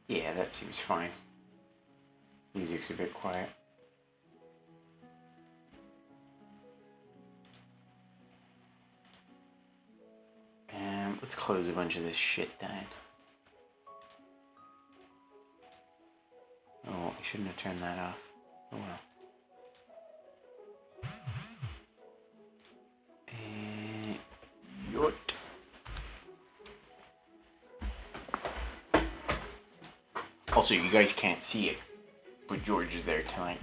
Yeah, that seems fine. Music's a bit quiet. Let's close a bunch of this shit down. Oh, I shouldn't have turned that off. Oh well. Yort. Also, you guys can't see it, but George is there tonight.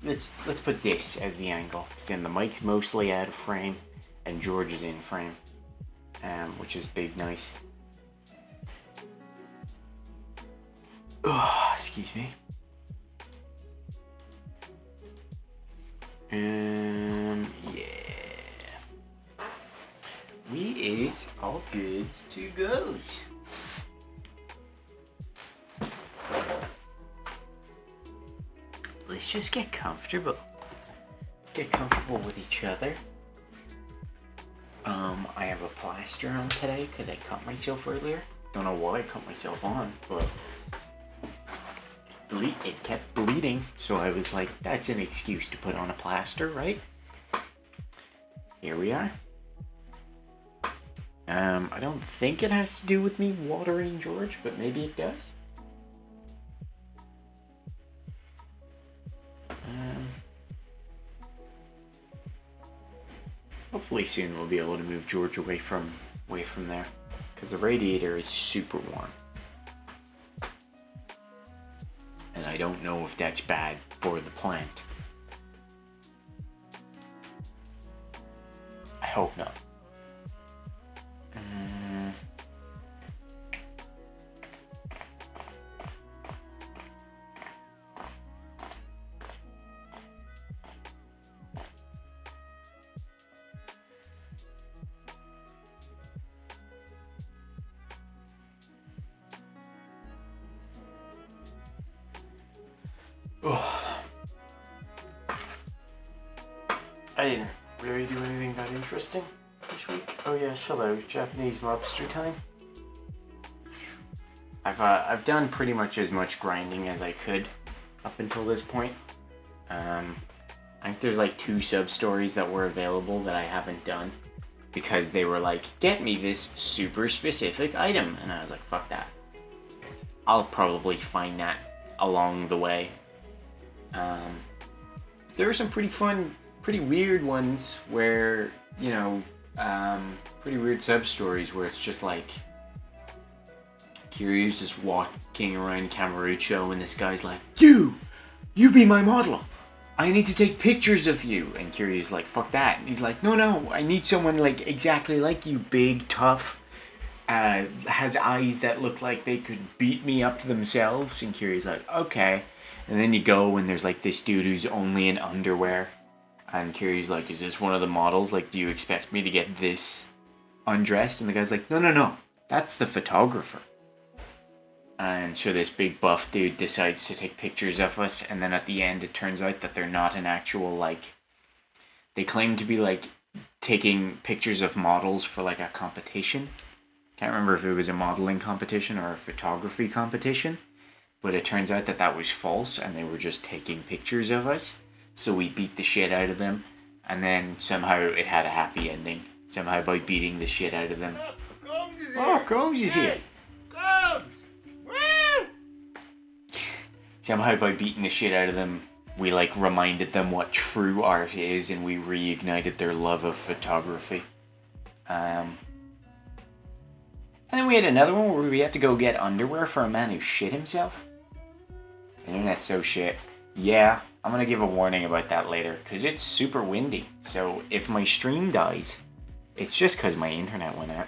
Let's put this as the angle. Because then the mic's mostly out of frame, and George is in frame, which is big, nice. Excuse me. Yeah. We is all goods to goes. Let's just get comfortable. Let's get comfortable with each other. I have a plaster on today because I cut myself earlier. Don't know what I cut myself on, but it kept bleeding, so I was like, that's an excuse to put on a plaster, right? Here we are. I don't think it has to do with me watering George, but maybe it does. Hopefully soon we'll be able to move George away from there, because the radiator is super warm. And I don't know if that's bad for the plant. I hope not. I didn't really do anything that interesting this week. Oh yes, hello, Japanese mobster time. I've done pretty much as much grinding as I could up until this point. I think there's like 2 sub-stories that were available that I haven't done because they were like, get me this super specific item, and I was like, fuck that. I'll probably find that along the way. There are some pretty fun, pretty weird ones where, you know, pretty weird sub-stories where it's just like, Kiryu's just walking around Kamurocho and this guy's like, You be my model! I need to take pictures of you! And Kiryu's like, fuck that. And he's like, no, I need someone like exactly like you, big, tough, has eyes that look like they could beat me up themselves. And Kiryu's like, okay. And then you go and there's like this dude who's only in underwear. And Kiryu's like, is this one of the models? Like, do you expect me to get this undressed? And the guy's like, no, that's the photographer. And so this big buff dude decides to take pictures of us, and then at the end it turns out that they're not an actual, like, they claim to be like taking pictures of models for like a competition. Can't remember if it was a modeling competition or a photography competition, but it turns out that that was false and they were just taking pictures of us. So we beat the shit out of them, and then somehow it had a happy ending. Somehow by beating the shit out of them. Combs is here! Combs! Somehow by beating the shit out of them, we like reminded them what true art is, and we reignited their love of photography. And then we had another one where we had to go get underwear for a man who shit himself. The internet's so shit. Yeah, I'm gonna give a warning about that later, because it's super windy. So if my stream dies, it's just because my internet went out.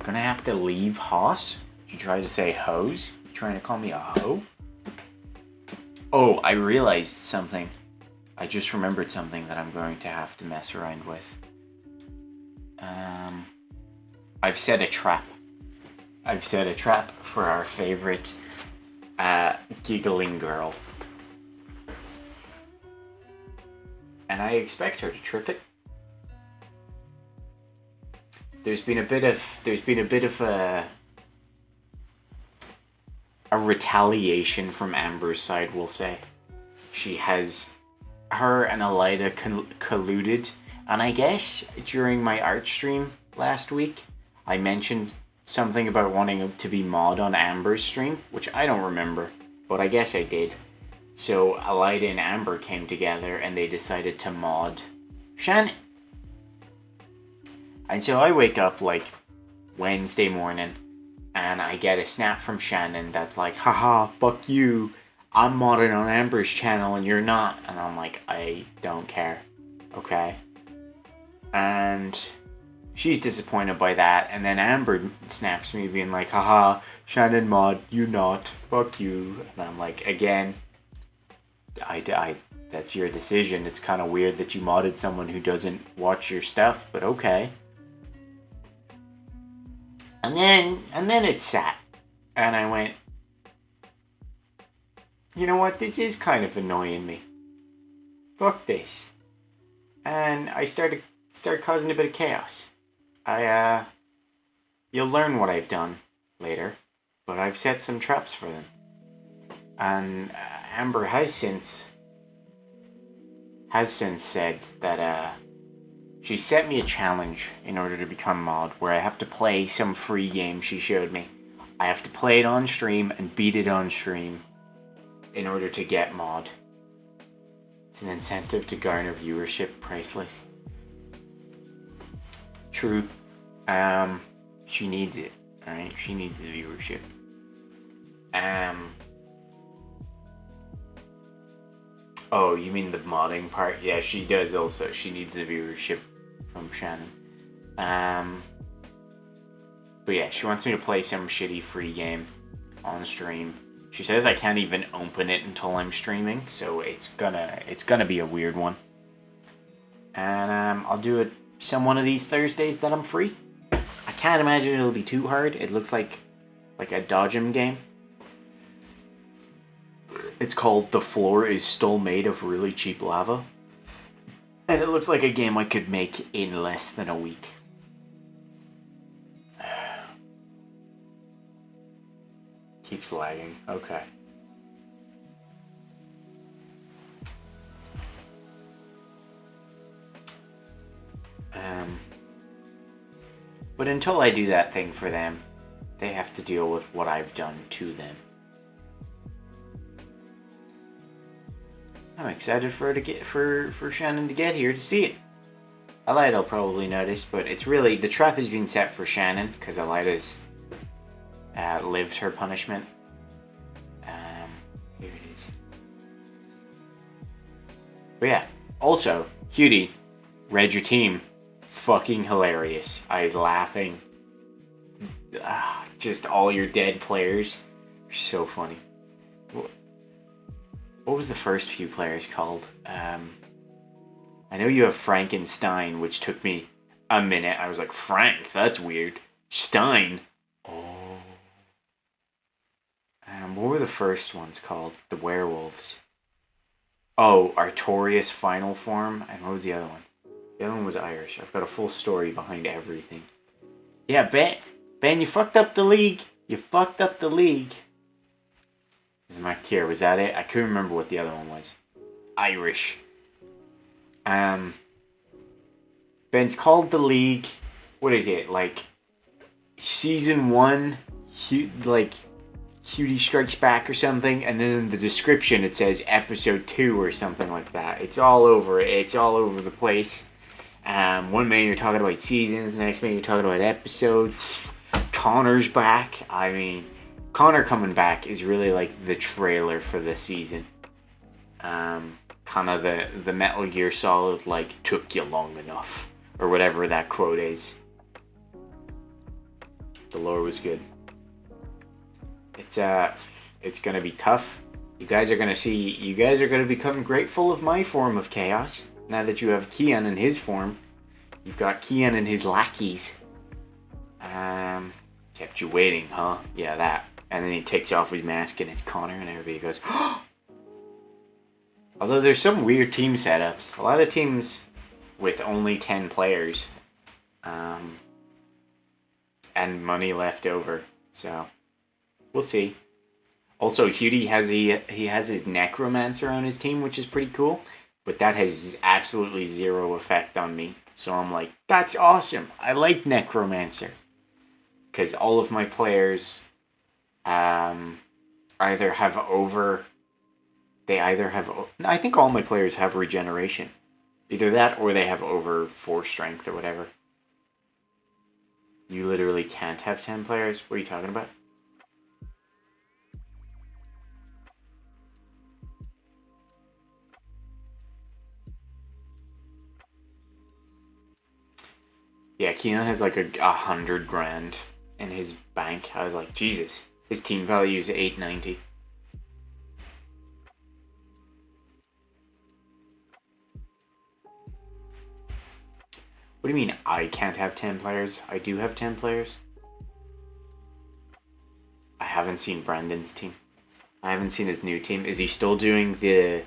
Gonna have to leave Haas. You try to say hose? You trying to call me a hoe? Oh, I realized something. I just remembered something that I'm going to have to mess around with. I've set a trap. I've set a trap for our favorite giggling girl. And I expect her to trip it. there's been a bit of a retaliation from Amber's side, we'll say. Her and Elida colluded, and I guess during my art stream last week, I mentioned something about wanting to be mod on Amber's stream, which I don't remember, but I guess I did. So Elida and Amber came together and they decided to mod Shannon. And so I wake up like Wednesday morning and I get a snap from Shannon that's like, haha, fuck you. I'm modding on Amber's channel and you're not. And I'm like, I don't care. Okay. And she's disappointed by that. And then Amber snaps me being like, haha, Shannon mod, you not. Fuck you. And I'm like, again, I that's your decision. It's kind of weird that you modded someone who doesn't watch your stuff, but okay. And then it sat. And I went, you know what, this is kind of annoying me. Fuck this. And I started causing a bit of chaos. You'll learn what I've done later, but I've set some traps for them. And Amber has since said that she set me a challenge in order to become mod, where I have to play some free game she showed me. I have to play it on stream and beat it on stream in order to get mod. It's an incentive to garner viewership, priceless. True. She needs it, alright? She needs the viewership. Oh, you mean the modding part? Yeah, she does also. She needs the viewership from Shannon. But yeah, she wants me to play some shitty free game on stream. She says I can't even open it until I'm streaming, so it's gonna be a weird one. And I'll do it one of these Thursdays that I'm free. I can't imagine it'll be too hard. It looks like a dodgem game. It's called The Floor is Still Made of Really Cheap Lava. And it looks like a game I could make in less than a week. Keeps lagging. Okay. But until I do that thing for them, they have to deal with what I've done to them. I'm excited for Shannon to get here to see it. Elida'll probably notice, but it's really, the trap has been set for Shannon because Elida's lived her punishment. Here it is. But yeah, also, Cutie, read your team. Fucking hilarious. I was laughing. Just all your dead players. So funny. What was the first few players called? I know you have Frankenstein, which took me a minute. I was like, Frank, that's weird. Stein. Oh. What were the first ones called? The werewolves. Oh, Artorias Final Form. And what was the other one? The other one was Irish. I've got a full story behind everything. Yeah, Ben, you fucked up the league. You fucked up the league. Marked here, was that it? I couldn't remember what the other one was. Irish. Ben's called the league. What is it? Like season 1, Cutie Strikes Back or something, and then in the description it says episode 2 or something like that. It's all over. It's all over the place. One minute you're talking about seasons, the next minute you're talking about episodes. Connor's back. I mean, Connor coming back is really like the trailer for the season. Kind of the Metal Gear Solid, like, took you long enough, or whatever that quote is. The lore was good. It's gonna be tough. You guys are gonna become grateful of my form of chaos. Now that you have Kian in his form, you've got Kian and his lackeys. Kept you waiting, huh? Yeah, that. And then he takes off his mask and it's Connor and everybody goes, Although there's some weird team setups. A lot of teams with only 10 players. and money left over. So we'll see. Also, Hudie he has his necromancer on his team, which is pretty cool, but that has absolutely zero effect on me. So I'm like, that's awesome. I like necromancer because all of my players either have over. They either have. I think all my players have regeneration. Either that or they have over 4 strength or whatever. You literally can't have 10 players? What are you talking about? Yeah, Keenan has like 100 grand in his bank. I was like, Jesus. His team value is 890. What do you mean I can't have 10 players? I do have 10 players. I haven't seen Brandon's team. I haven't seen his new team. Is he still doing the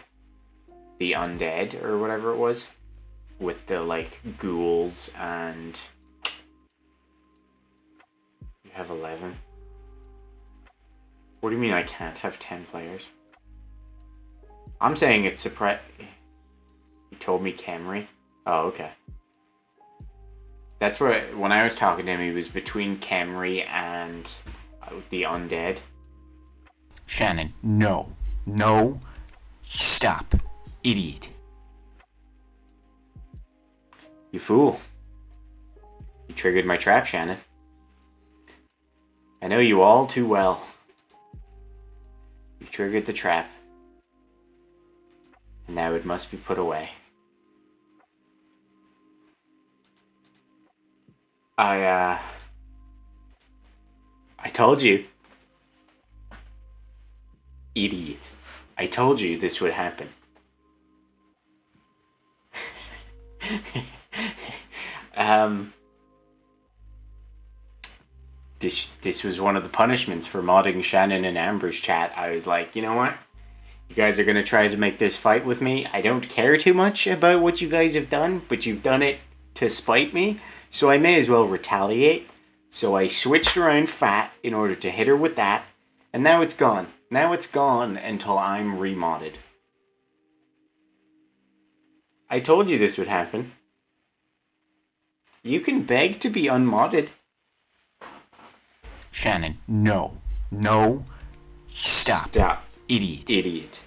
undead or whatever it was? With the like ghouls and you have 11. What do you mean I can't have 10 players? I'm saying it's surprise. You told me Camry. Oh, okay. That's where, when I was talking to him, he was between Camry and the undead. Shannon, no. No. Stop. Idiot. You fool. You triggered my trap, Shannon. I know you all too well. You triggered the trap. And now it must be put away. I told you. Idiot. I told you this would happen. This was one of the punishments for modding Shannon and Amber's chat. I was like, you know what? You guys are going to try to make this fight with me. I don't care too much about what you guys have done, but you've done it to spite me, so I may as well retaliate. So I switched around Fat in order to hit her with that, and now it's gone. Now it's gone until I'm remodded. I told you this would happen. You can beg to be unmodded. Shannon, no. No. Stop. Stop. Idiot. Idiot.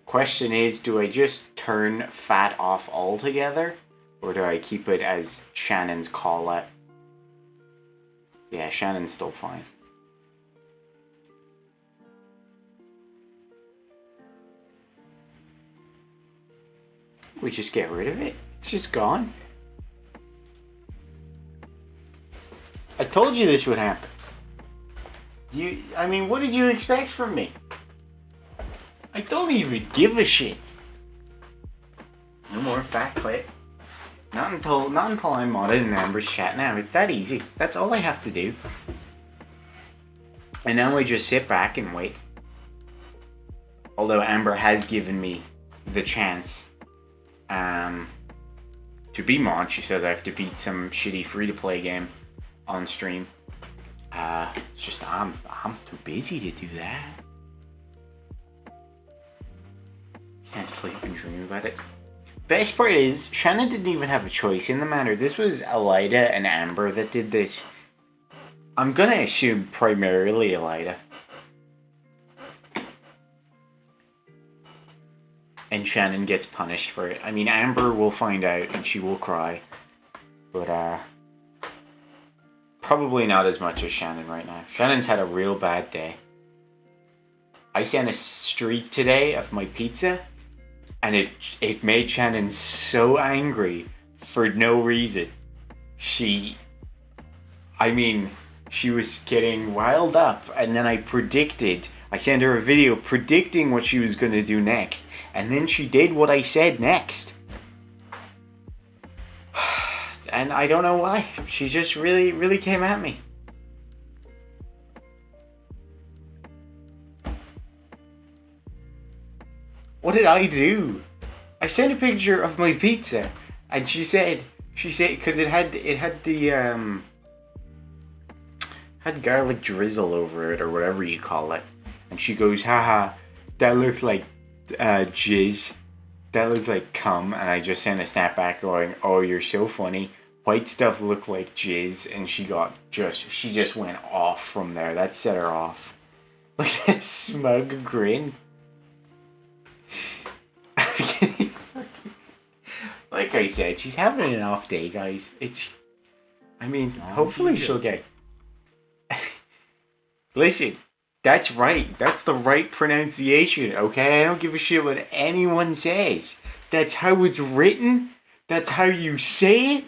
Question is, do I just turn Fat off altogether? Or do I keep it as Shannon's call out? Yeah, Shannon's still fine. We just get rid of it. It's just gone. I told you this would happen. I mean, what did you expect from me? I don't even give a shit. No more Fat clip. Not until I'm modded in Amber's chat now. It's that easy. That's all I have to do. And now I just sit back and wait. Although Amber has given me the chance to be mod. She says I have to beat some shitty free-to-play game on stream. It's just I'm too busy to do that. Can't sleep and dream about it. Best part is, Shannon didn't even have a choice in the matter. This was Elida and Amber that did this. I'm gonna assume primarily Elida. And Shannon gets punished for it. I mean, Amber will find out and she will cry. But, probably not as much as Shannon right now. Shannon's had a real bad day. I sent a streak today of my pizza. And it made Shannon so angry for no reason. She was getting riled up, and then I sent her a video predicting what she was going to do next, and then she did what I said next. And I don't know why. She just really, really came at me. What did I do? I sent a picture of my pizza, and she said She said because it had the had garlic drizzle over it or whatever you call it, and she goes, haha, that looks like jizz. That looks like cum. And I just sent a snap back going, oh, you're so funny. White stuff looked like jizz. And she just went off from there. That set her off. Look at that smug grin. Like I said, she's having an off day, guys. Hopefully she'll get... Listen, that's right. That's the right pronunciation, okay? I don't give a shit what anyone says. That's how it's written. That's how you say it.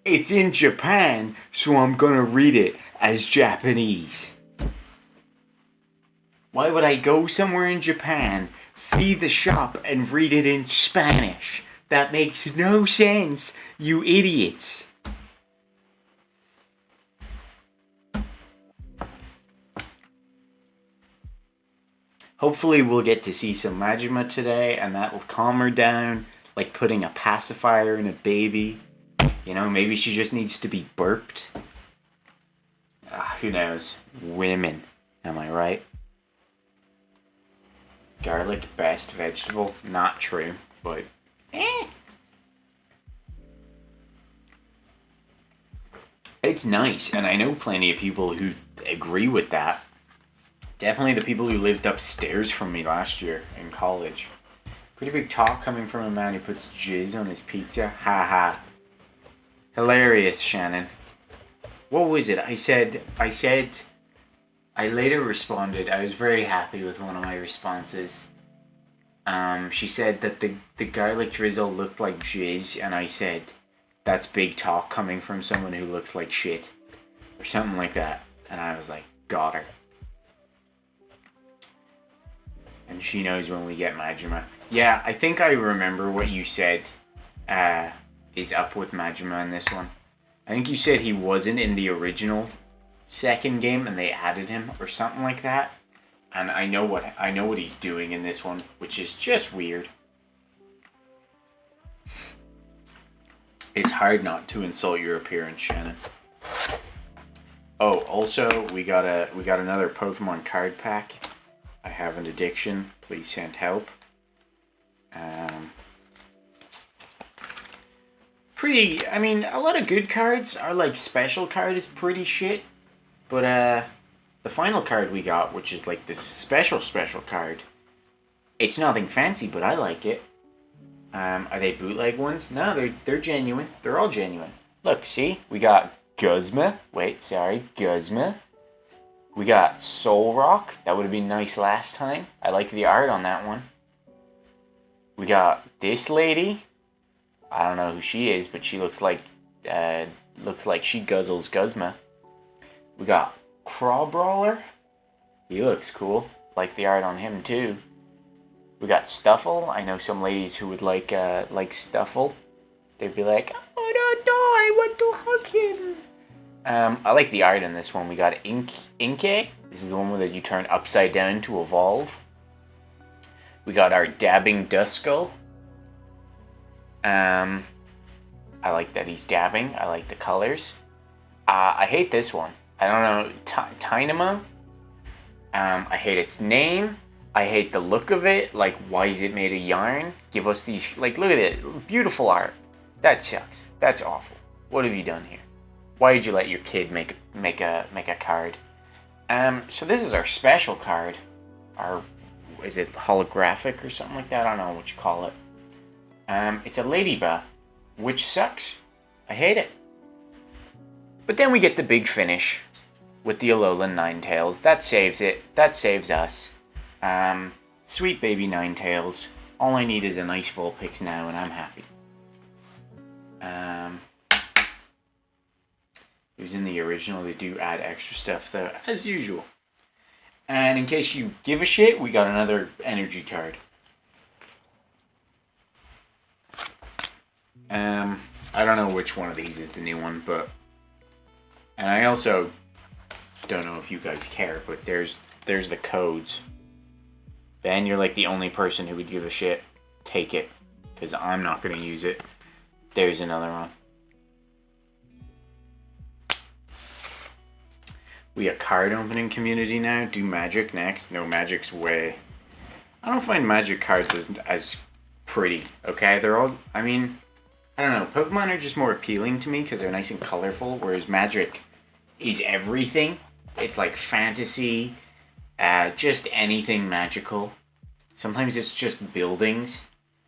It's in Japan, so I'm gonna read it as Japanese. Why would I go somewhere in Japan, see the shop, and read it in Spanish? That makes no sense, you idiots. Hopefully we'll get to see some Majima today, and that will calm her down, like putting a pacifier in a baby. You know, maybe she just needs to be burped. Who knows? Women, am I right? Garlic, best vegetable. Not true, but It's nice, and I know plenty of people who agree with that. Definitely the people who lived upstairs from me last year in college. Pretty big talk coming from a man who puts jizz on his pizza. Ha ha. Hilarious, Shannon. What was it? I later responded. I was very happy with one of my responses. She said that the garlic drizzle looked like jizz, and I said, that's big talk coming from someone who looks like shit. Or something like that. And I was like, got her. And she knows when we get Majima. Yeah, I think I remember what you said is up with Majima in this one. I think you said he wasn't in the original second game and they added him or something like that. And I know what he's doing in this one, which is just weird. It's hard not to insult your appearance, Shannon. Oh, also we got another Pokemon card pack. I have an addiction. Please send help. A lot of good cards are like special card is pretty shit. But the final card we got, which is like this special card, it's nothing fancy, but I like it. Are they bootleg ones? No, they're genuine. They're all genuine. Look, see? We got Guzma. Guzma. We got Solrock. That would have been nice last time. I like the art on that one. We got this lady. I don't know who she is, but she looks like she guzzles Guzma. We got Crawbrawler. He looks cool. Like the art on him too. We got Stuffle. I know some ladies who would like Stuffle. They'd be like, oh no, I want to hug him. I like the art in this one. We got Inkay. This is the one that you turn upside down to evolve. We got our dabbing Duskull. I like that he's dabbing. I like the colors. I hate this one. I don't know. Tynamo. I hate its name. I hate the look of it. Like, why is it made of yarn? Give us these, like, look at it. Beautiful art. That sucks. That's awful. What have you done here? Why did you let your kid make a card? So this is our special card. Is it holographic or something like that? I don't know what you call it. It's a Ladybug, which sucks. I hate it. But then we get the big finish with the Alolan Ninetales. That saves it. That saves us. Sweet baby Ninetales. All I need is a nice Vulpix now and I'm happy. It was in the original. They do add extra stuff though, as usual. And in case you give a shit, we got another energy card. I don't know which one of these is the new one, but... And I also don't know if you guys care, but there's the codes. Ben, you're like the only person who would give a shit. Take it, because I'm not going to use it. There's another one. We got card opening community now. Do magic next. No, magic's way. I don't find magic cards as pretty. Okay, they're all. I mean, I don't know. Pokemon are just more appealing to me because they're nice and colorful. Whereas magic is everything. It's like fantasy, just anything magical. Sometimes it's just buildings.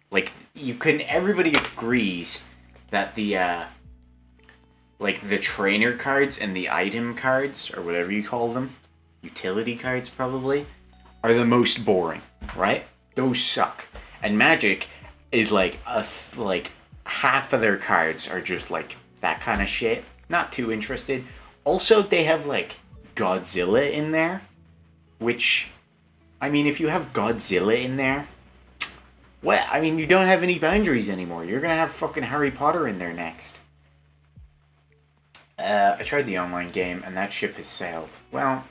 Like everybody agrees that the trainer cards and the item cards, or whatever you call them, utility cards probably, are the most boring, right? Those suck. And Magic is like half of their cards are just like that kind of shit. Not too interested. Also, they have like Godzilla in there, which, I mean, if you have Godzilla in there, well, I mean, you don't have any boundaries anymore. You're gonna have fucking Harry Potter in there next. I tried the online game, and that ship has sailed. Well,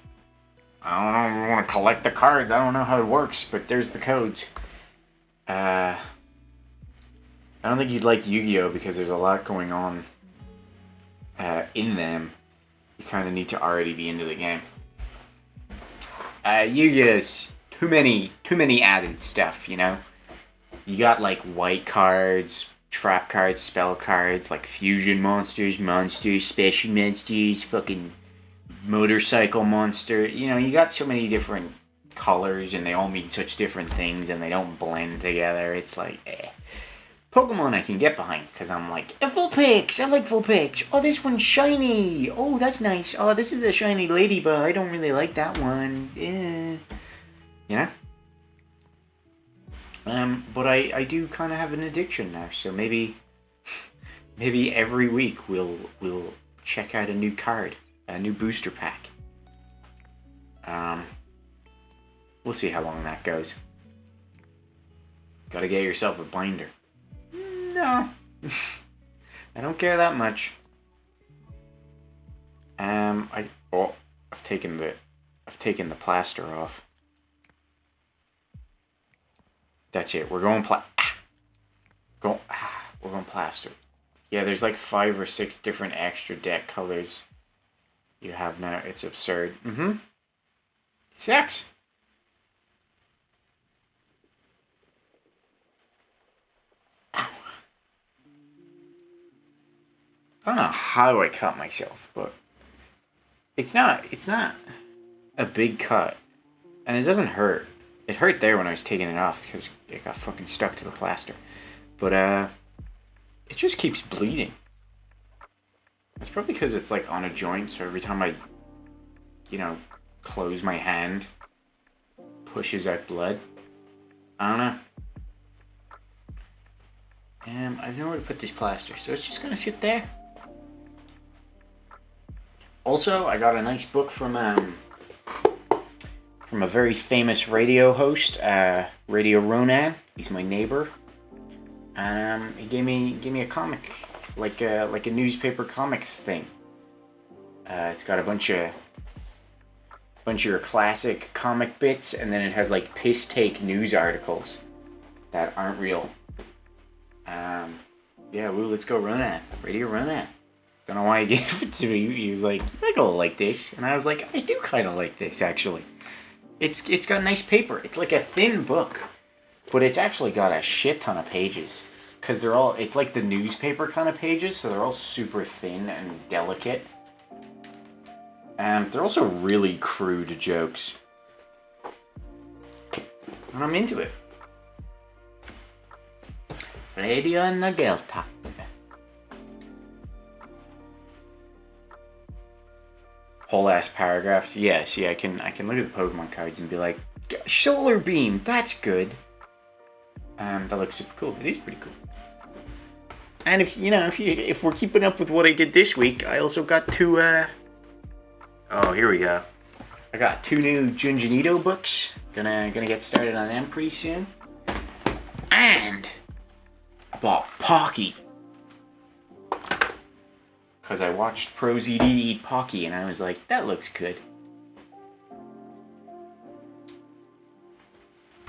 I don't know if I want to collect the cards. I don't know how it works, but there's the codes. I don't think you'd like Yu-Gi-Oh! Because there's a lot going on in them. You kind of need to already be into the game. Yu-Gi-Oh's too many added stuff, you know? You got like white cards, trap cards, spell cards, like fusion monsters, special monsters, fucking motorcycle monster. You know, you got so many different colors and they all mean such different things and they don't blend together. It's like, Pokemon I can get behind because I'm like, full picks! I like full picks! Oh, this one's shiny! Oh, that's nice. Oh, this is a shiny ladybug. I don't really like that one. You know? But I do kind of have an addiction now, so maybe every week we'll check out a new card, a new booster pack. We'll see how long that goes. Gotta get yourself a binder. No, I don't care that much. I've taken the plaster off. That's it. We're going we're going plaster. Yeah, there's like 5 or 6 different extra deck colors you have now. It's absurd. Sex. Ow. I don't know how I cut myself, but it's not a big cut, and it doesn't hurt. It hurt there when I was taking it off because it got fucking stuck to the plaster. But, it just keeps bleeding. It's probably because it's, like, on a joint, so every time I, close my hand, pushes out blood. I don't know. I have nowhere to put this plaster, so it's just gonna sit there. Also, I got a nice book from a very famous radio host, Radio Ronan. He's my neighbor, and he gave me a comic, like a newspaper comics thing. It's got a bunch of your classic comic bits, and then it has like piss take news articles that aren't real. Let's go Ronan. Radio Ronan. Don't know why he gave it to me. He was like, "I don't like this," and I was like, "I do kind of like this actually." It's got nice paper. It's like a thin book, but it's actually got a shit ton of pages. Because it's like the newspaper kind of pages, so they're all super thin and delicate. And they're also really crude jokes. And I'm into it. Radio and the Gelta. Whole ass paragraphs. Yeah, see, I can look at the Pokemon cards and be like, Solar Beam, that's good. That looks super cool. It is pretty cool. And if we're keeping up with what I did this week, I also got 2 oh, here we go. I got 2 new Junjinito books. Gonna get started on them pretty soon. And I bought Pocky. Because I watched ProZD eat Pocky and I was like, that looks good.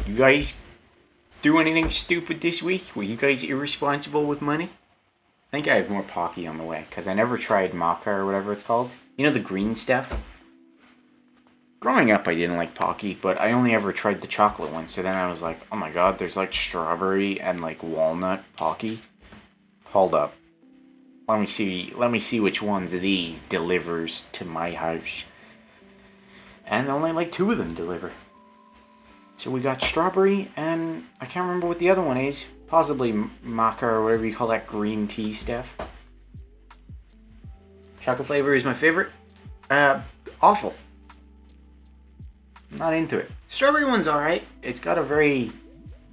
You guys do anything stupid this week? Were you guys irresponsible with money? I think I have more Pocky on the way, because I never tried Maca or whatever it's called. You know the green stuff? Growing up, I didn't like Pocky, but I only ever tried the chocolate one. So then I was like, oh my god, there's like strawberry and like walnut Pocky. Hold up. Let me see which ones of these delivers to my house. And only like 2 of them deliver. So we got strawberry, and I can't remember what the other one is. Possibly maca or whatever you call that green tea stuff. Chocolate flavor is my favorite. Awful. Not into it. Strawberry one's alright. It's got a very,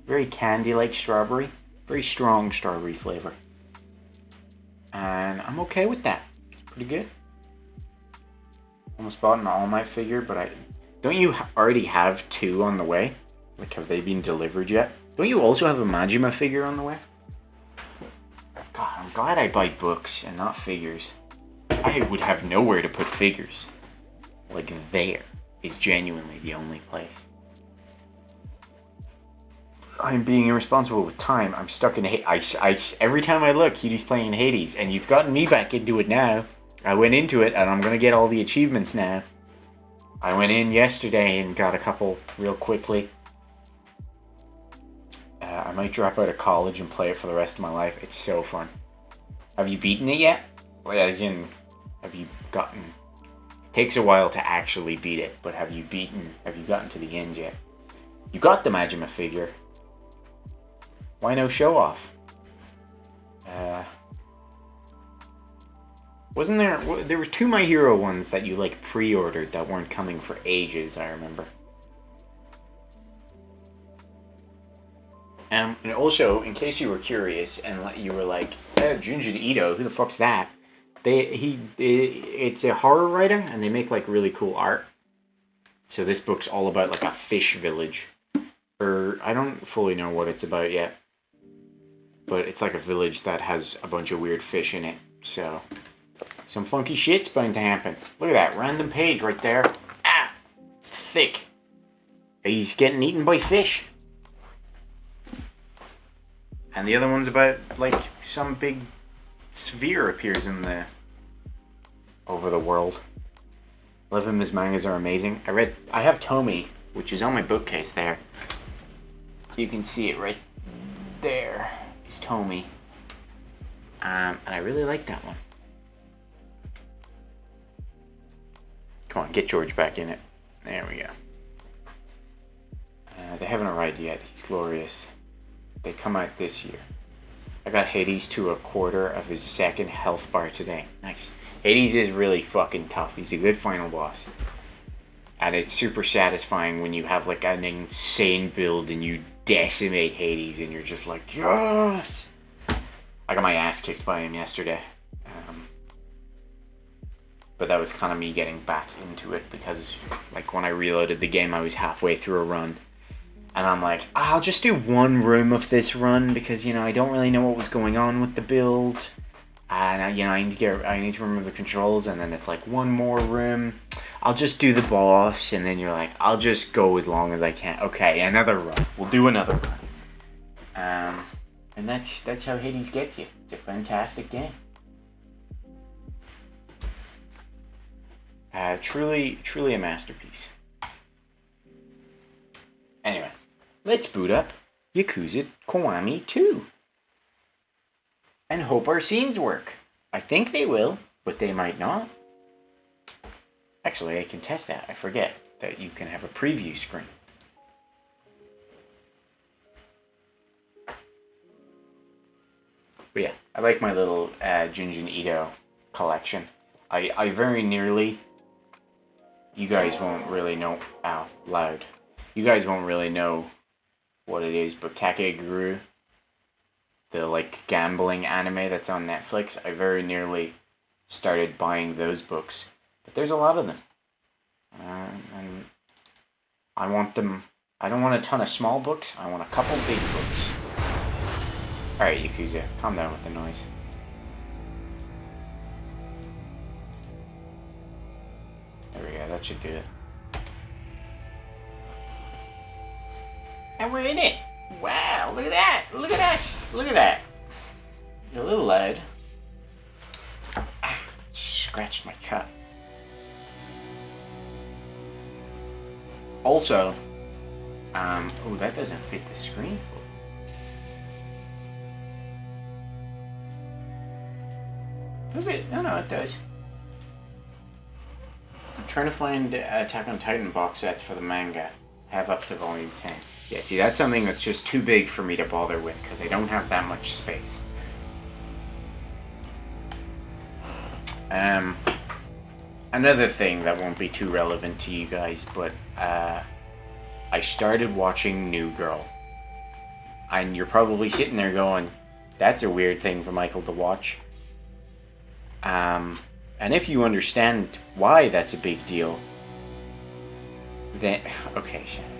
very candy-like strawberry. Very strong strawberry flavor. And I'm okay with that. It's pretty good. Almost bought an All Might figure, but don't you already have 2 on the way? Like, have they been delivered yet? Don't you also have a Majima figure on the way? God, I'm glad I buy books and not figures. I would have nowhere to put figures. Like, there is genuinely the only place. I'm being irresponsible with time. I'm stuck in Hades. Every time I look, Kitty's playing Hades, and you've gotten me back into it now. I went into it, and I'm gonna get all the achievements now. I went in yesterday and got a couple real quickly. I might drop out of college and play it for the rest of my life. It's so fun. Have you beaten it yet? Well, as in, have you gotten... It takes a while to actually beat it, but have you gotten to the end yet? You got the Majima figure. Why no show off? Wasn't there were 2 My Hero ones that you like pre-ordered that weren't coming for ages, I remember. And also, in case you were curious and you were like, Junjin Ito, who the fuck's that? It's a horror writer, and they make like really cool art. So this book's all about like a fish village. Or I don't fully know what it's about yet. But it's like a village that has a bunch of weird fish in it. So some funky shit's bound to happen. Look at that random page right there. Ah! It's thick. He's getting eaten by fish. And the other one's about, like, some big sphere appears over the world. Love him, his mangas are amazing. I have Tomy, which is on my bookcase there. You can see it right there. Is Tomy. And I really like that one. Come on, get George back in it. There we go. They haven't arrived yet. He's glorious. They come out this year. I got Hades to a quarter of his 2nd health bar today. Nice. Hades is really fucking tough. He's a good final boss. And it's super satisfying when you have like an insane build and you decimate Hades and you're just like, yes! I got my ass kicked by him yesterday. But that was kind of me getting back into it because like when I reloaded the game I was halfway through a run. And I'm like, I'll just do 1 room of this run because, you know, I don't really know what was going on with the build. And, you know, I need to remember the controls. And then it's like 1 more room. I'll just do the boss. And then you're like, I'll just go as long as I can. Okay, another run. We'll do another run. And that's how Hades gets you. It's a fantastic game. Truly a masterpiece. Anyway, let's boot up Yakuza Kiwami 2. And hope our scenes work. I think they will, but they might not. Actually, I can test that. I forget that you can have a preview screen. But yeah, I like my little Junjin Ito collection. I very nearly... You guys won't really know... Ow, loud. You guys won't really know what it is, but Kakegurui, the like gambling anime that's on Netflix, I very nearly started buying those books. But there's a lot of them. And I want them... I don't want a ton of small books, I want a couple big books. Alright, Yakuza, calm down with the noise. There we go, that should do it. And we're in it! Wow, look at that! Look at us! Look at that! You're a little loud. scratched my cut. Also, oh, that doesn't fit the screen full. Does it? No, it does. I'm trying to find Attack on Titan box sets for the manga. Have up to volume 10. Yeah, see, that's something that's just too big for me to bother with because I don't have that much space. Another thing that won't be too relevant to you guys, but I started watching New Girl. And you're probably sitting there going, that's a weird thing for Michael to watch. And if you understand why that's a big deal, then okay, Shannon.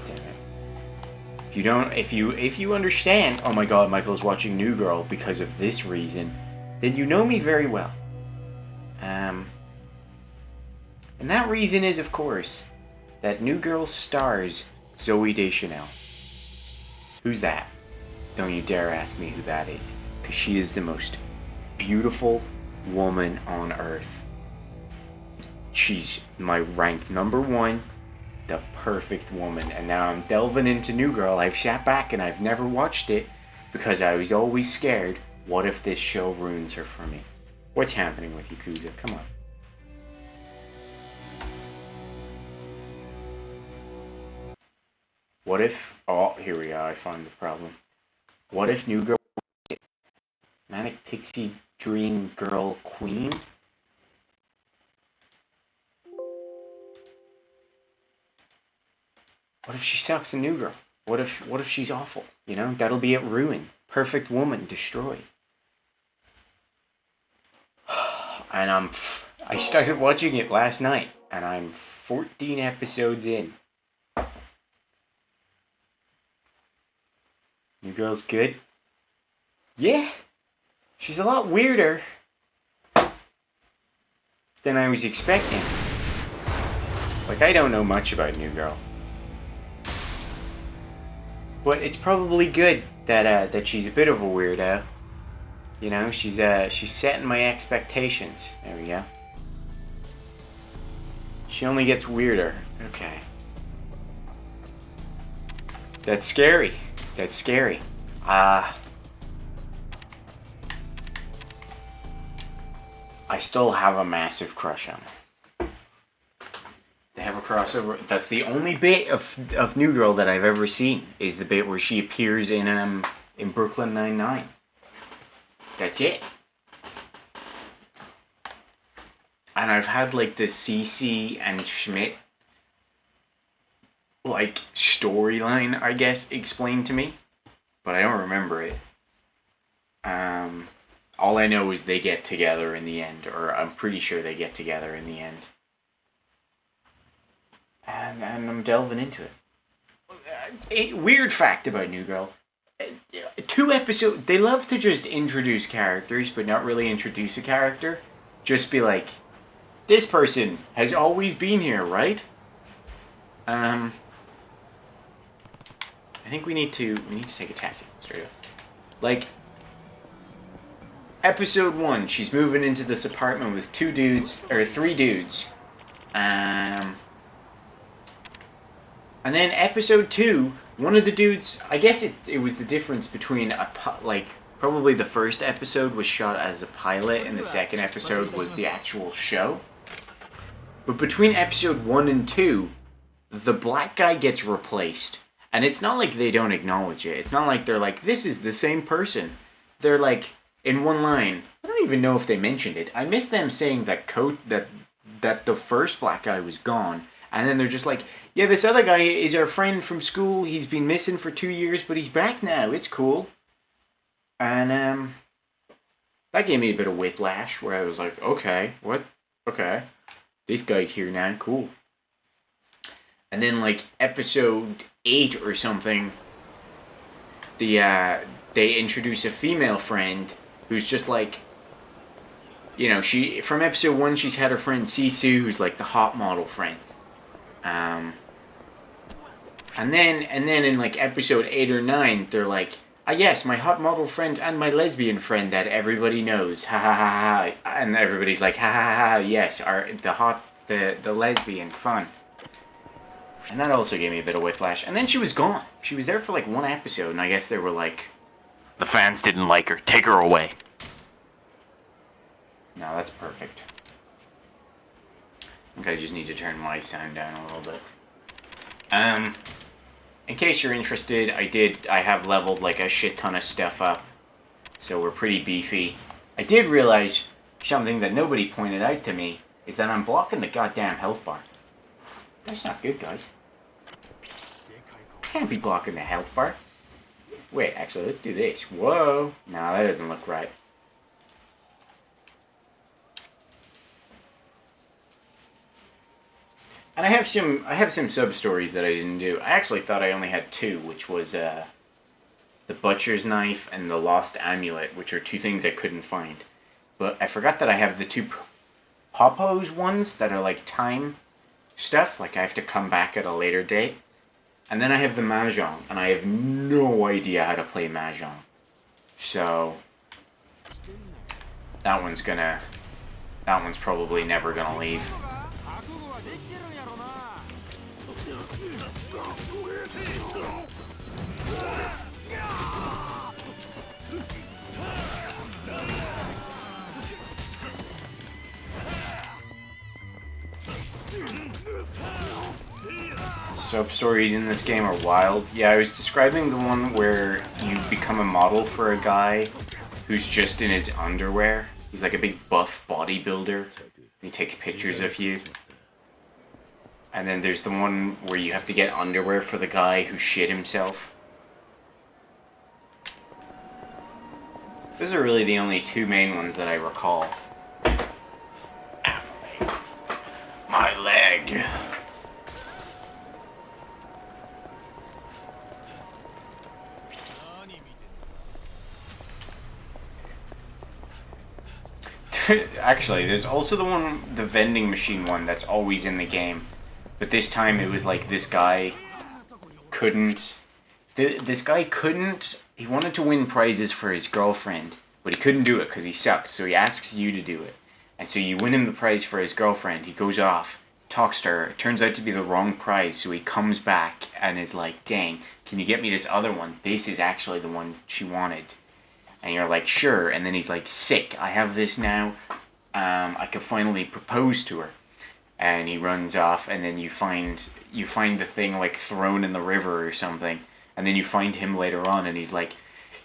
Damn it. If you understand, oh my god, Michael's watching New Girl because of this reason, then you know me very well. And that reason is, of course, that New Girl stars Zooey Deschanel. Who's that? Don't you dare ask me who that is, because she is the most beautiful woman on earth. She's my rank number 1, the perfect woman. And now I'm delving into New Girl. I've sat back and I've never watched it because I was always scared. What if this show ruins her for me? What's happening with Yakuza? Come on. What if... Oh, here we are. I found the problem. What if New Girl... Manic Pixie Dream Girl Queen? What if she sucks in New Girl? What if she's awful? You know, that'll be it. Ruined. Perfect woman destroyed. And I started watching it last night, and I'm 14 episodes in. New Girl's good. Yeah, she's a lot weirder than I was expecting. Like, I don't know much about New Girl. But it's probably good that she's a bit of a weirdo. You know, she's setting my expectations. There we go. She only gets weirder. Okay. That's scary. That's scary. I still have a massive crush on her. They have a crossover. That's the only bit of New Girl that I've ever seen, is the bit where she appears in Brooklyn Nine-Nine. That's it. And I've had like the CC and Schmidt like storyline, I guess, explained to me, but I don't remember it. All I know is they get together in the end, or I'm pretty sure they get together in the end. And I'm delving into it. Weird fact about New Girl. 2 episodes, they love to just introduce characters, but not really introduce a character. Just be like, this person has always been here, right? I think we need to take a taxi, straight up. Like, episode 1, she's moving into this apartment with 3 dudes. And then episode 2, one of the dudes, I guess it was the difference between probably the first episode was shot as a pilot and the second episode was the actual show. But between episode 1 and 2, the black guy gets replaced. And it's not like they don't acknowledge it. It's not like they're like, this is the same person. They're like, in one line, I don't even know if they mentioned it. I missed them saying that that the first black guy was gone. And then they're just like, yeah, this other guy is our friend from school. He's been missing for 2 years, but he's back now. It's cool. And that gave me a bit of whiplash, where I was like, okay, what? Okay. This guy's here now, cool. And then like episode 8 or something, they introduce a female friend who's just like, you know, from episode 1 she's had her friend Sisu, who's like the hot model friend. And then in like episode 8 or 9, they're like, Ah yes, my hot model friend and my lesbian friend that everybody knows. Ha ha ha ha. And everybody's like, ha ha ha ha, yes, the lesbian, fun. And that also gave me a bit of whiplash. And then she was gone. She was there for like one episode, and I guess they were like, the fans didn't like her, take her away. No, that's perfect. I think I just need to turn my sound down a little bit. In case you're interested, I have leveled like a shit ton of stuff up. So we're pretty beefy. I did realize something that nobody pointed out to me, is that I'm blocking the goddamn health bar. That's not good, guys. I can't be blocking the health bar. Wait, actually, let's do this. Whoa. No, that doesn't look right. And I have some sub stories that I didn't do. I actually thought I only had two, which was the butcher's knife and the lost amulet, which are two things I couldn't find. But I forgot that I have the two Popos ones that are like time stuff, like I have to come back at a later date. And then I have the Mahjong, and I have no idea how to play Mahjong. So that one's probably never gonna leave. Soap stories in this game are wild. Yeah, I was describing the one where you become a model for a guy who's just in his underwear. He's like a big buff bodybuilder. He takes pictures of you. And then there's the one where you have to get underwear for the guy who shit himself. Those are really the only two main ones that I recall. Ow. My leg. Actually, there's also the vending machine one that's always in the game. But this time it was like this guy couldn't... He wanted to win prizes for his girlfriend, but he couldn't do it because he sucked, so he asks you to do it. And so you win him the prize for his girlfriend, he goes off, talks to her, it turns out to be the wrong prize, so he comes back and is like, dang, can you get me this other one? This is actually the one she wanted. And you're like, sure, and then he's like, sick, I have this now, I can finally propose to her. And he runs off, and then you find the thing like thrown in the river or something, and then you find him later on, and he's like,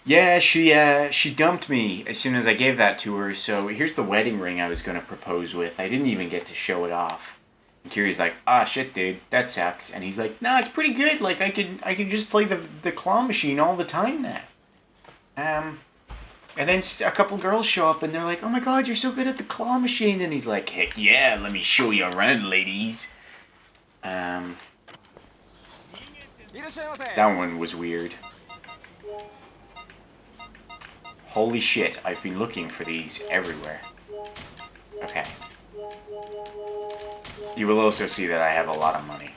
yeah, she dumped me as soon as I gave that to her, so here's the wedding ring I was going to propose with. I didn't even get to show it off. And Kiri's like, ah, shit, dude, that sucks. And he's like, nah, it's pretty good, like, I can just play the claw machine all the time now. And then a couple girls show up and they're like, oh my god, you're so good at the claw machine. And he's like, heck yeah, let me show you around, ladies. That one was weird. Holy shit, I've been looking for these everywhere. Okay. You will also see that I have a lot of money.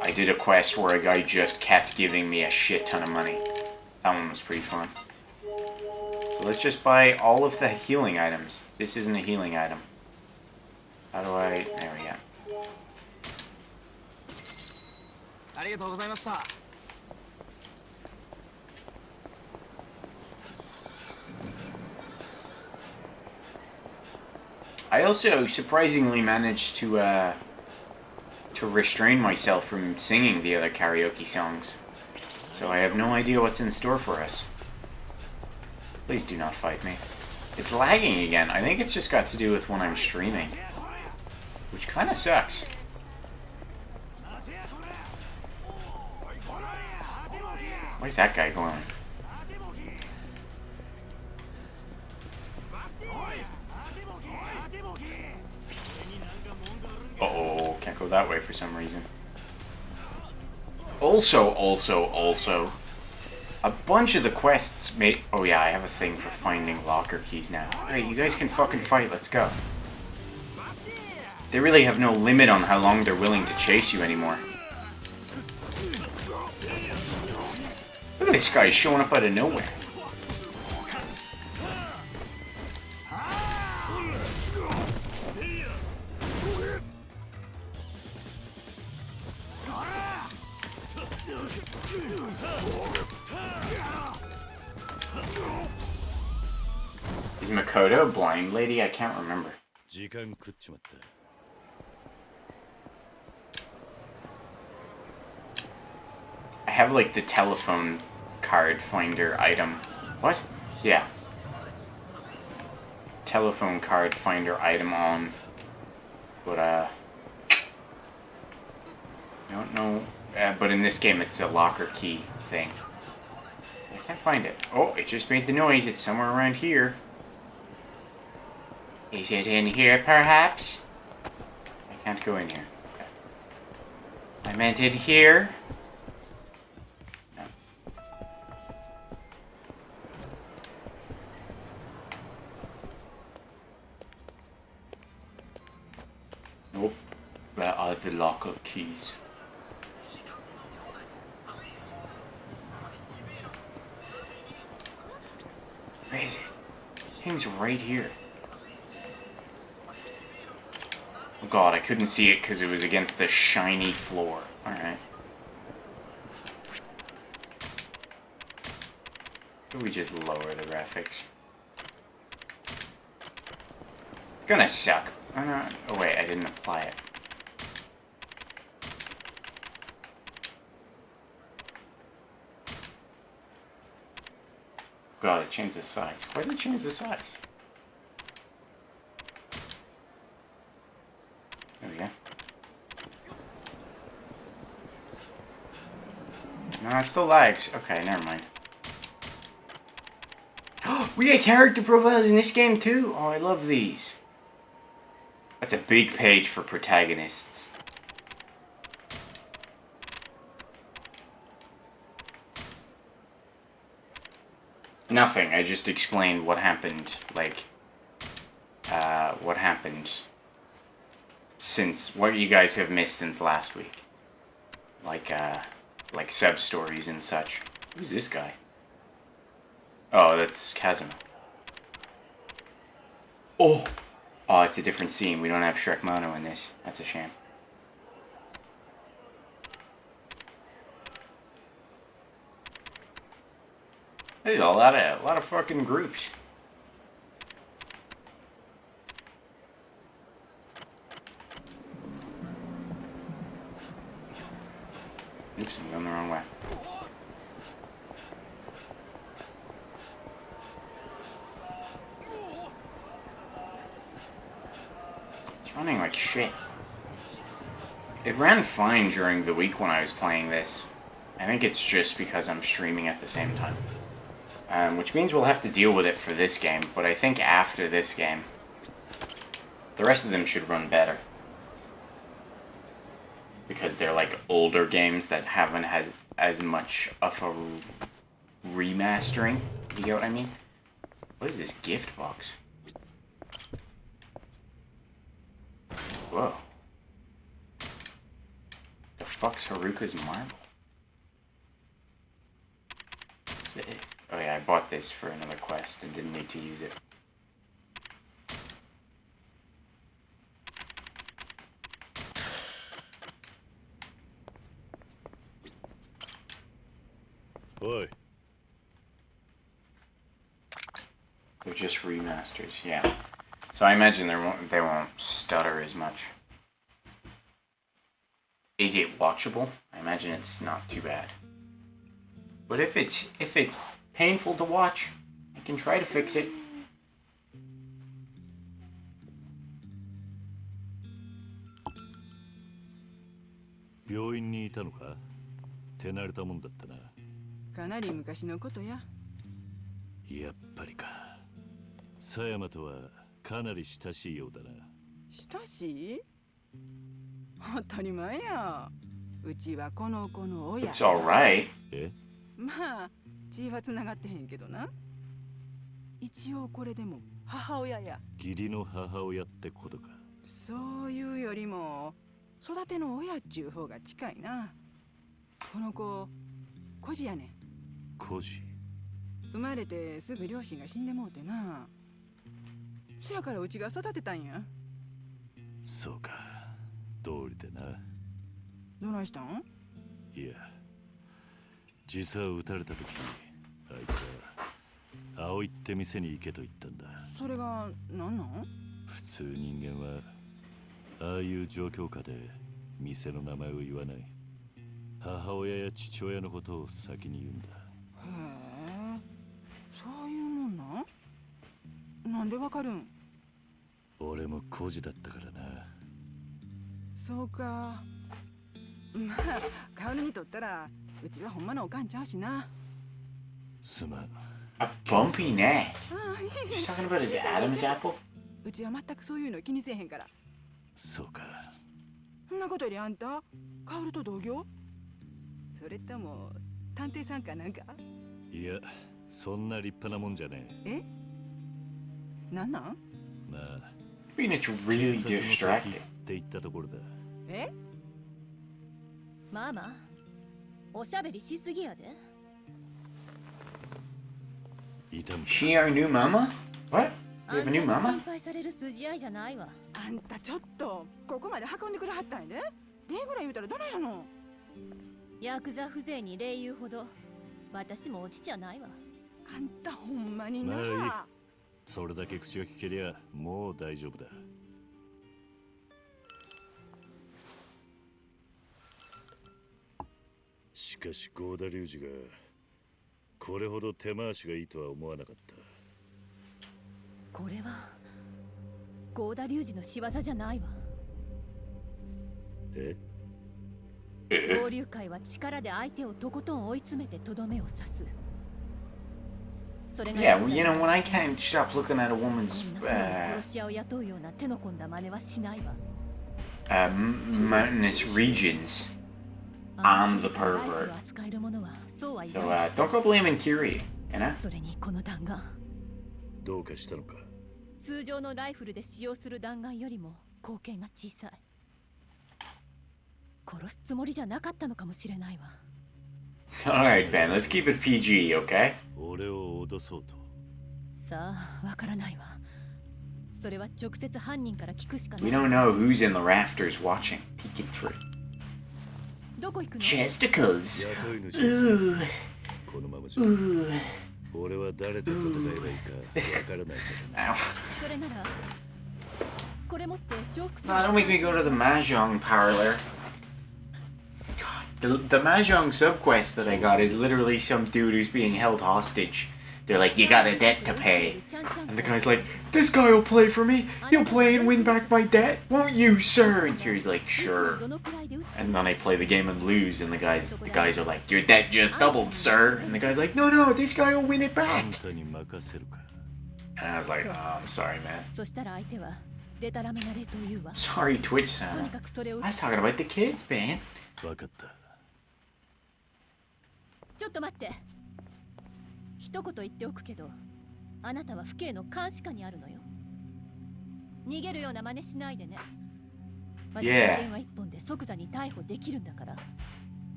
I did a quest where a guy just kept giving me a shit ton of money. That one was pretty fun. So let's just buy all of the healing items. This isn't a healing item. How do I... There we go. I also surprisingly managed to restrain myself from singing the other karaoke songs. So I have no idea what's in store for us. Please do not fight me. It's lagging again. I think it's just got to do with when I'm streaming. Which kind of sucks. Why's that guy glowing? Uh-oh, can't go that way for some reason. Also, a bunch of the quests made... Oh yeah, I have a thing for finding locker keys now. Alright, you guys can fucking fight, let's go. They really have no limit on how long they're willing to chase you anymore. this guy showing up out of nowhere. Is Makoto a blind lady? I can't remember. I have like the telephone card finder item. What? Yeah. Telephone card finder item on. But I don't know. But in this game it's a locker key thing. I can't find it. Oh, it just made the noise. It's somewhere around here. Is it in here, perhaps? I can't go in here. Okay. I meant in here. No. Nope. Where are the locker keys? Where is it? Thing's right here. Oh god, I couldn't see it because it was against the shiny floor. Alright. Could we just lower the graphics? It's gonna suck. Oh wait, I didn't apply it. God, it changed the size. Why did it change the size? There we go. No, it still lags. Okay, never mind. We get character profiles in this game too? Oh, I love these. That's a big page for protagonists. Nothing, I just explained what happened, like, what happened since, what you guys have missed since last week. Like sub-stories and such. Who's this guy? Oh, that's Kazuma. Oh! Oh, it's a different scene. We don't have Shrek Mono in this. That's a shame. There's a lot of fucking groups. Oops, I'm going the wrong way. It's running like shit. It ran fine during the week when I was playing this. I think it's just because I'm streaming at the same time. Which means we'll have to deal with it for this game, but I think after this game, the rest of them should run better. Because they're like older games that haven't had as much of a remastering. You get what I mean? What is this gift box? Whoa. The fuck's Haruka's marble? What's it? Oh yeah, I bought this for another quest and didn't need to use it. Oi. They're just remasters, yeah. So I imagine they won't stutter as much. Is it watchable? I imagine it's not too bad. But if it's painful to watch, I can try to fix it. 病院にいたのか？手慣れたもんだったな。かなり昔のことや。やっぱりか。狭山とはかなり親しいようだな。親しい？当たり前や。うちはこの子の親。It's alright. え？まあ、血は繋がってへんけどな。一応これでも母親や。義理の母親ってことか。そういうよりも育ての親っちゅう方が近いな。この子、孤児やねん。孤児。生まれてすぐ両親が死んでもうてな。せやからうちが育てたんや。そうか、通りでな。どないしたん？いや、実は撃たれた時、あいつは葵って店に行けと言ったんだ。それが何なん？普通人間はああいう状況下で店の名前を言わない。母親や父親のことを先に言うんだ。へえ、そういうもんなん？なんでわかるん？俺も孤児だったからな。そうか。まあ、カオルにとったらうちはほんまのおかんちゃうしな。すまん。A bumpy neck. ああ、いえいえ She's talking about his Adam's apple? うちは全くそういうの気にせえへんから。そうか。そんなことよりあんた、カオルと同業？それとも探偵さんかなんか？いや、そんな立派なもんじゃねえ。なんなん？まあ、I mean, it's really 警察の敵っ distracting. て言ったところだ。え？ママ、おしゃべりしすぎやで。いたんだ。 She our new mama? What? あ We ん have た a に new 心 mama? 配される筋合いじゃないわ。あんたちょっとここまで運んでくれはったんやで。礼ぐらい言うたらどないやの？ヤクザ風情に礼言うほど私も落ちちゃないわ。あんたほんまにな。まあいい。それだけ口が聞けりゃもう大丈夫だ。しかしゴーダ龍二がこれほど手回しがいいとは思わなかった。これは合田隆二の仕業じゃないわ。え？合流会は力で相手をとことん追い詰めてとどめを刺す。それが Yeah, well, you know, when I can't stop looking at a こ woman's んな殺し屋を雇うような手の込んだ真似はしないわ。mountainous regions, I'm the ライフル pervert. を扱えるものはそうは言 So わない。 don't go blaming Curie, you know? それにこの弾丸、どうかしたのか？通常のライフルで使用する弾丸よりも口径が小さい。殺すつもりじゃなかったのかもしれないわ。Alright, Ben, let's keep it PG, okay? 俺を脅そうと。さあ、わからないわ。それは直接犯人から聞くしかな We い。 don't know who's in the rafters watching, peeking through. どこ行くの？ Chesticles. 雇い主 Ooh, このままじゃ ooh. 俺は誰と戦えばいいかわからないからな。 Ow. それならこれ持って小福 No, don't make me go to the Mahjong parlor. God, the Mahjong subquest that I got is literally some dude who's being held hostage. They're like, you got a debt to pay. And the guy's like, this guy will play for me. He'll play and win back my debt. Won't you, sir? And Kiri's like, sure. And then I play the game and lose, and the guys are like, your debt just doubled, sir. And the guy's like, no, this guy will win it あ back. んたに任せるか。 And I was like, oh, I'm sorry, man. そしたら相手はデタラメな例というわ。 Sorry, Twitch とに Santa. かくそれを I was talking about the kids, man. わかった。ちょっと待って。一言言っておくけど、あなたは府警の監視下にあるのよ。逃げるような真似しないでね。私の Yeah. 電話一本で即座に逮捕できるんだから。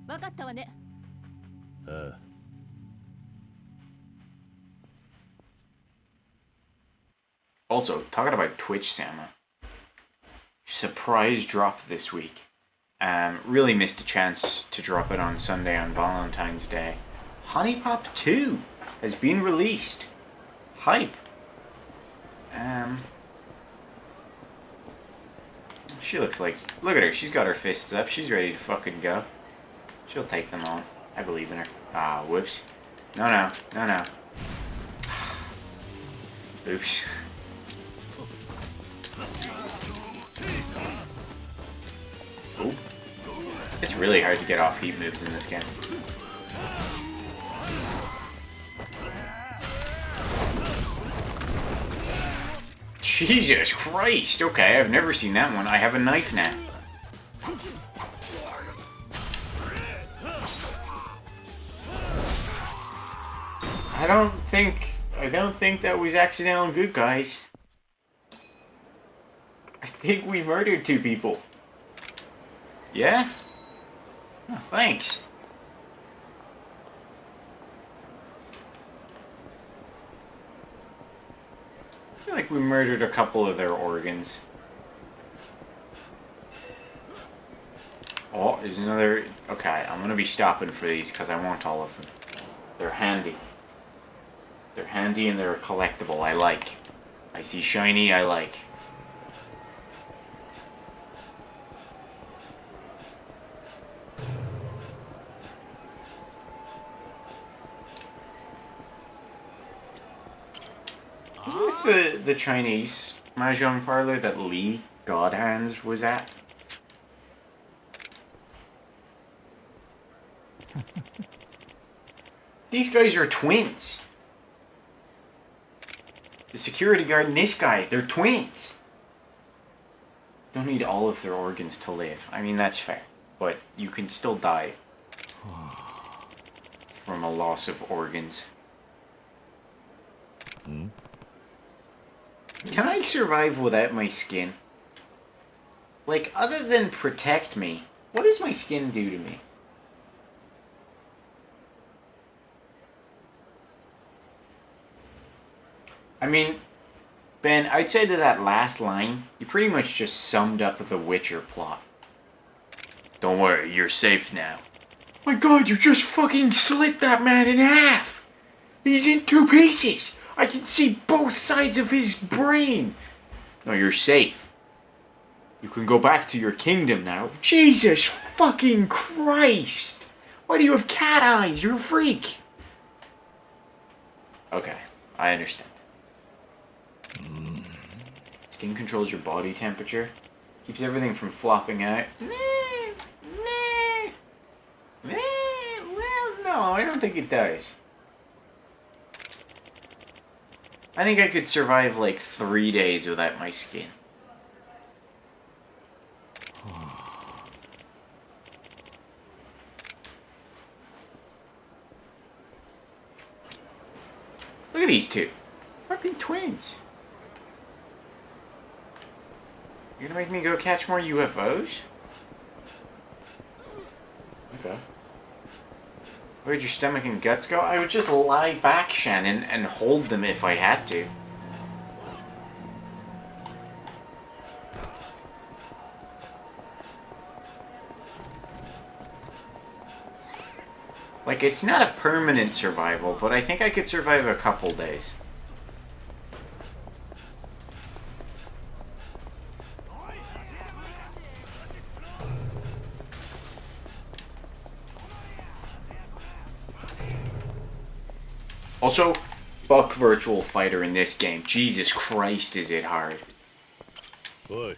わかったわね。ああ。 Also, talking about Twitch, Sama. Surprise drop this week. Really missed a chance to drop it on Sunday on Valentine's Day. Honey Pop 2 has been released. Hype. She looks like... Look at her. She's got her fists up. She's ready to fucking go. She'll take them on. I believe in her. Ah, whoops. No. Oops. Ooh. It's really hard to get off heat moves in this game. Jesus Christ! Okay, I've never seen that one. I have a knife now. I don't think that was accidental good, guys. I think we murdered 2 people. Yeah? Oh, thanks. feel like we murdered a couple of their organs. Oh, there's another... Okay, I'm gonna be stopping for these because I want all of them. They're handy. They're handy and they're collectible. I like. I see shiny, I like. Isn't this the Chinese mahjong parlor that Lee Godhands was at? These guys are twins. The security guard and this guy, they're twins. Don't need all of their organs to live. I mean, that's fair. But you can still die from a loss of organs. Can I survive without my skin? Like, other than protect me, what does my skin do to me? I mean, Ben, outside of that last line, you pretty much just summed up the Witcher plot. Don't worry, you're safe now. My god, you just fucking slit that man in half! He's in two pieces! I can see both sides of his brain! No, you're safe. You can go back to your kingdom now. Jesus fucking Christ! Why do you have cat eyes? You're a freak! Okay, I understand. Skin controls your body temperature. Keeps everything from flopping out. Well, no, I don't think it does. I think I could survive like 3 days without my skin. Look at these two. Fucking twins. You're gonna make me go catch more UFOs? Okay. Where'd your stomach and guts go? I would just lie back, Shannon, and hold them if I had to. Like, it's not a permanent survival, but I think I could survive a couple days. Also, fuck Virtual Fighter in this game. Jesus Christ, is it hard. Oi.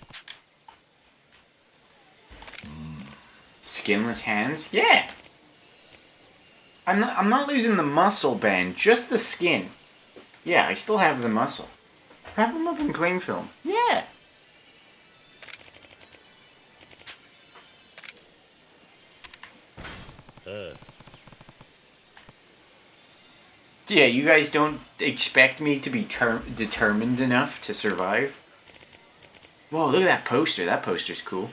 Skinless hands? Yeah! I'm not losing the muscle, Ben. Just the skin. Yeah, I still have the muscle. Wrap them up in cling film. Yeah! Yeah, you guys don't expect me to be determined enough to survive? Whoa, look at that poster. That poster's cool.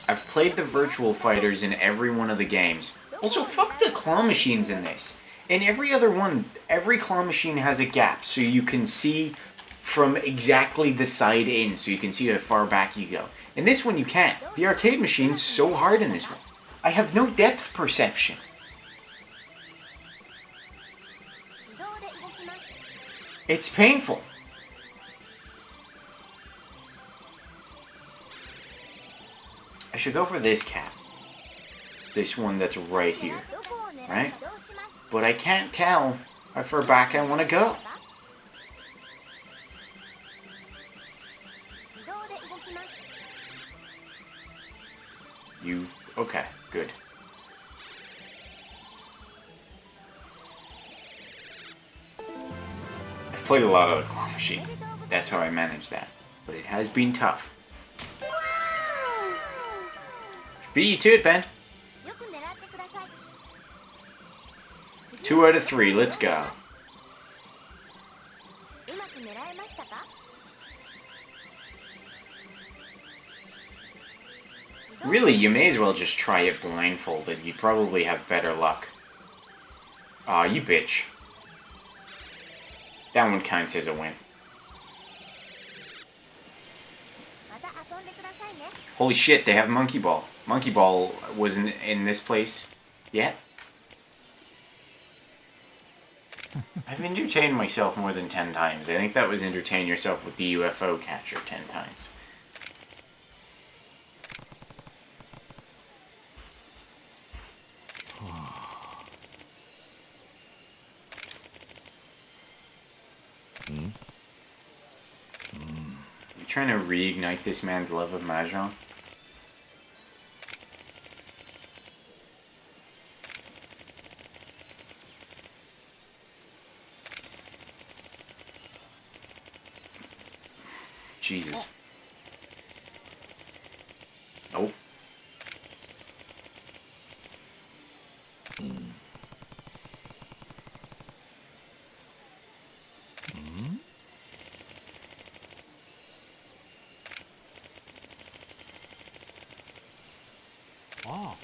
I've played the virtual fighters in every one of the games. Also, fuck the claw machines in this. In every other one, every claw machine has a gap, so you can see from exactly the side in, so you can see how far back you go. In this one, you can't. The arcade machine's so hard in this one. I have no depth perception. It's painful. I should go for this cat. This one that's right here. Right? But I can't tell how far back I want to go. You... okay, good. I've played a lot of the claw machine. That's how I manage that. But it has been tough. Beat you to it, Ben. 2 out of 3, let's go. Really, you may as well just try it blindfolded. You'd probably have better luck. Aw, you bitch. That one counts as a win. Holy shit, they have Monkey Ball. Monkey Ball wasn't in this place yet. I've entertained myself more than 10 times. I think that was entertain yourself with the UFO catcher 10 times. You trying to reignite this man's love of Mahjong? Jesus. Nope. Oh.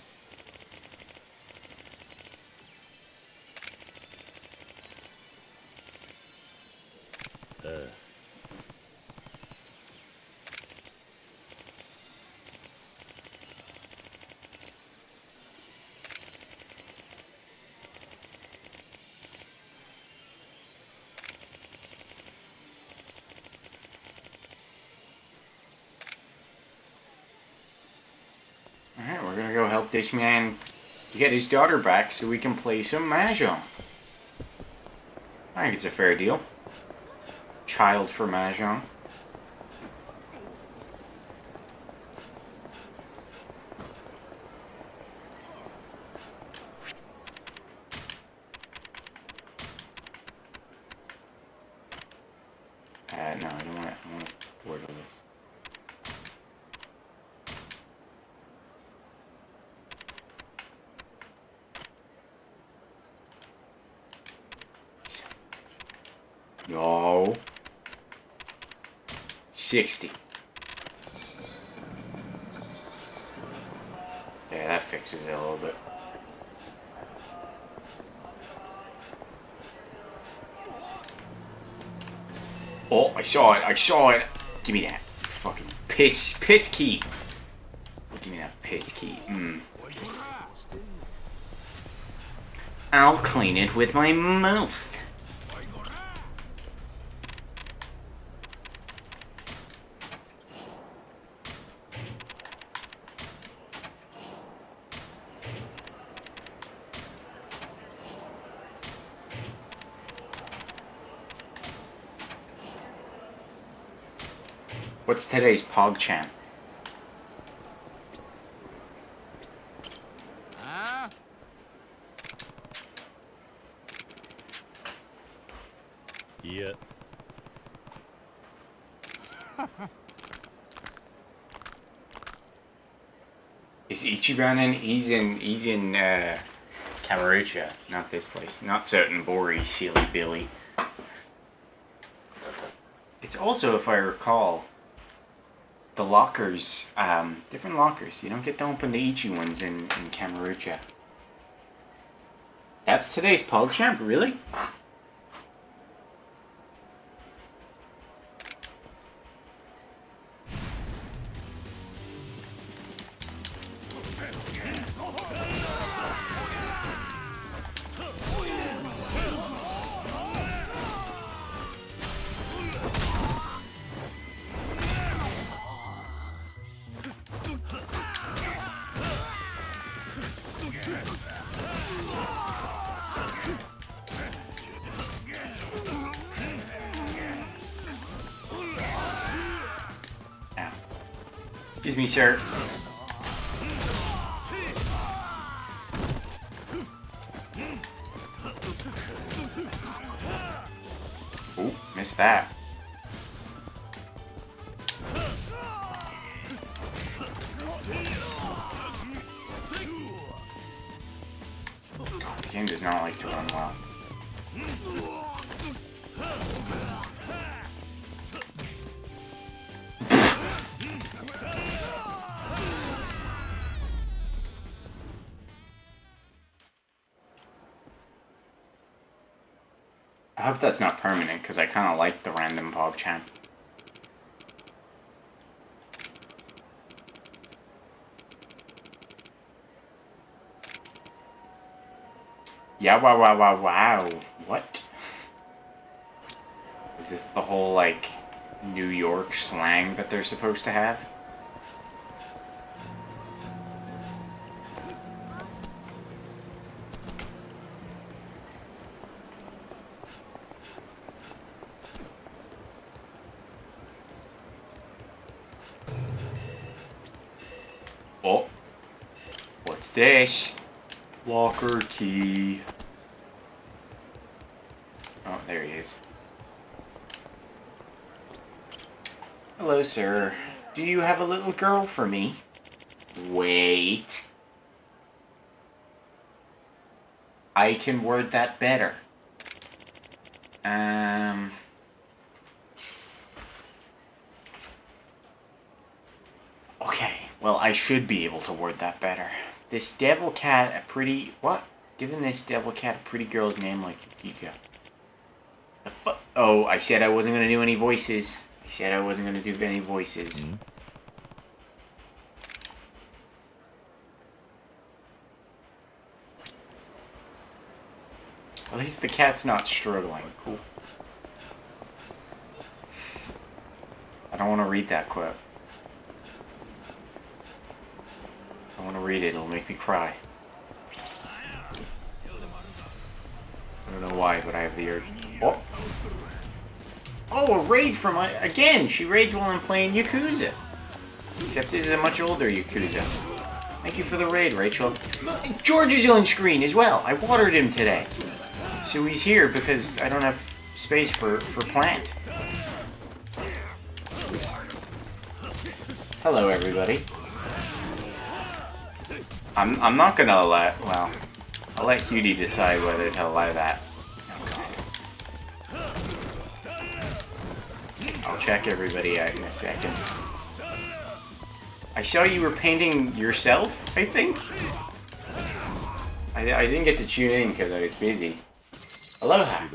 Alright, we're gonna go help this man get his daughter back so we can play some Mahjong. I think it's a fair deal. Child for Mahjong. No, I don't want to. I want to word this. No. 60. There, that fixes it a little bit. Oh, I saw it. I saw it. Give me that fucking piss key. Give me that piss key. I'll clean it with my mouth. What's today's PogChamp? Yeah. Is Ichiban in? He's in Kamurocho, not this place. Not Sotenbori, silly Billy. It's also, if I recall, the lockers, different lockers. You don't get to open the Ichi ones in Kamurocho. That's today's PogChamp, really? Excuse me, sir. Ooh, missed that. God, the game does not like to run well. I hope that's not permanent, because I kind of like the random PogChamp. Yeah, wow. What? Is this the whole, like, New York slang that they're supposed to have? Oh. What's this? Locker key. Oh, there he is. Hello, sir. Do you have a little girl for me? Wait. I can word that better. Okay, well, I should be able to word that better. This devil cat, a pretty... What? Giving this devil cat a pretty girl's name like Yukika. The fu... Oh, I said I wasn't going to do any voices. I said I wasn't going to do any voices. At least the cat's not struggling. Cool. I don't want to read that quote. I want to read it. It'll make me cry. I don't know why, but I have the urge. Oh! Oh, a raid from... Again, she raids while I'm playing Yakuza. Except this is a much older Yakuza. Thank you for the raid, Rachel. Look, George is on screen as well. I watered him today. So he's here because I don't have space for plant. Oops. Hello, everybody. I'm not gonna let... Well, I'll let Hudie decide whether to allow that. I'll check everybody out in a second. I saw you were painting yourself, I think? I didn't get to tune in because I was busy. Aloha!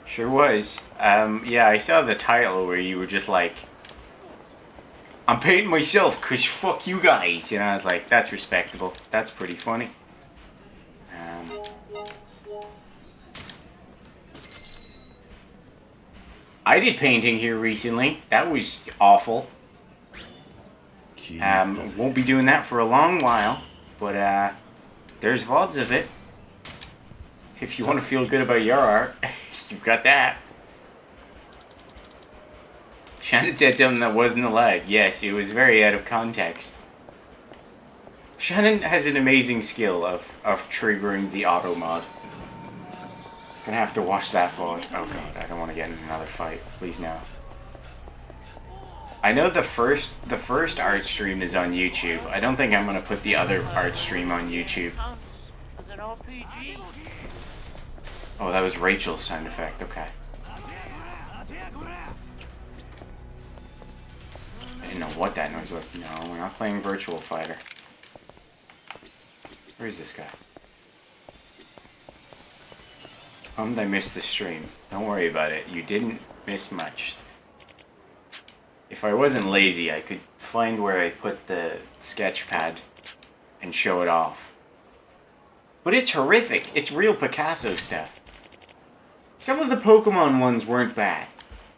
Sure was. Yeah, I saw the title where you were just like, I'm painting myself because fuck you guys. And I was like, that's respectable. That's pretty funny. I did painting here recently. That was awful. Won't be doing that for a long while. But, there's VODs of it. If you want to feel good about your art, you've got that. Shannon said something that wasn't allowed. Yes, it was very out of context. Shannon has an amazing skill of triggering the auto mod. Gonna have to watch that for... Oh god, I don't want to get in another fight. Please no. I know the first art stream is on YouTube. I don't think I'm gonna put the other art stream on YouTube. Oh, that was Rachel's sound effect. Okay. I didn't know what that noise was. No, we're not playing Virtual Fighter. Where is this guy? I missed the stream. Don't worry about it. You didn't miss much. If I wasn't lazy, I could find where I put the sketch pad and show it off. But it's horrific. It's real Picasso stuff. Some of the Pokemon ones weren't bad.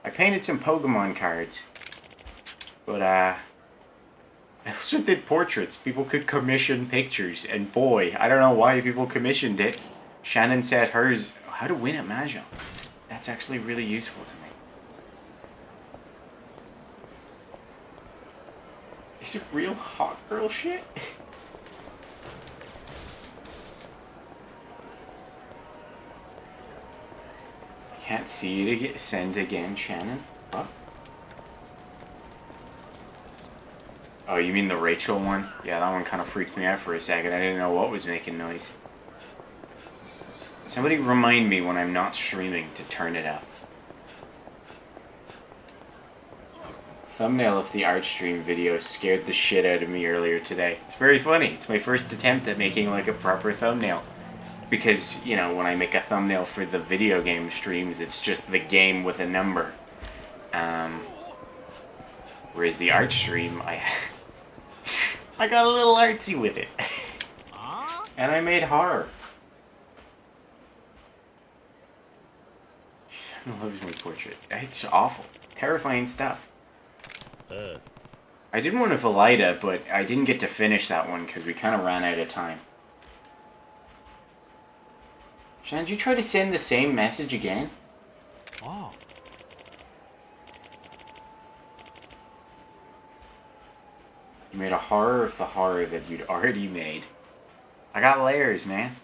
I painted some Pokemon cards. But, I also did portraits. People could commission pictures. And boy, I don't know why people commissioned it. Shannon said hers... How to win at Mahjong. That's actually really useful to me. Is it real hot girl shit? I can't see you to get sent again, Shannon. What? Oh, you mean the Rachel one? Yeah, that one kind of freaked me out for a second. I didn't know what was making noise. Somebody remind me when I'm not streaming to turn it up. thumbnail of the art stream video scared the shit out of me earlier today. It's very funny. It's my first attempt at making like a proper thumbnail. Because, you know, when I make a thumbnail for the video game streams, it's just the game with a number. Whereas the art stream, I got a little artsy with it. And I made horror. Shannon loves my portrait. It's awful. Terrifying stuff. I did one of Valida, but I didn't get to finish that one because we kind of ran out of time. Shannon, did you try to send the same message again? Oh. You made a horror of the horror that you'd already made. I got layers, man.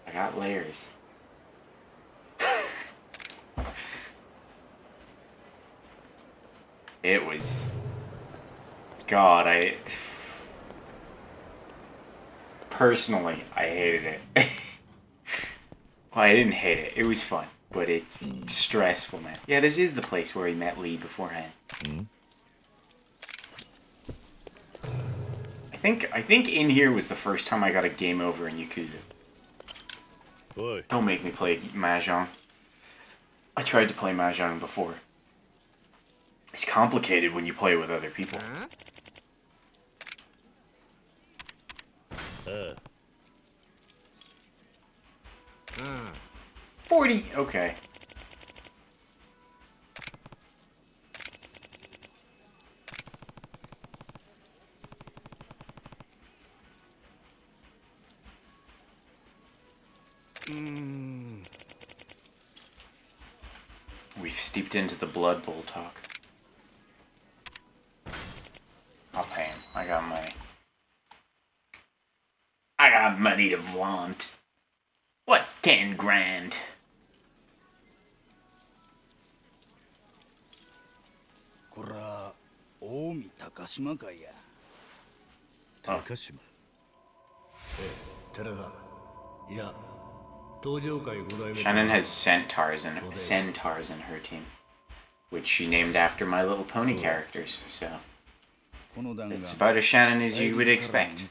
I got layers. It was... God, personally, I hated it. Well, I didn't hate it. It was fun. But it's stressful, man. Yeah, this is the place where he met Lee beforehand. I think in here was the first time I got a game over in Yakuza. Boy. Don't make me play Mahjong. I tried to play Mahjong before. It's complicated when you play with other people. 40! Okay. We've steeped into the Blood Bowl talk. I'll pay him. I got money. I got money to flaunt. What's 10 grand? Takashima. Shannon has centaurs in her team, which she named after My Little Pony characters, so it's about as Shannon as you would expect.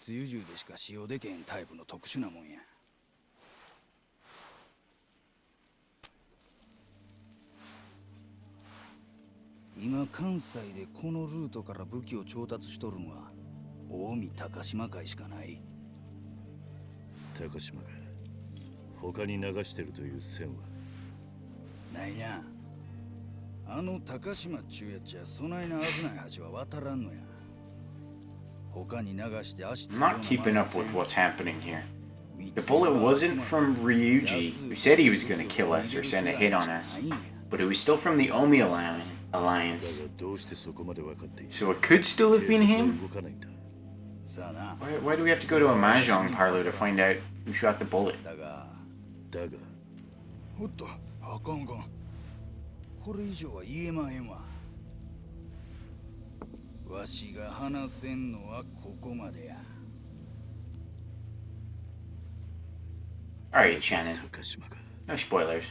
I'm not keeping up with what's happening here. The bullet wasn't from Ryuji, who said he was going to kill us or send a hit on us, but it was still from the Omi Alliance. So it could still have been him? Why do we have to go to a Mahjong parlor to find out who shot the bullet? Alright, Shannon. No spoilers.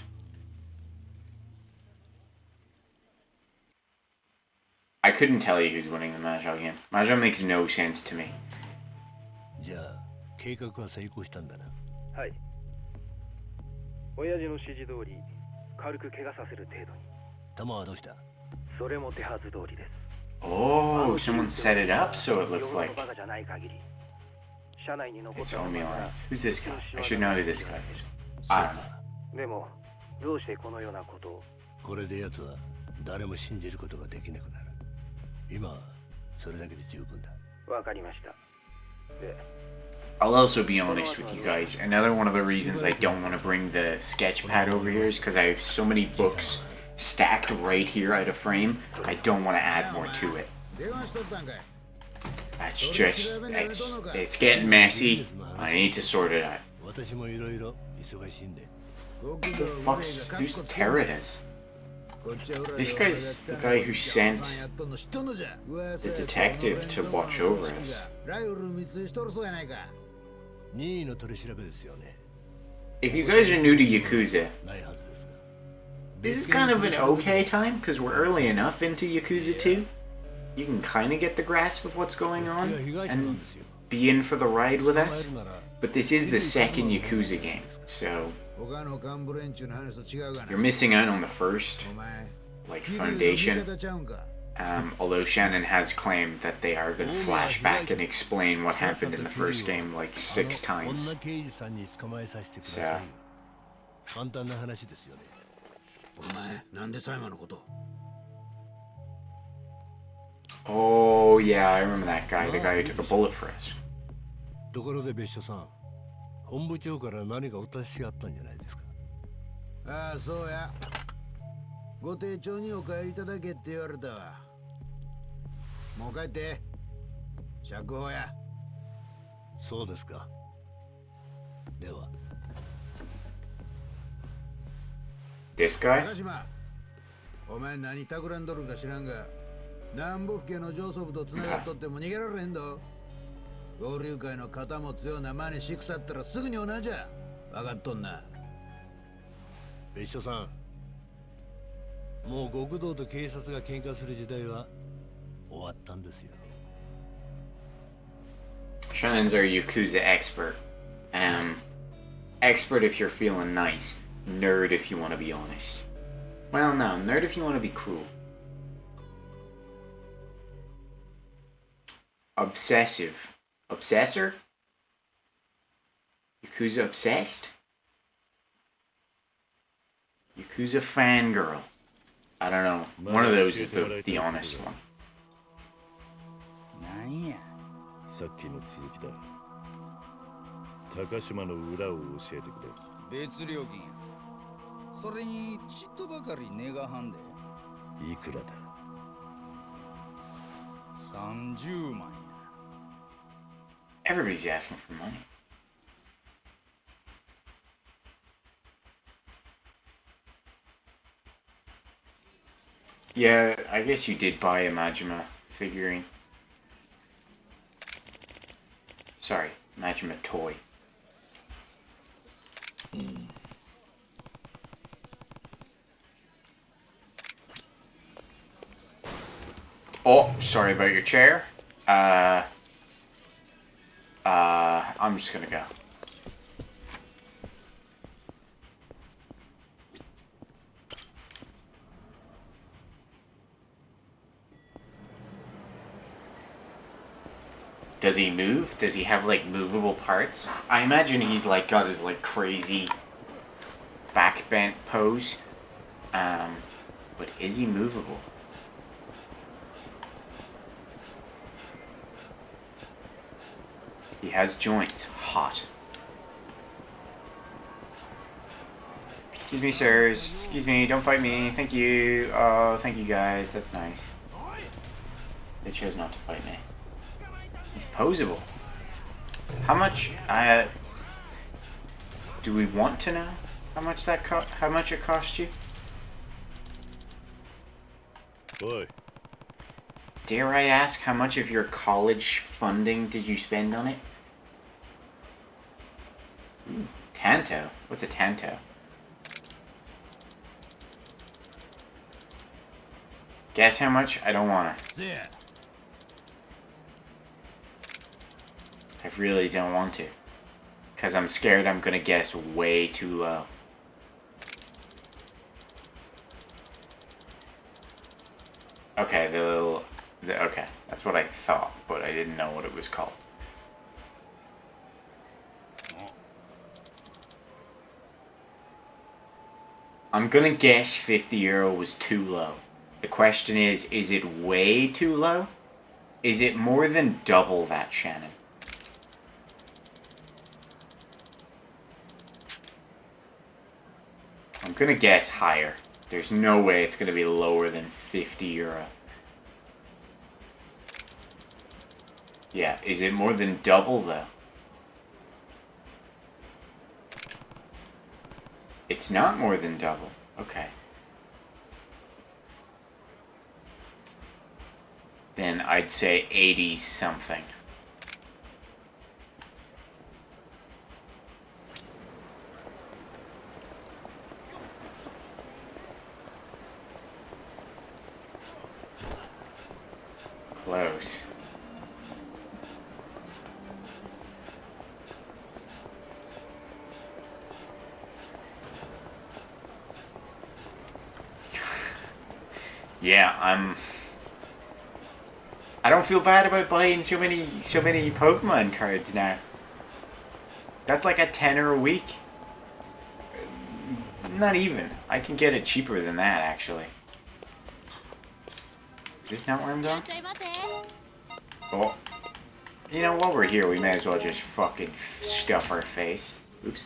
I couldn't tell you who's winning the Mahjong game. Mahjong makes no sense to me. じゃあ計画は成功したんだな。はい。親父の指示通り軽く怪我させる程度に。弾はどうした？それも手はず通りです。Oh, someone set it up so it looks like じゃない限り。車内に残っ it's た Omi Alliance. Who's this guy? I should know who this guy is. I don't know. でもどうしてこのようなことを？これで奴は誰も信じることができなくなる。今はそれだけで十分だ。わかりました。で I'll also be honest with you guys. Another one of the reasons I don't want to bring the sketch pad over here is because I have so many books stacked right here out of frame. I don't want to add more to it. That's just, it's getting messy. I need to sort it out. 私もいろいろ忙しいんで。 Who the fuck's, who's Teredas? This guy's the guy who sent the detective to watch over us. 任意の取り調べですよね。 If you guys are new to Yakuza, ないはずですが。 this is kind of an okay time because we're early enough into Yakuza 2. you can kind of get the grasp of what's going on and be in for the ride with us. But this is the second Yakuza game, so you're missing out on the first, like, foundation. Although Shannon has claimed that they are going to flash back and explain what happened in the first game like 6 times. So. Oh yeah, I remember that guy, the guy who took a bullet for us. ところで別所さん、本部長から何かお達しがあったんじゃないですか。ああ、そうや。ご丁重にお帰りいただけって言われたわ。もう帰って。釈放や。そうですか。では。This guy? 高島、お前何企んどるか知らんが、南部府警の上層部と繋がっとっても逃げられへんど。合流会の肩持つような真似しくさったらすぐに同じや。分かっとんな。別所さん、もう極道と警察が喧嘩する時代は終わったんですよ。Shannon's our Yakuza expert. Expert if you're feeling nice. Nerd if you want to be honest. Well, no, nerd if you want to be cruel. Obsessive. Obsessor? Yakuza obsessed? Yakuza fangirl. I don't know. One of those is the honest one. なんや。さっきの続きだ。高島の裏を教えてくれ。別料金や。それにちっとばかり値がはんで。いくらだ。30万や。Everybody's asking for money. Yeah, I guess you did buy a Majima figurine. Sorry, Majima toy. Oh, sorry about your chair. I'm just gonna go. Does he move? Does he have like movable parts? I imagine he's like got his like crazy back bent pose. But is he movable? He has joints. Hot. Excuse me, sirs. Excuse me, don't fight me. Thank you. Oh, thank you guys. That's nice. They chose not to fight me. He's posable. How much? Do we want to know how much that how much it cost you? Boy. Dare I ask how much of your college funding did you spend on it? Ooh, Tanto. What's a Tanto? Guess how much? I don't wanna. Yeah. I really don't want to. Because I'm scared I'm gonna guess way too low. Okay, okay, that's what I thought, but I didn't know what it was called. I'm gonna guess €50 was too low. The question is it way too low? Is it more than double that, Shannon? I'm gonna guess higher. There's no way it's gonna be lower than €50. Yeah, is it more than double though? It's not more than double. Okay. Then I'd say 80 something. Close. Yeah, I don't feel bad about buying so many Pokemon cards now. That's like a tenner a week. Not even. I can get it cheaper than that, actually. Is this not where I'm going? Oh. You know, while we're here, we may as well just fucking stuff our face. Oops.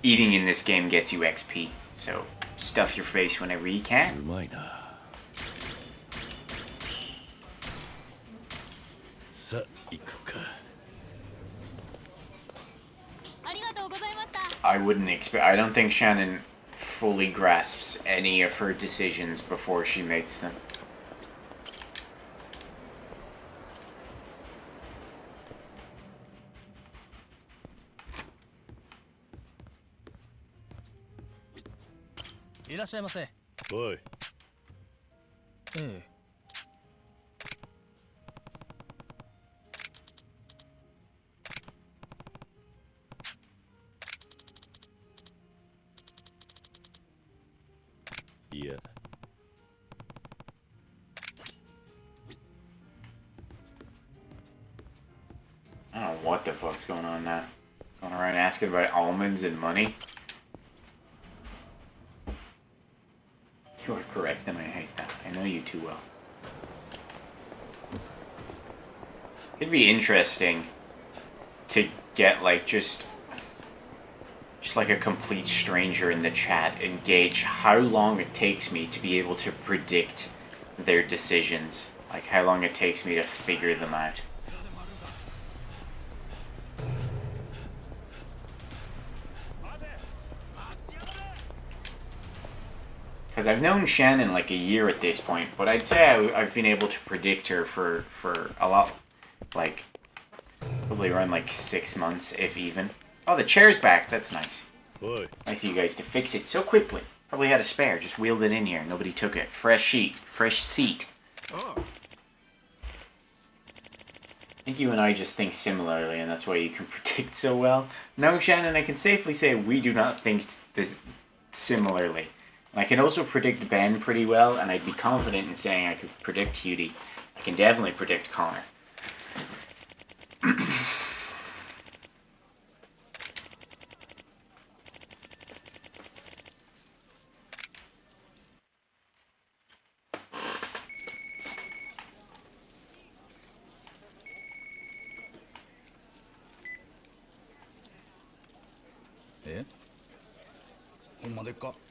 Eating in this game gets you XP, so stuff your face whenever you can. うまいな。さあ行くか。ありがとうございました。 I wouldn't expect. I don't think Shannon fully grasps any of her decisions before she makes them.おい。いや。 I don't know what the fuck's going on now. Going around asking about almonds and money. You are correct, and I hate that. I know you too well. It'd be interesting to get like just like a complete stranger in the chat and gauge how long it takes me to be able to predict their decisions. Like how long it takes me to figure them out. Because I've known Shannon like a year at this point, but I'd say I've been able to predict her for a lot, like, probably around like 6 months, if even. Oh, the chair's back. That's nice. Oi. Nice of you guys to fix it so quickly. Probably had a spare. Just wheeled it in here. Nobody took it. Fresh sheet. Fresh seat. I think you and I just think similarly, and that's why you can predict so well. No, Shannon, I can safely say we do not think this similarly. And I can also predict Ben pretty well, and I'd be confident in saying I could predict Cutie. I can definitely predict Connor.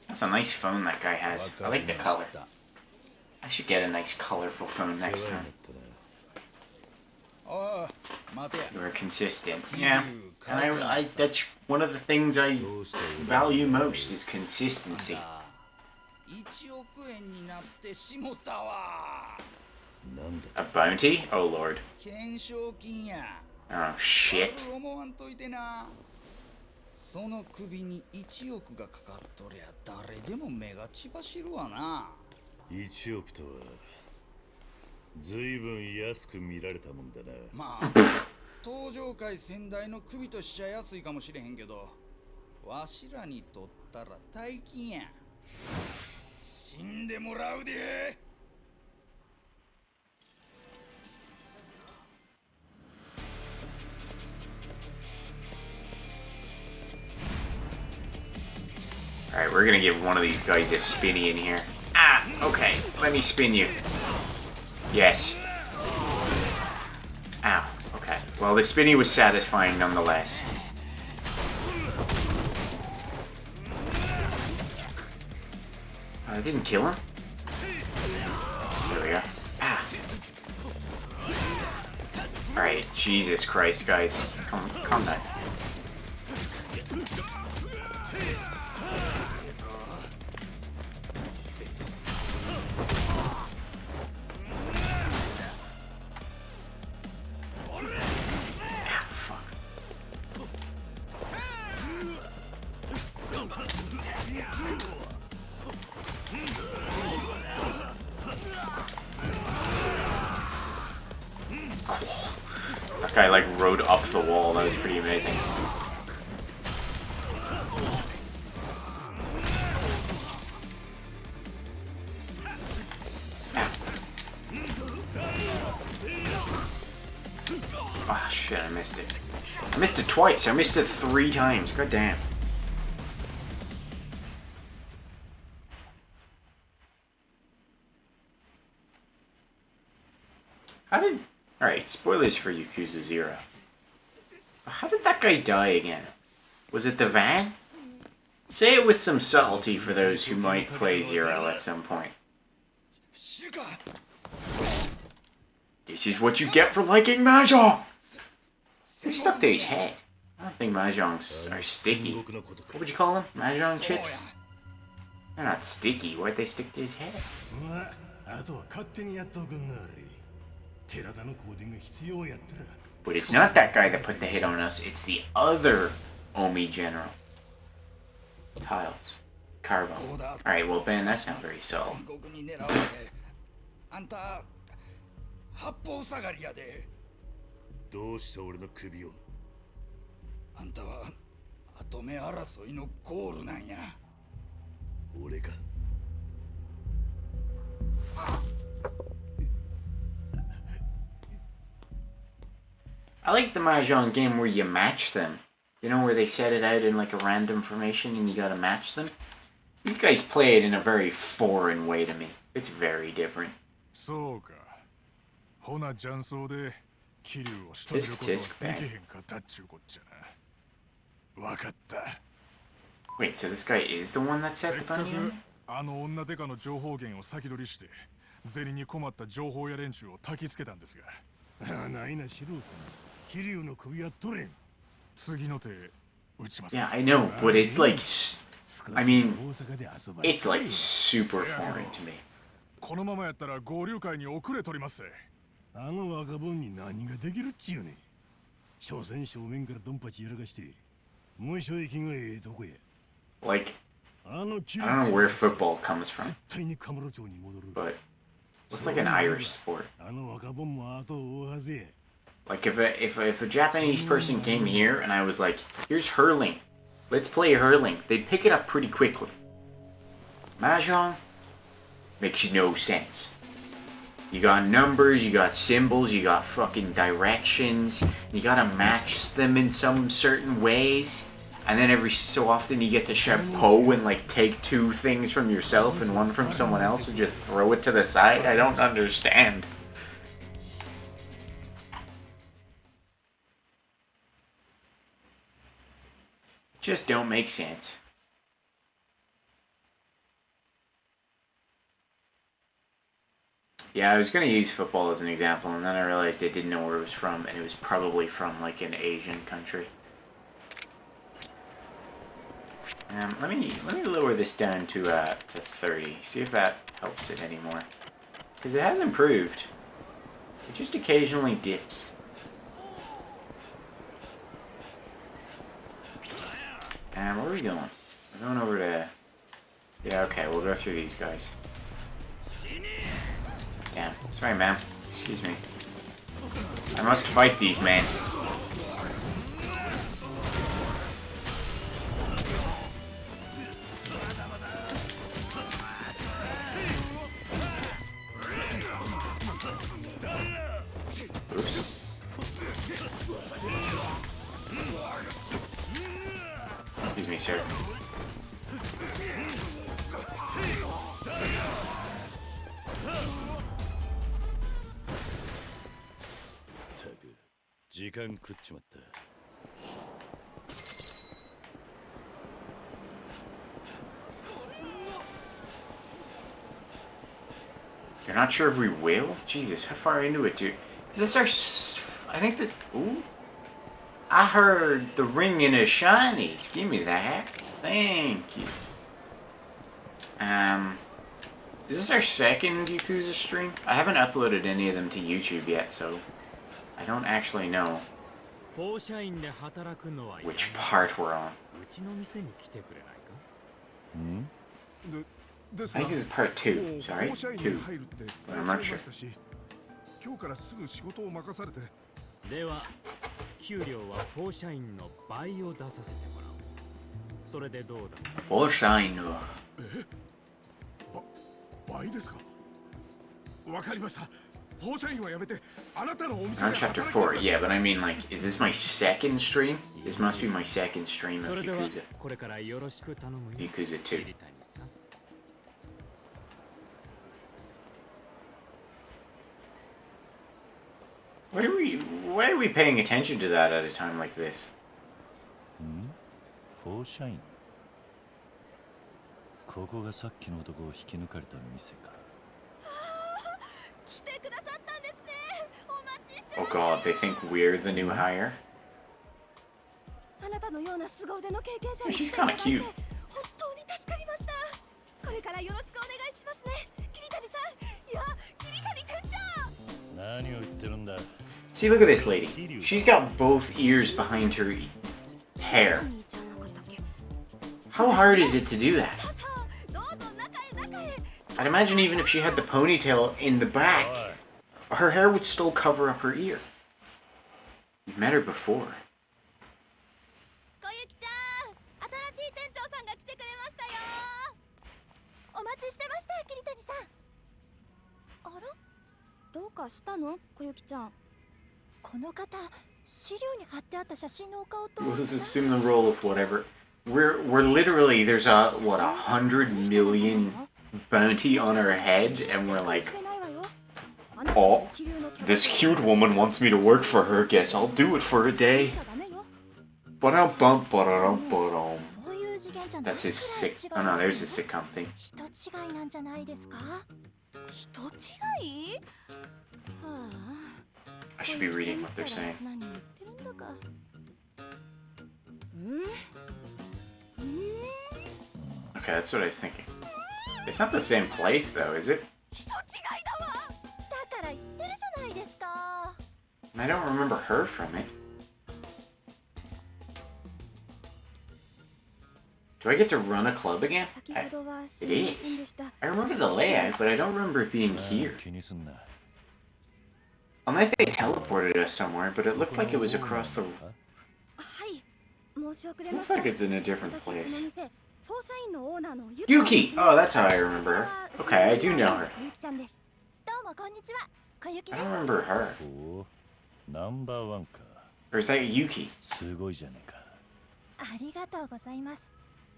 That's a nice phone that guy has. I like the color. I should get a nice colorful phone next time. You are consistent. Yeah. And I that's one of the things I value most is consistency. A bounty? Oh lord. Oh shit. その首に1億がかかっとりゃ誰でも目が血走るわな。1億とは随分安く見られたもんだな。まあ登場界先代の首としちゃ安いかもしれへんけど、わしらにとったら大金や。死んでもらうで。Alright, we're gonna give one of these guys a spinny in here. Ah, okay. Let me spin you. Yes. Ow. Okay. Well, the spinny was satisfying nonetheless. Oh, I didn't kill him? There we go. Ah. Alright, Jesus Christ, guys. Calm down. Cool. That guy like rode up the wall. That was pretty amazing. Oh shit, I missed it. I missed it twice. I missed it 3 times. God damn. How did... Alright, spoilers for Yakuza 0. How did that guy die again? Was it the van? Say it with some subtlety for those who might play 0 at some point. This is what you get for liking Mahjong! They stuck to his head. I don't think Mahjongs are sticky. What would you call them? Mahjong chips? They're not sticky. Why'd they stick to his head? But it's not that guy that put the hit on us. It's the other Omi general. Tiles. Carbon. Alright, well Ben, that's not very subtle. 八方下がりやで。どうして俺の首を？あんたは跡目争いのゴールなんや。俺か。I like the Mahjong game where you match them. You know, where they set it out in like a random formation and you gotta match them? These guys play it in a very foreign way to me. It's very different. そうか。ほな雀荘で桐生を仕留めることはできへんかったっちゅうこっちゃな。わかった。Wait, so this guy is the one that set the bunny on? あの女デカの情報源を先取りして、銭に困った情報屋連中を焚きつけたんですが。ないな素人に桐生の首は取れん。次の手打ちます。Yeah, I know, but it's like, I mean, it's like super foreign to me. このままやったら合流会に遅れ取ります。あの若者に何ができるっちゅうねん。所詮正面からドンパチやらかして、無所行きがええとこや。Like, I don't know where football comes from, 絶対にカムロ町に戻る。 but it's like an Irish sport. あの若者も後を追うはずや。Like if a Japanese person came here and I was like, here's hurling, let's play hurling, they'd pick it up pretty quickly. Mahjong makes no sense. You got numbers, you got symbols, you got fucking directions, you gotta match them in some certain ways, and then every so often you get to chapeau and like take 2 things from yourself and 1 from someone else and just throw it to the side. I don't understand. Just don't make sense. Yeah, I was going to use football as an example, and then I realized I didn't know where it was from, and it was probably from, like, an Asian country. Let me lower this down to 30, see if that helps it anymore. Because it has improved. It just occasionally dips. And where are we going? We're going over to... Yeah, okay, we'll go through these guys. Damn. Sorry, ma'am. Excuse me. I must fight these men. Oops. Excuse me, sir. You're not sure if we will? Jesus, how far into it, dude? Is this our... I think this... Ooh. I heard the ringing of shinies. Give me that. Thank you. Is this our second Yakuza stream? I haven't uploaded any of them to YouTube yet, so... I don't actually know which part we're on. です I think this is part 2. Sorry, 放射員 2. に入るって伝えちゃい I'm ま not し sure. たし、今日からすぐ仕事を任されて。では給料は放射員の倍を出させてもらおう。それでどうだ。 Vorschein. 倍ですか。わかりました。放射員はやめて、あなたのお店 On で chapter 働きます。 4, yeah, but I mean, like, is this my second stream? This must be my second stream そ of れでは Yakuza. これからよろしく頼むよ。 Yakuza 2. 桐谷さん。 Why are we paying attention to that at a time like this? フォーシャイン。ここがさっきの男を引き抜かれた店か。来てくださったんですね。お待ちして Oh god, they think we're the new hire? あなたのような凄腕の経験者 Oh, に she's 来ていただ kinda いて cute. 本当に助かりました。これからよろしくお願いしますね。桐谷さん、いや、桐谷店長。何を言ってるんだ。 See, look at this lady. She's got both ears behind her hair. お兄ちゃんなかったっけ。 How hard is it to do that? さあ、どうぞ中へ中へ。 I'd imagine even if she had the ponytail in the back, her hair would still cover up her ear. You've met her before. 小雪ちゃん、新しい店長さんが来てくれましたよ。お待ちしてました、桐谷さん。あら、どうかしたの、小雪ちゃん。この方、資料に貼ってあった写真のお顔と。 We'll just assume the role of whatever. We're literally there's a 100 million bounty on our head, and we're like, oh, this cute woman wants me to work for her. Guess I'll do it for a day. Ba-dum-bum, ba-dum-bum. That's his sick. Oh no, there's his sitcom thing. 人違いなんじゃないですか。人違い？はあ。 I should be reading what they're saying. 何言ってるんだか。Okay, that's what I was thinking. It's not the same place though, is it? 人違いだわ。だから言ってるじゃないですか。 I don't remember her from it. Do I get to run a club again? 先ほどはす It みません is. でした。 I remember the layout, but I don't remember it being here. 気にすんな。 Unless they teleported us somewhere, but it looked like it was across the... はい。申し遅れ It ま looks した。 like it's in a different 私この place. 店、フォーシャインのオーナーの Yuki! Oh, that's how I remember her. Okay, I do know her. ゆきちゃんです。どうもこんにちは。小雪 I です。 don't remember her. おお、ナンバーワンか。 Or is that Yuki? すごいじゃねえか。ありがとうございます。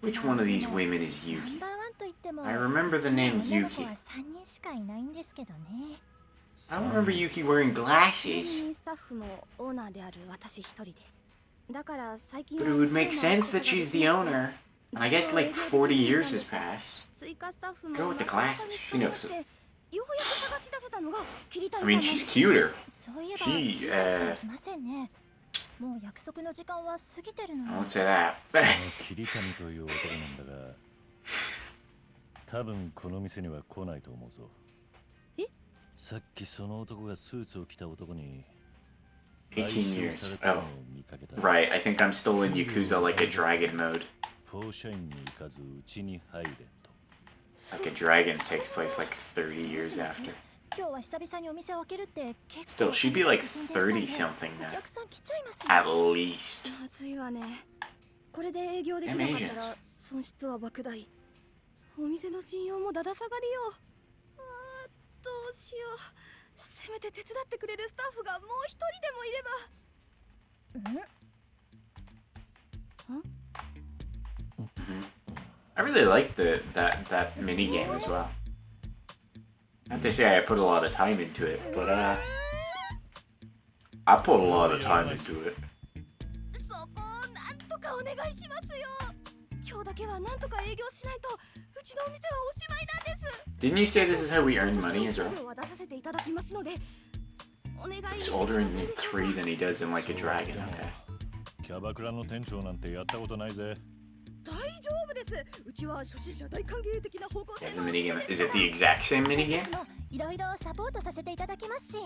Which one of these women is ナン Yuki? バーワンと言っても、 I remember the name 女の子 Yuki. は3人しかいないんですけどね。 I don't remember Yuki wearing ちなみ glasses. にスタッフもオーナーである私一人です。だから最近 But it would make sense that she's the owner. And I guess like 40 years has passed. 追加スタッフも Go with the glasses. She knows. ようやく探し出せたのが桐谷 I さん mean, なん she's です。 cuter. そういえば She, 桐谷さん来ませんね。もう約束の時間は過ぎてるの I に won't say that. その桐谷という男なんだが、多分この店には来ないと思うぞ。え？さっきその男がスーツを着た男に18 years. されたの Oh, を見かけた。 right. I think I'm still in Yakuza like a dragon mode. フォーシャインに行かずうちに入れと。 Like a dragon takes place like 30 years after. 今日は久々にお店を開けるって結構 Still, she'd be like 30 something お now. 客さん来ちゃいますよ。 At least. まずいわね。これで営業できなかったら損失は莫大。お店の信用もだだ下がりよ。あー、どうしよう。せめて手伝ってくれるスタッフがもう一人でもいれば。I really like that mini game as well. Not to say I put a lot of time into it, but I put a lot of time into it. そこをなんとかお願いしますよ。今日だけはなんとか営業しないとうちのお店はおしまいなんです。 Didn't you say this is how we earn money as well? は出させていただきますので、お願い He's older in 3 than he does in like a dragon. Okay. キャバクラの店長なんてやったことないぜ。大丈夫です。うちは初心者大歓迎的な方向 Yeah, 性 the の minigame. Is it the exact same minigame? いろいろサポートさせていただきますし。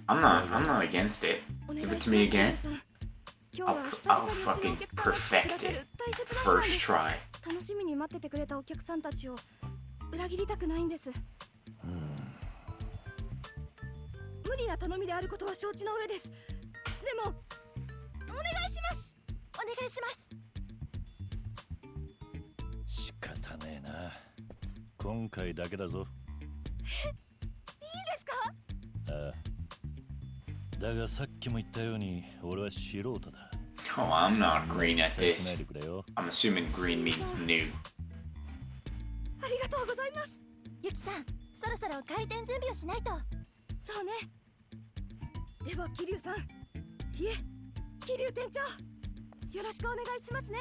I'm not against it. お願い Give it し to ます me again. 今日は I'll 久々にうちのお fucking 客さんが来てくだ perfect さる it. 大切なので First try. 楽しみに待っててくれたお客さんたちを裏切りたくないんです。無理な頼みであることは承知の上です。でもお願いします。お願いします。仕方ねえな。今回だけだぞ。いいですか？ああ。だがさっきも言ったように俺は素人だ。Oh, I'm not green at this. I'm assuming green means new. ありがとうございます。ユキさん、そろそろ開店準備をしないと。そうね。では桐生さん、いえ、桐生店長、よろしくお願いしますね。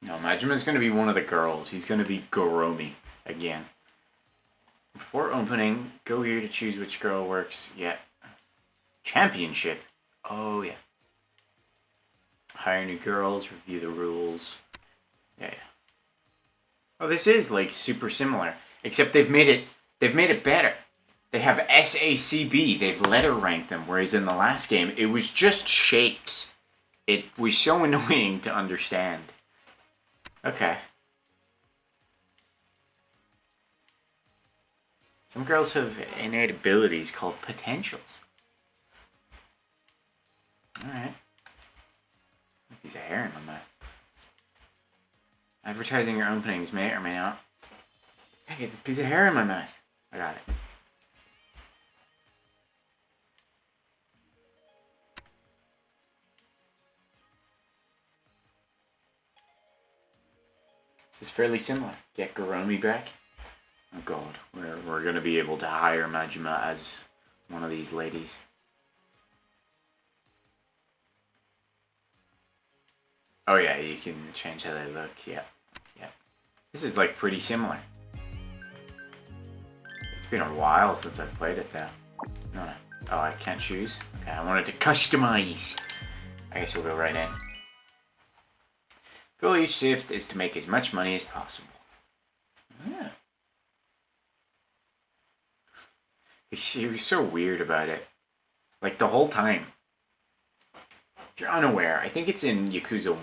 No, Majima's gonna be one of the girls. He's gonna be Goromi again. Before opening, go here to choose which girl works. Yeah. Championship. Oh, yeah. Hire new girls, review the rules. Yeah. Oh, this is like super similar. Except they've made it better. They have SACB. They've letter ranked them. Whereas in the last game, it was just shapes. It was so annoying to understand. Okay. Some girls have innate abilities called potentials. Alright. A piece of hair in my mouth. Advertising your openings may or may not. Hey, it's a piece of hair in my mouth. I got it. This is fairly similar. Get Goromi back. Oh god, we're gonna be able to hire Majima as one of these ladies. Oh yeah, you can change how they look. Yeah, yeah. This is like pretty similar. It's been a while since I've played it though. No. Oh, I can't choose? Okay, I wanted to customize. I guess we'll go right in. Goal of each shift is to make as much money as possible. Yeah. He was so weird about it. Like the whole time. If you're unaware, I think it's in Yakuza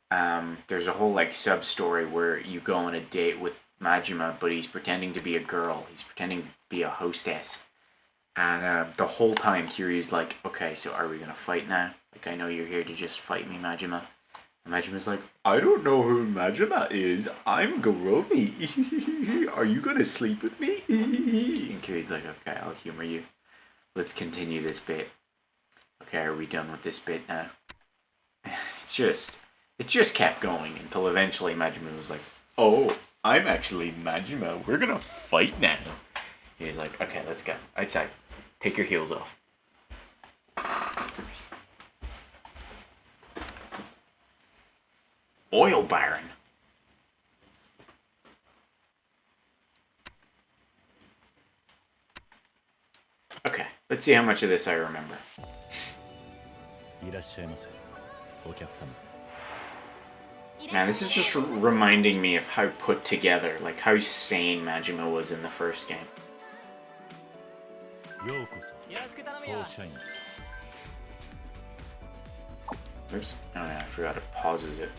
1. There's a whole like sub-story where you go on a date with Majima, but he's pretending to be a girl. He's pretending to be a hostess. And the whole time Kiryu's like, okay, so are we gonna fight now? Like, I know you're here to just fight me, Majima. And Majima's like, I don't know who Majima is. I'm Goromi. Are you gonna sleep with me? And Kiryu's like, okay, I'll humor you. Let's continue this bit. Okay, are we done with this bit now? It just kept going until eventually Majima was like, oh, I'm actually Majima. We're gonna fight now. He's like, okay, let's go. Outside. Take your heels off. Oil Baron. Okay, let's see how much of this I remember. Man, this is just reminding me of how put together, like how sane Majima was in the first game. Oops. Oh yeah, I forgot it pauses it.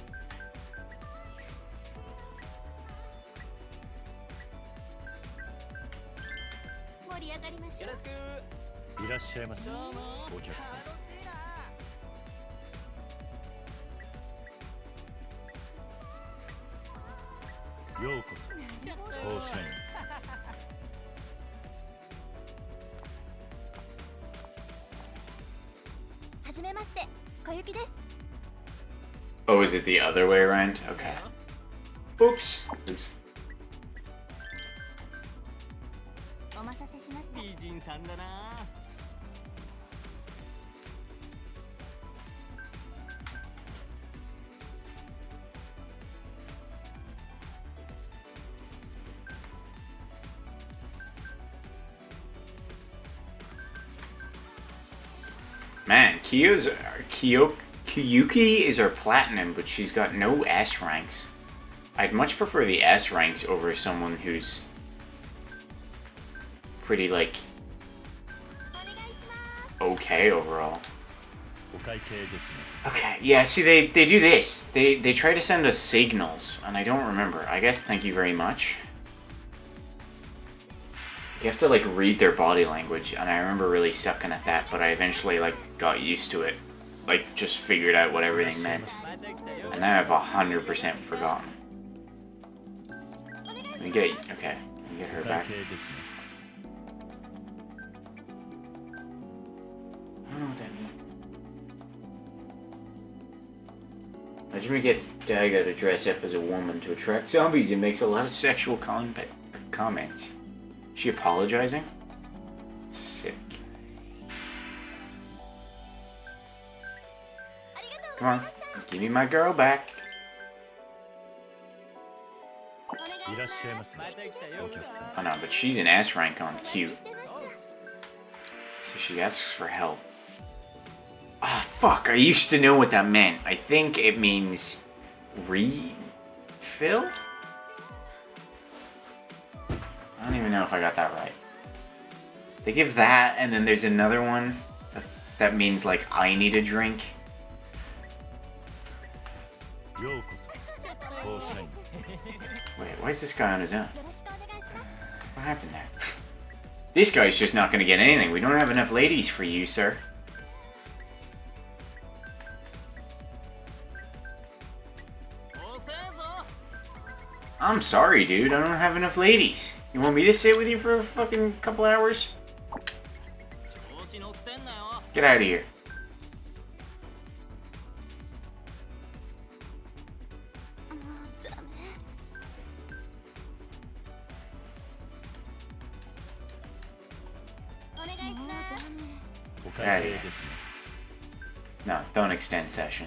Oh, is it the other way around? Okay. Oops. Oops. Man, Kiyuki is our platinum, but she's got no S ranks. I'd much prefer the S ranks over someone who's pretty, like, okay overall. お会計ですね。 Okay, yeah, see, they do this. They try to send us signals, and I don't remember. I guess thank you very much. You have to, like, read their body language, and I remember really sucking at that, but I eventually, like, got used to it. Like, just figured out what everything meant. And now I've 100% forgotten. Let me get, okay, let me get her お会 back. 計ですね。 I don't know what that means. Najima gets Daiga to dress up as a woman to attract zombies and makes a lot of sexual comments. Is she apologizing? Sick. Come on, give me my girl back. いらっしゃいませ。お客さん。 Oh no, but she's an S rank on Q. So she asks for help. Ah, fuck, I used to know what that meant. I think it means refill? I don't even know if I got that right. They give that, and then there's another one that means, like, I need a drink. ようこそ。フォーシャイン。 Wait, why is this guy on his own? What happened there? This guy's just not gonna get anything. We don't have enough ladies for you, sir. I'm sorry, dude. I don't have enough ladies. You want me to sit with you for a fucking couple hours? Get out of here. Get out of here. No, don't extend session.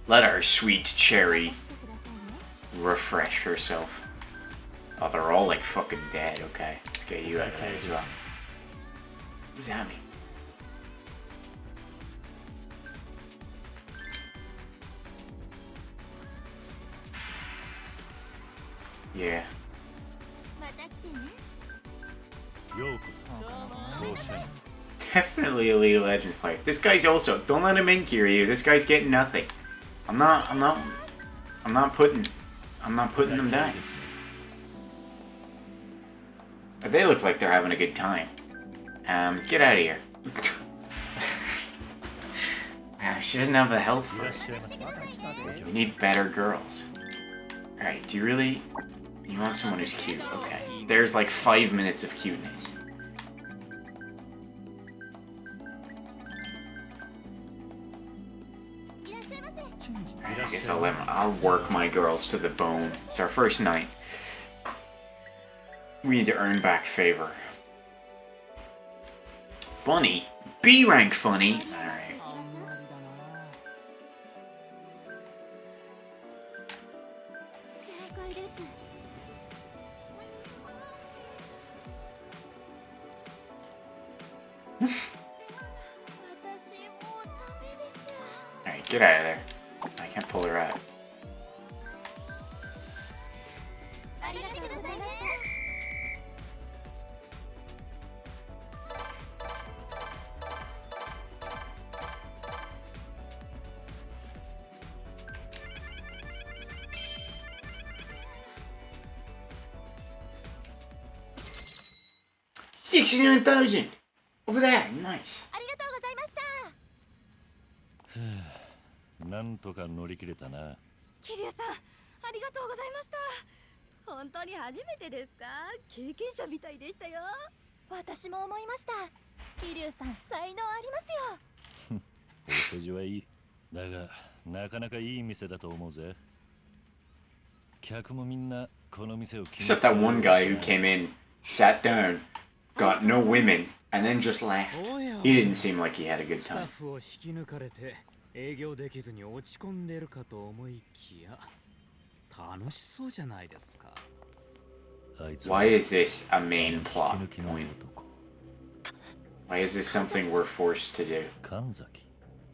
Let our sweet cherry refresh herself. Oh, they're all like fucking dead. Okay, let's get you out of there as well. Who's at me? Yeah. ようこそ。フォーシャイン。 Definitely a League of Legends player. This guy's also, don't let him in, Kiryu. This guy's getting nothing. I'm not putting them down. But they look like they're having a good time. Get out of here. She doesn't have the health for it. We need better girls. Alright, do you really... You want someone who's cute. Okay. There's like 5 minutes of cuteness. Alright, I guess I'll work my girls to the bone. It's our first night. We need to earn back favor. Funny? B rank funny? Alright. Alright, get out of there. I can't pull her out. $69,000! Over there, nice. なんとか乗り切れたな。桐生さん、ありがとうございました。本当に初めてですか？経験者みたいでしたよ。私も思いました。桐生さん、才能ありますよ。お世辞はいい。だが、なかなかいい店だと思うぜ。客もみんなこの店を気に入 Except that one guy who came in, sat down, got no women, and then just left. He didn't seem like he had a good スタッ time. フを引き抜かれて営業できずに落ち込んでいるかと思いきや楽しそうじゃないですか。 Why is this a main plot point? Why is this something we're forced to do? 神崎。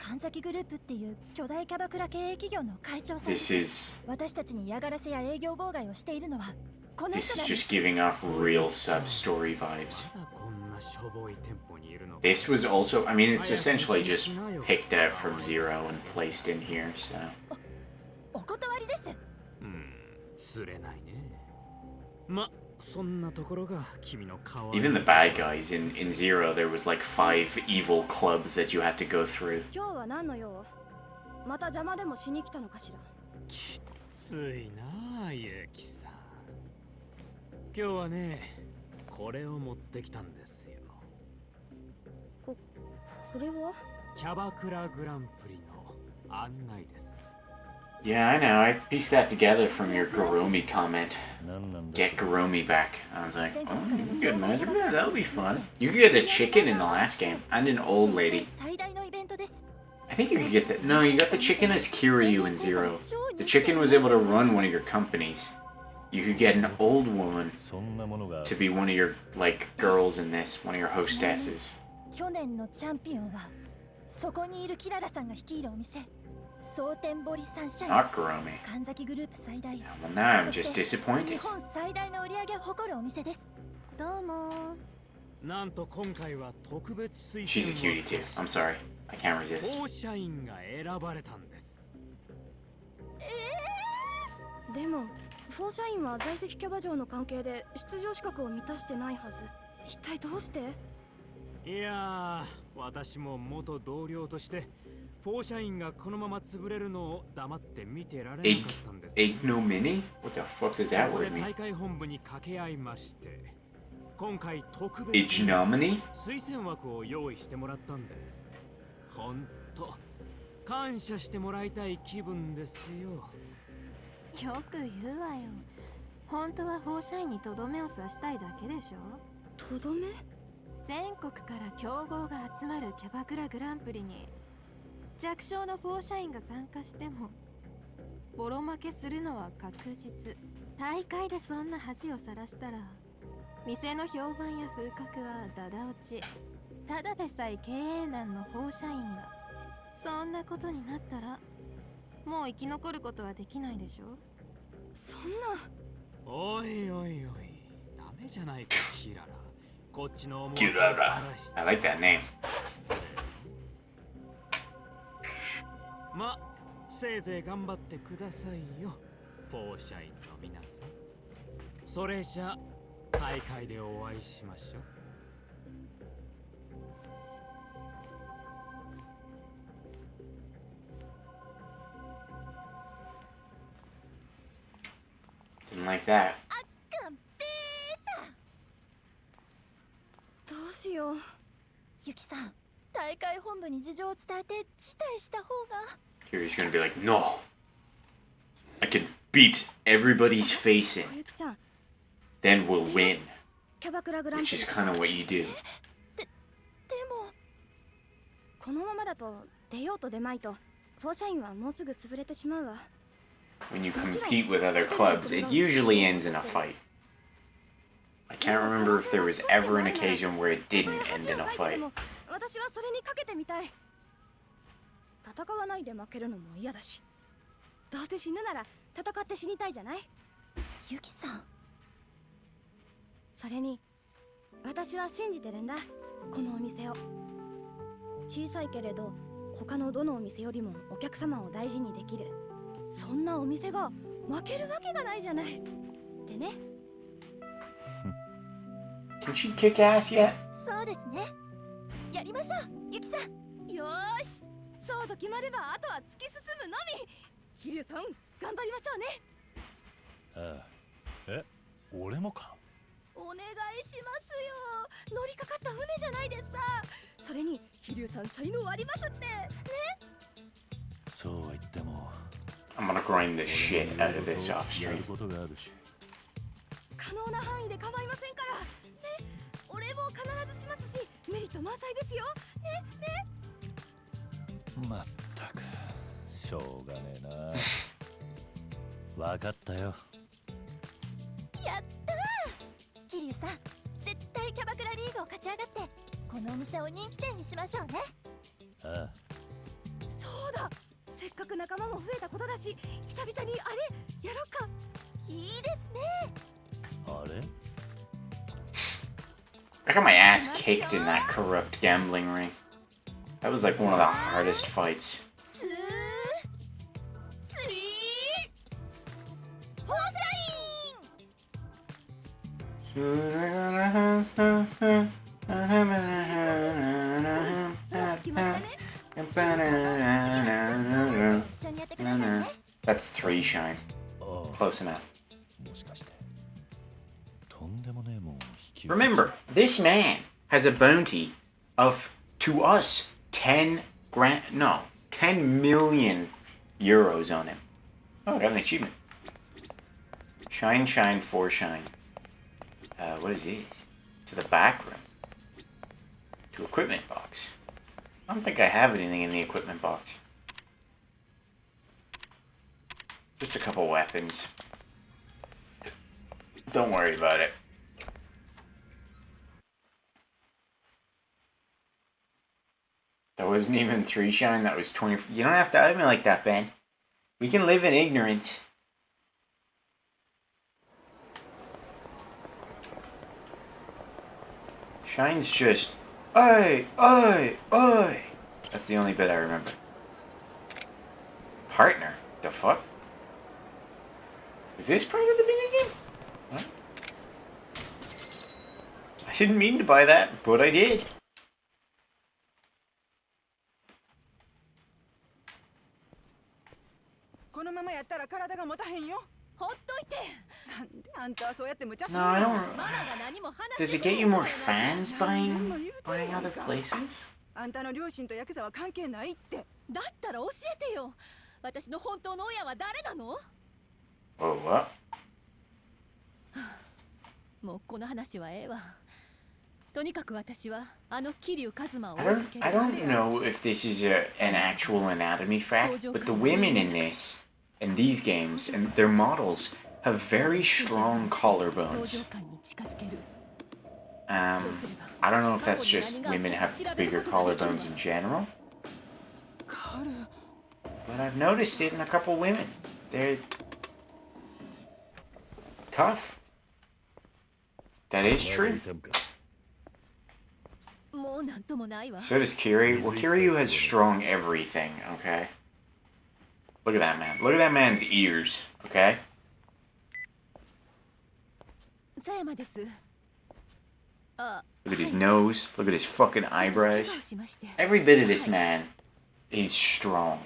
神崎グループっていう巨大キャバクラ経営企業の会長さん。 This is 私たちに嫌がらせや営業妨害をしているのはこの this 人 is なんです。 just giving off real sub story vibes. まだこんなしょぼい店舗にいるのか。 This was also, I mean, it's essentially just picked out from Zero and placed in here, so. お断りです。釣れないね。ま、そんなところが君の可愛い。 Even the bad guys in Zero, there was like 5 evil clubs that you had to go through. 今日は何の用？また邪魔でもしに来たのかしら。きついなあ、ゆきさん。今日はね、これを持ってきたんですよ。これは？キャバクラグランプリの案内です。 Yeah, I know. I pieced that together from your Garomi comment. Get Garomi back. I was like, oh, you can get magic. Yeah, that'll be fun. You could get a chicken in the last game and an old lady. 最大のイベントです。 I think you could get that. No, you got the chicken as Kiryu in Zero. The chicken was able to run one of your companies. You could get an old woman to be one of your, like, girls in this, one of your hostesses. 去年のチャンピオンはそこにいるキララさんが率いるお店。蒼天堀サンシャイン。 Not Garomi. 神崎グループ最大。 Well, now I'm そ just して disappointed. 日本最大の売り上げを誇るお店です。どうも。なんと今回は特別推 She's a 薦 cutie too. I'm sorry. I can't resist. を社員が選ばれたんです。でもフォー社員は在籍キャバ嬢の関係で出場資格を満たしてないはず。一体どうして？いやー、私も元同僚としてフォー社員がこのまま潰れるのを黙って見てられなかったんです。 Ignominy? What the fuck does that ここで word mean? 大会本部に掛け合いまして、今回特別に Ignominy? 推薦枠を用意してもらったんです。ほんと感謝してもらいたい気分ですよ。よく言うわよ。本当はフォー社員にとどめを刺したいだけでしょ。とどめ？全国から強豪が集まるキャバクラグランプリに弱小のフォー社員が参加してもボロ負けするのは確実。大会でそんな恥をさらしたら店の評判や風格はダダ落ち。ただでさえ経営難のフォー社員がそんなことになったらもう生き残ることはできないでしょ。そんな。おいおいおい、ダメじゃないかキララ。こっちの思い Kirara. I like that name. 失礼。ま、せいぜい頑張ってくださいよ、フォー社員の皆さん。それじゃ大会でお会いしましょう。Didn't like that. どうしよう。ゆきさん、大会本部に事情を伝えて辞退した方が。Kiryu's gonna be like, no. I can beat everybody's face in. ゆきちゃん、 Then we'll win. キャバクラグランプ Which リ。 is kind of what you do. でもこのままだと出ようと出まいとフォー社員はもうすぐ潰れてしまうわ。 When you compete with other clubs, it usually ends in a fight. I can't remember if there was ever an occasion where it didn't end in a fight. 私はそれにかけてみたい。戦わないで負けるのも嫌だし、どうせ死ぬなら戦って死にたいじゃない。ゆきさん、それに私は信じてるんだ、このお店を。小さいけれど他のどのお店よりもお客様を大事にできる、そんなお店が負けるわけがないじゃない。ってね。Can she kick ass yet? そうですね。やりましょう、ゆきさん。よーし、勝負決まればあとは突き進むのみ。桐生さん、頑張りましょうね。ああ。え、俺もか。お願いしますよ。乗りかかった船じゃないですか。それに桐生さん才能ありますってね。そうは言っても I'm gonna grind the shit out of this off やる stream. ことがあるし。可能な範囲で構いませんからね。お礼も必ずしますし、メリット満載ですよね。まったくしょうがねえな。わかったよ。やったー。桐生さん、絶対キャバクラリーグを勝ち上がってこのお店を人気店にしましょうね。ああ、描く仲間も増えたことだし、久々にあれやろうか。いいですね。あれ I got my ass kicked in that corrupt gambling ring. That was like one of the hardest fights. 2、3、フォーシャイン。決まったね。一緒にやってくださいね。 That's 3 shine. ああ Close enough. もしかしてとんでもねえもん引き Remember, this man has a bounty of, to us, 10 million euros on him. Oh, I got an achievement. Shine, shine, 4 shine. What is this? To the back room. To equipment box. I don't think I have anything in the equipment box. Just a couple weapons. Don't worry about it. That wasn't even 3 shine, that was 20. You don't have to out me like that, Ben. We can live in ignorance. Shine's just, oi, oi, oi. That's the only bit I remember. Partner? The fuck? Is this part of the minigame? What? I didn't mean to buy that, but I did. このままやったら体が持たへんよ。ほっといて。なんであんたはそうやって無茶する No, の I don't. ママが何も話して Does it くれ get へ you ん more からな。 fans buying other places? あんたの両親とヤクザは関係ないって。だったら教えてよ。私の本当の親は誰なの？ Oh, what? もうこの話はええわ。とにかく私はあの桐生一馬を I 追い don't. かける I don't know if this is an actual anatomy fact, but the women in these games, and their models have very strong 登 collarbones. 場感に近づける。 I don't know if that's just women have bigger collarbones in general, カル but I've noticed it in a couple women. They're tough. That is まだ true. 痛むか もうなんともないわ。 So does Kiryu. Well, Kiryu has strong everything, okay? Look at that man. Look at that man's ears, okay? 佐山です。あ、 Look at his nose. Look at his fucking ちょっと怪 eyebrows. 我をしまして。 Every bit of this man, he's strong.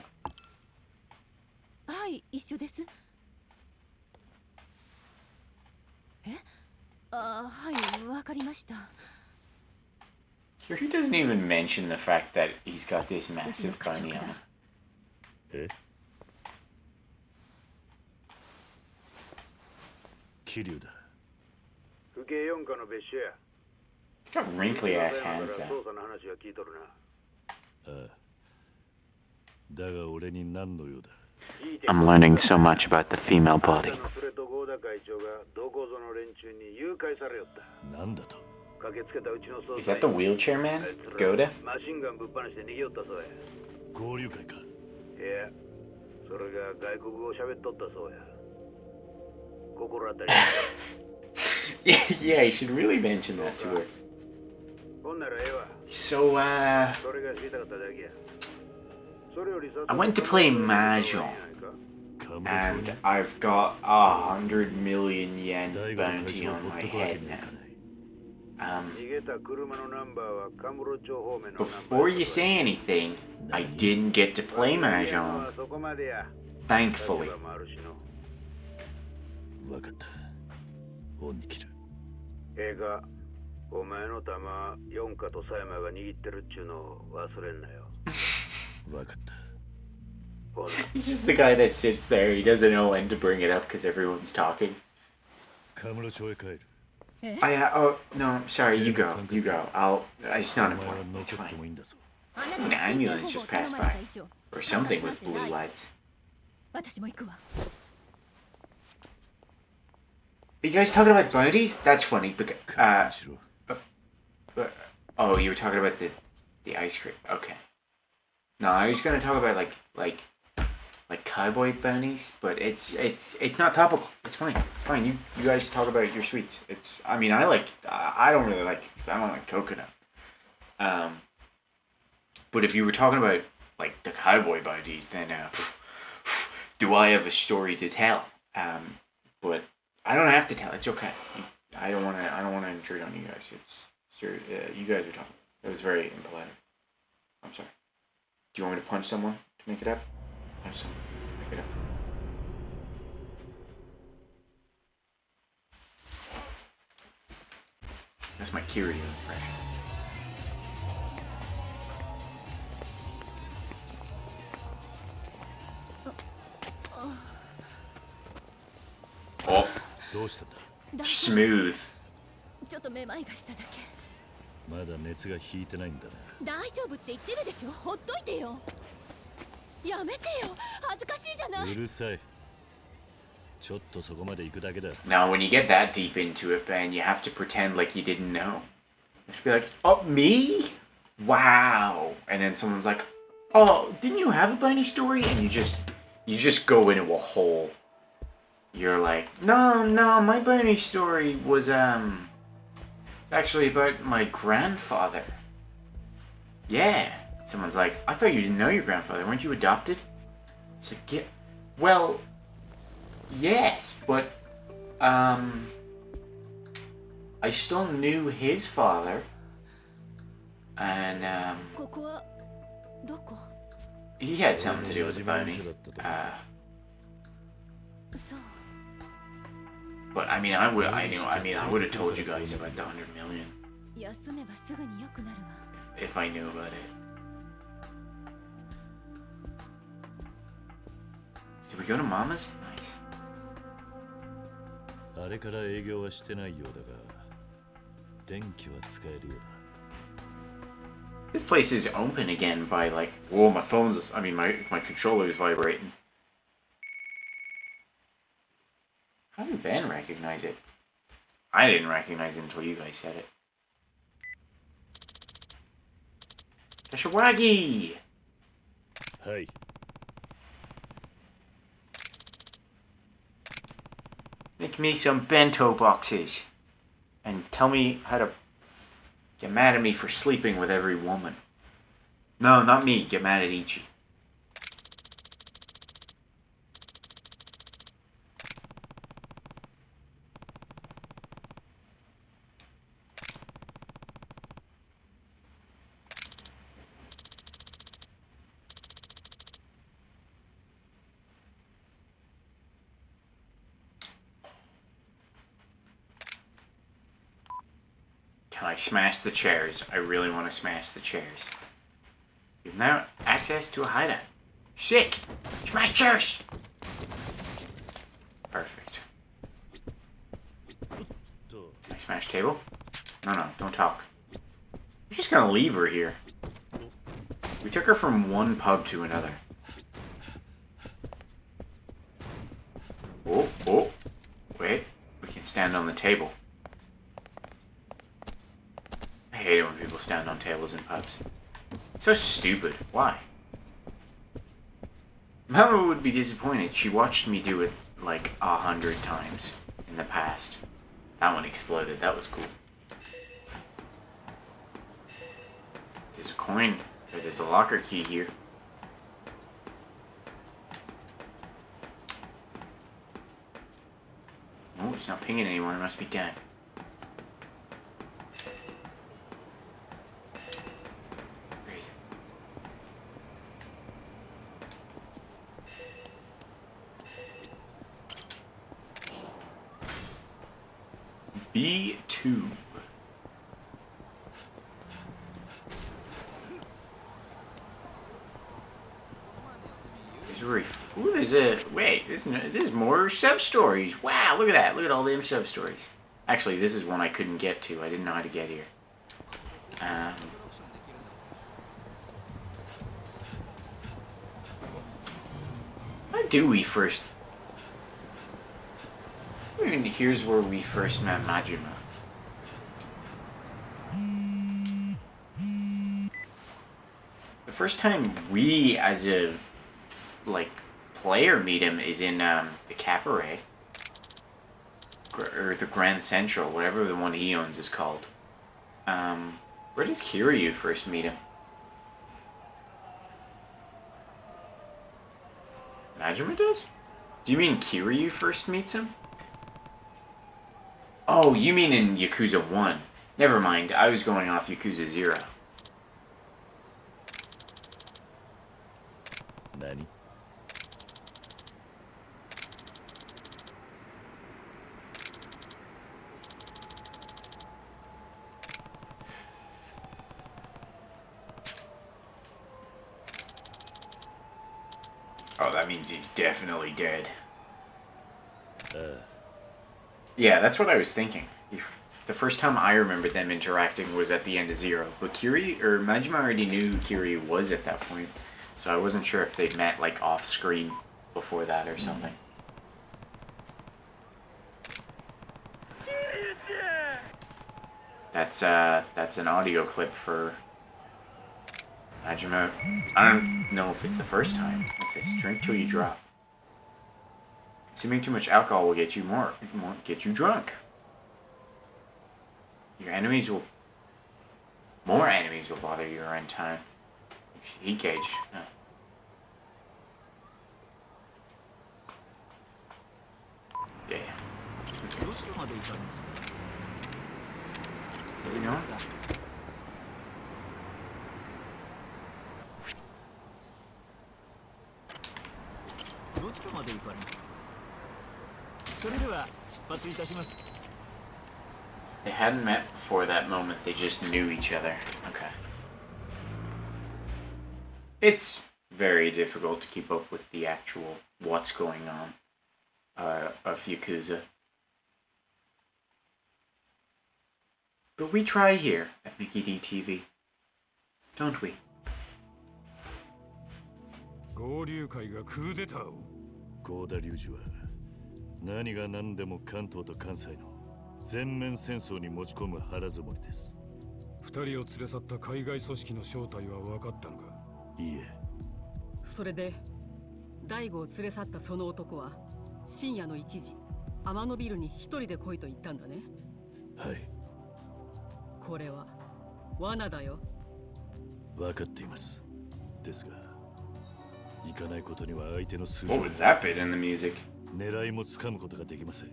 はい、一緒です。え？あ、はい、わかりました。 Kiryu doesn't even mention the fact that he's got this うちの massive 課長 bunny か on ら him. え桐生だ府警四課の別所や。 He's got wrinkly ass hands 捜 though. 査の話は聞いとるな。ああだが俺に何の用だ I'm learning so much about the female body. それと合田会長がどこぞの連中に誘拐されよった。なんだと駆けつけたうちの捜 Is 査 that the wheelchair man? Goda? マシンガンぶっ放して逃げよったそうや。交流会かいや、それが外国語を喋っとったそうや。心当たり。Yeah, you should really mention that to her. ほんならええわ。 So, それが知りたかっただけや。それよりさ I went to play Mahjong, カムロ and I've got 100 million yen 大学の会 bounty 長を on ほっ my とくわけ head にはい now. かない 逃げた車のナンバーはカムロ町方面のナンバー。 Before you say anything, I didn't get to play Mahjong, そこまでや。 thankfully. 立場もあるしの。分かった恩に切るええか、お前の玉、四課と佐山が握ってるっちゅうのを忘れんなよ。分かった ほな。 He's just the guy that sits there. He doesn't know when to bring it up because everyone's talking. カムロ町へ帰る Oh, no, sorry, you go. You go. It's お not 前は important. 残 It's って fine. もいいんだぞ あなた An が新聞 ambulance 保護 just を頼 passed まれ by. た以上 Or something with blue lights. 私も行くわ。 Are you guys talking about bounties? That's funny because しろ oh, you were talking about the ice cream. Okay. No, I was gonna talk about like cowboy bounties, but it's not topical. It's fine. It's fine. You guys talk about your sweets. I mean, I don't really like it because I don't like coconut. But if you were talking about like the cowboy bounties, then do I have a story to tell? But I don't have to tell. It's okay. I don't want to intrude on you guys. It's serious. You guys are talking. It was very impolite. I'm sorry. Do you want me to punch someone to make it up? Punch someone. Make it up. That's my Kiryu impression. Oh, どうしたんだ smooth. ちょっとめまいがしただけ。まだ熱が引いてないんだな大丈夫って言ってるでしょ。ほっといてよ。やめてよ。恥ずかしいじゃない。うるさいちょっとそこまで行くだけだ Now, when you get that deep into it, Ben, you have to pretend like you didn't know. You have to be like, oh, me? Wow. And then someone's like, oh, didn't you have a bunny story? And you just go into a hole. You're like, no, my bunny story was, it's actually about my grandfather. Yeah. Someone's like, I thought you didn't know your grandfather. Weren't you adopted? So, yeah. Well, yes, but, I still knew his father. And, ここはどこ？ he had something to do with the bounty. そう。 But I mean, I would have told you guys about the 100 million 休めばすぐに良くなるわ。 if I knew about it. Did we go to Mama's? Nice. あれから営業はしてないようだが電気は使えるようだ This place is open again by like, whoa, my controller is vibrating. How did Ben recognize it? I didn't recognize it until you guys said it. Kashawagi! はい Make me some bento boxes. And tell me how to get mad at me for sleeping with every woman. No, not me. Get mad at Ichi. Can I smash the chairs? I really want to smash the chairs. You've now access to a hideout. Sick! Smash chairs! Perfect. Can I smash table? No, don't talk. We're just gonna leave her here. We took her from one pub to another. Oh, wait. We can stand on the table. I hate it when people stand on tables in pubs. It's so stupid. Why? Mama would be disappointed. She watched me do it like 100 times in the past. That one exploded. That was cool. There's a coin. Or there's a locker key here. Oh, it's not pinging anymore. It must be dead. Where is it? B2. Ooh, there's more sub-stories. Wow, look at that. Look at all them sub-stories. Actually, this is one I couldn't get to. I didn't know how to get here. How do we first... I mean, here's where we first met Majima. The first time we, as a... like... play or meet him is in the Cabaret. Or the Grand Central, whatever the one he owns is called. Where does Kiryu first meet him? Majima does? Do you mean Kiryu first meets him? Oh, you mean in Yakuza 1. Never mind, I was going off Yakuza 0. Nani? Oh, that means he's definitely dead. Yeah, that's what I was thinking. The first time I remembered them interacting was at the end of 0. But Majima already knew Kiryu was at that point. So I wasn't sure if they'd met, like, off-screen before that or something. That's an audio clip for Majima. I don't know if it's the first time. What's this? Drink till you drop. Consuming too much alcohol will get you get you drunk. More enemies will bother you around time. Heat gauge. Oh. Yeah. Okay. So we know. They hadn't met before that moment, they just knew each other. Okay. It's very difficult to keep up with the actual what's going on of Yakuza. But we try here at Mickey D TV, don't we? 合流会がクーデターを合田隆二は何が何でも関東と関西の全面戦争に持ち込む腹積もりです。二人を連れ去った海外組織の正体は分かったのか？いいえ。それで大悟を連れ去ったその男は深夜の1時天野ビルに一人で来いと言ったんだね。はい。これは罠だよ。分かっています。ですが行かないことには相手の数字 What was that bit in the music? 狙いもつかむことができません。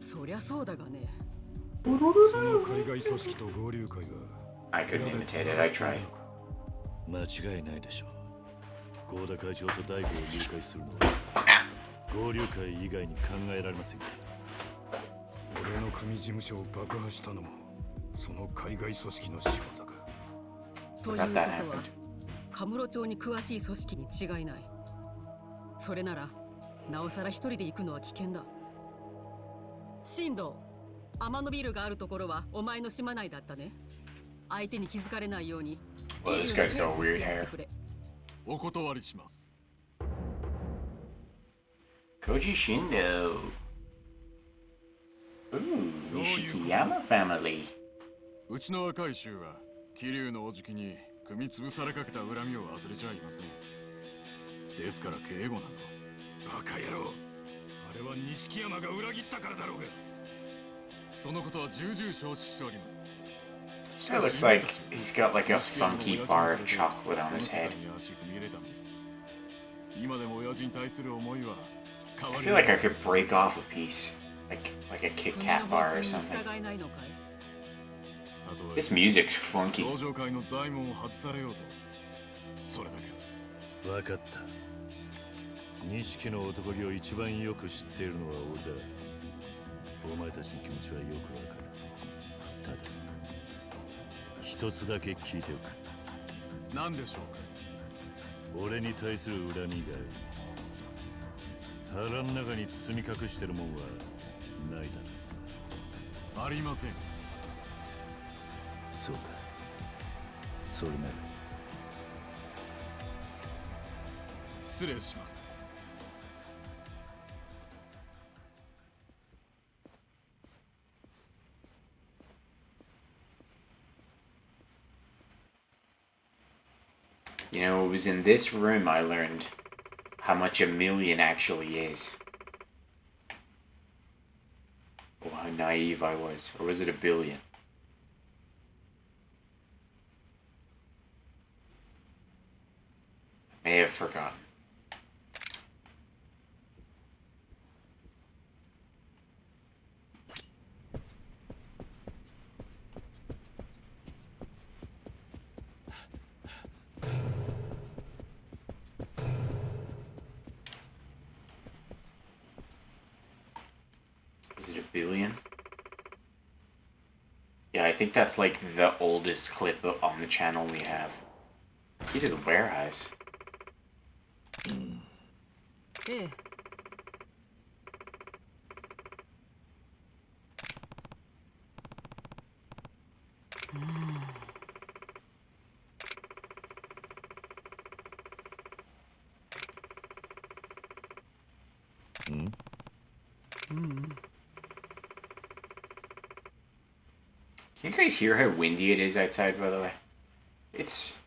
そりゃそうだがね。その海外組織と合流会が I couldn't imitate it, I tried. 間違いないでしょう。合田会長と大悟を誘拐するのは合流会以外に考えられませんか？俺の組事務所を爆破したのもその海外組織の仕業か。ということはカムロ町に詳しい組織に違いない。それならなおさら一人で行くのは危険だ。進藤、天野ビルがあるところはお前の島内だったね。相手に気づかれないように。Well, this guy's got weird hair. お断りします。Koji Shindo. Ooh, Nishikiyama family. うちの若い衆は桐生のおじきに組み潰されかけた恨みを忘れちゃいません。ですから警護なの。バカ野郎。あれは錦山が裏切ったからだろうが。そのことは重々承知しております。This guy looks like he's got like a funky bar of chocolate on his head. I feel like I could break off a piece, like a Kit Kat bar or something. This music's funky. 分かった。錦の男気を一番よく知っているのは俺だ。お前たちの気持ちはよくわかる。ただ一つだけ聞いておく。何でしょうか。俺に対する恨み以外腹の中に包み隠してるもんはないだろう。ありません。そうか。それなら失礼します。You know, it was in this room I learned how much a million actually is. Oh, how naive I was. Or was it a billion? I may have forgotten. Was it a billion? Yeah, I think that's like the oldest clip on the channel we have. Key to the warehouse. ええ Can you guys hear how windy it is outside, by the way? It's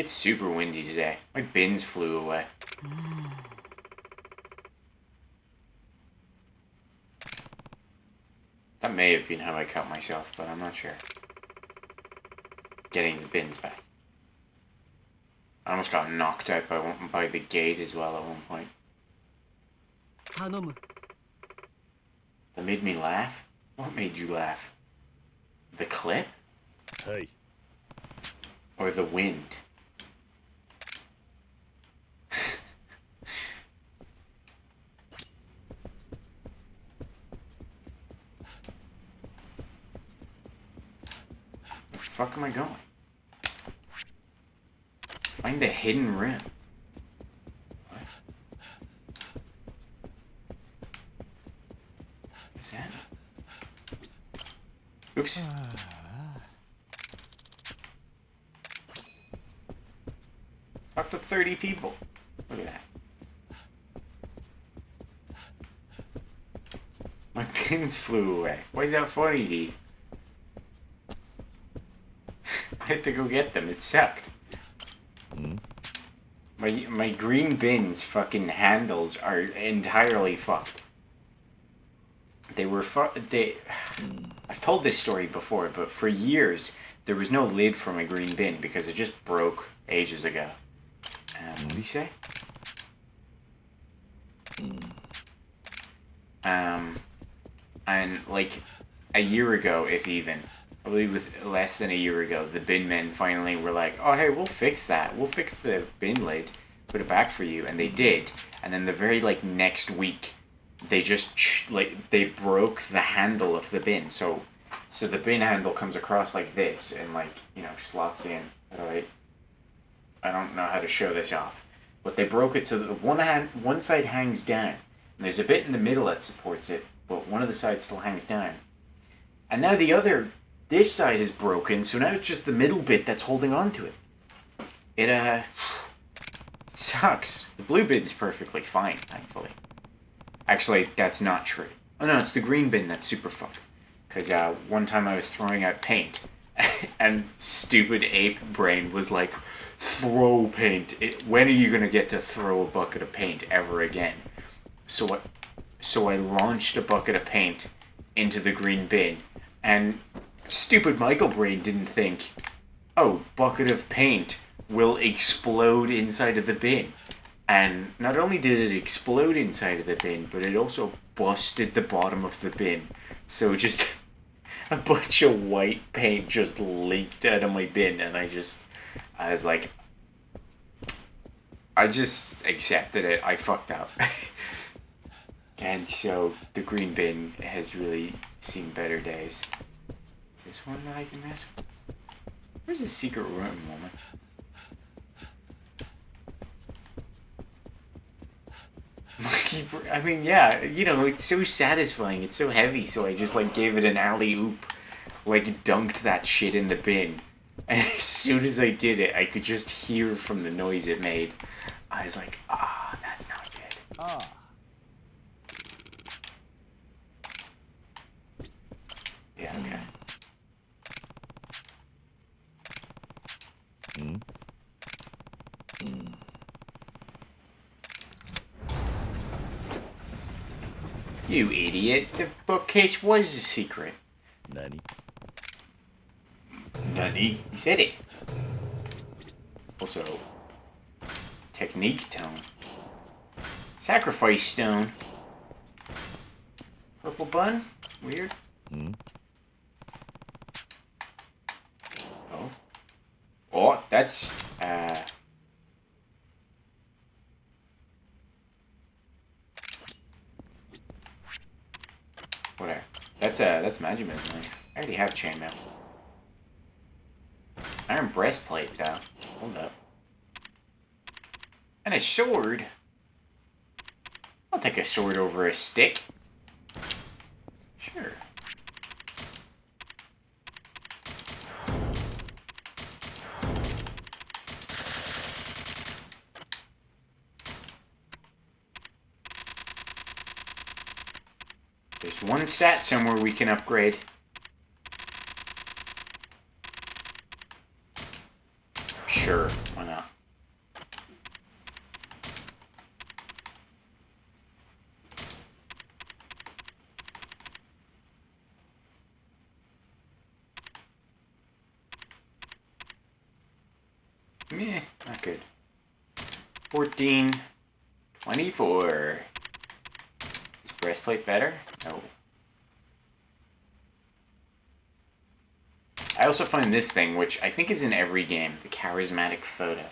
super windy today. My bins flew away. That may have been how I cut myself, but I'm not sure. Getting the bins back. I almost got knocked out by the gate as well at one point. 頼む That made me laugh? What made you laugh? The clip? はい Or the wind? Where the fuck am I going? Find the hidden room. What? What's that? Oops. Up to 30 people. Look at that. My pins flew away. Why is that funny, D? I had to go get them. It sucked. My green bins fucking handles are entirely fucked. I've told this story before, but for years there was no lid for my green bin because it just broke ages ago. What do you say? And like a year ago, if even, I believe with less than a year ago, the bin men finally were like, oh hey, we'll fix that. We'll fix the bin lid, put it back for you. And they did. And then the very next week, they just they broke the handle of the bin. So the bin handle comes across like this and slots in. Alright. I don't know how to show this off. But they broke it so that one side hangs down. And there's a bit in the middle that supports it, but one of the sides still hangs down. And now this side is broken, so now it's just the middle bit that's holding on to it. It sucks. The blue bin's perfectly fine, thankfully. Actually, that's not true. Oh no, it's the green bin that's super fucked. Because one time I was throwing out paint, and stupid ape brain was like, throw paint. When are you going to get to throw a bucket of paint ever again? So I launched a bucket of paint into the green bin, and stupid Michael brain didn't think, oh, bucket of paint will explode inside of the bin. And not only did it explode inside of the bin, but it also busted the bottom of the bin. So just a bunch of white paint just leaked out of my bin, and I was like, I just accepted it. I fucked up. And so the green bin has really seen better days. Is this one that I can mess with? Where's the secret room, woman? I mean, yeah, it's so satisfying. It's so heavy, so I just gave it an alley-oop. Dunked that shit in the bin. And as soon as I did it, I could just hear from the noise it made. I was like, that's not good. Yeah, okay. You idiot. The bookcase was a secret. Nani? Nani? He said it. Also, technique tone. Sacrifice stone. Purple bun? Weird. Hmm? Oh. Oh, that's, whatever. That's Magic Man's knife. I already have chainmail. Iron breastplate, though. Hold up. And a sword. I'll take a sword over a stick. Sure. There's one stat somewhere we can upgrade. Sure, why not? Meh, not good. 14, 24. Is breastplate better? No. I also find this thing, which I think is in every game, the charismatic photo.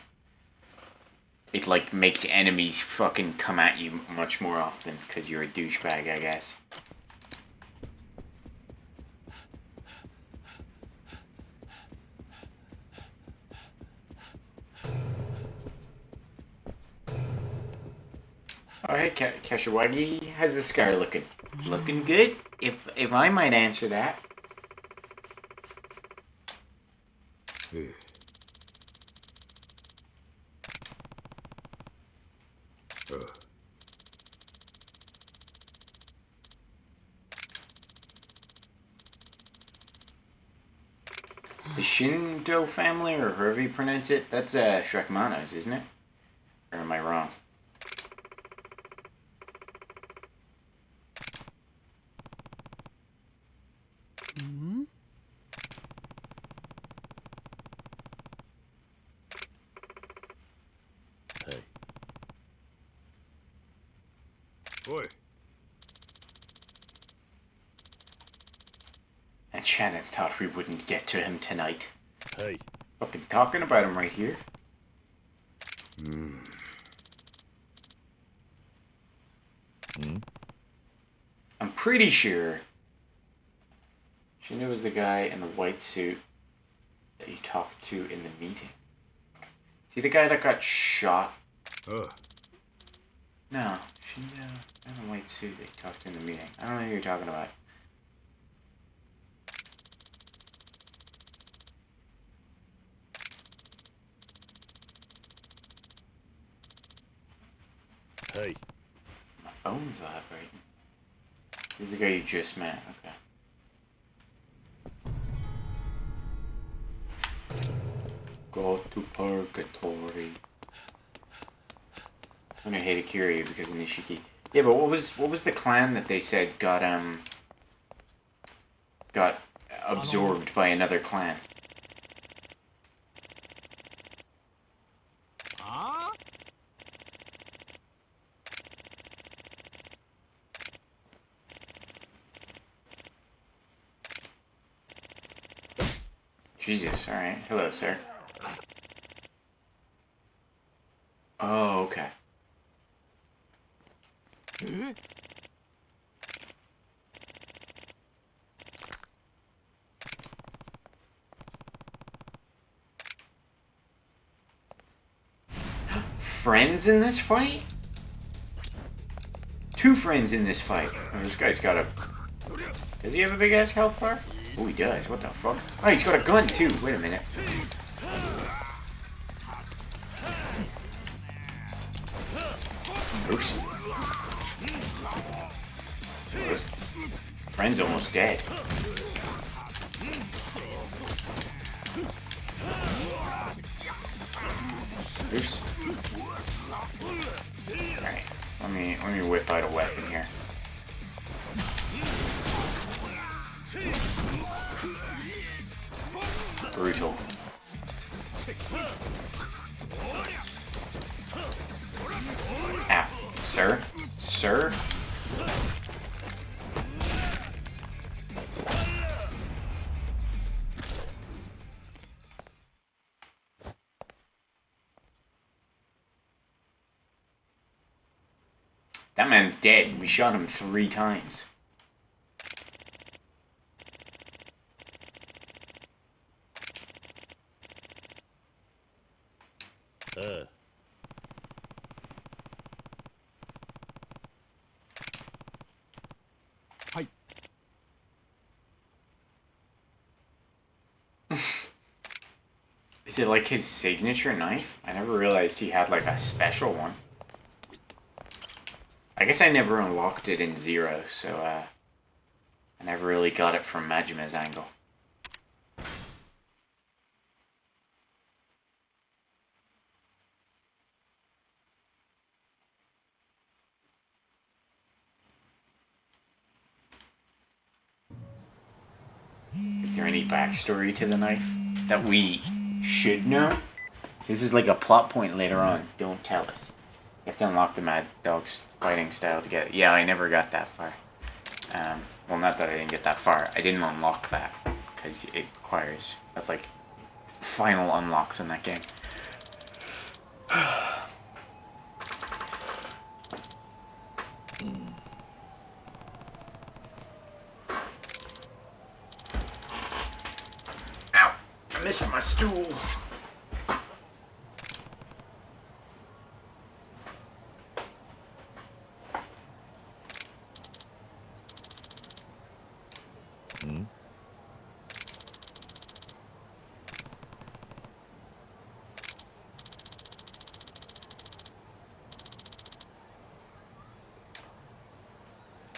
It, like, makes enemies fucking come at you much more often, because you're a douchebag, I guess. Oh, hey, Kashiwagi, how's the scar looking? Looking good? If I might answer that. The Shinto family, or however you pronounce it, that's Shrek-Manos, isn't it? Or am I wrong? Hmm? Hey. Oi. And Shannon thought we wouldn't get to him tonight. Hey. Fucking talking about him right here. Hmm? I'm pretty sure Shindo was the guy in the white suit that you talked to in the meeting. See the guy that got shot? Oh. No, Shindo in the white suit that you talked to in the meeting. I don't know who you're talking about. Hey. My phone's vibrating. He's the guy you just met, okay. Go to purgatory. I'm gonna hate Akira because of Nishiki. Yeah, but what was the clan that they said got absorbed by another clan? Huh? Jesus, alright. Hello, sir. Oh, okay. Friends in this fight? Two friends in this fight. Oh, this guy's got a... Does he have a big ass health bar? Oh, he does. What the fuck? Oh, he's got a gun too. Wait a minute. Oops. This friend's almost dead. Oops. Alright. Let me whip out a weapon here. Brutal. Ow. Sir? Sir? That man's dead. We shot him 3 times. Is it like his signature knife? I never realized he had like a special one. I guess I never unlocked it in Zero, so I never really got it from Majima's angle. Is there any backstory to the knife that we should know? If this is like a plot point later on, don't tell us. You have to unlock the Mad Dog's fighting style to get it. Yeah, I never got that far. Well, not that I didn't get that far. I didn't unlock that because it requires... That's like final unlocks in that game. Ow! I'm missing my stool.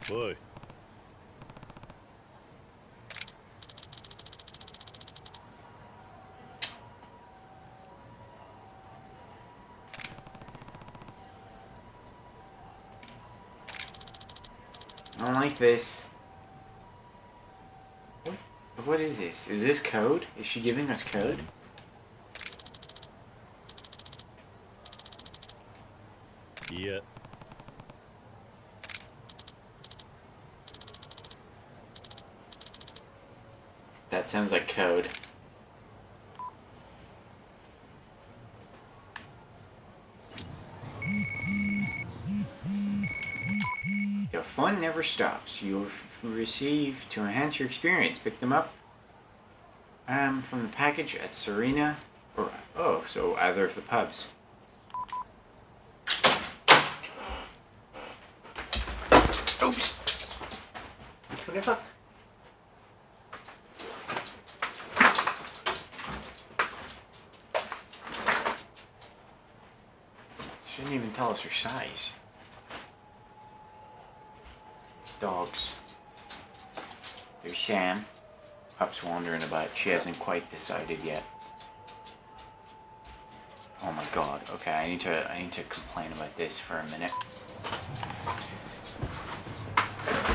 Boy. I don't like this. What is this? Is this code? Is she giving us code? Yeah. That sounds like code. The fun never stops. You'll receive to enhance your experience. Pick them up from the package at Serena, or oh, so either of the pubs. Oops. What the fuck? Shouldn't even tell us her size. Dogs. There's Sam. Pup's wandering about. She hasn't quite decided yet. Oh my god. Okay, I need to complain about this for a minute.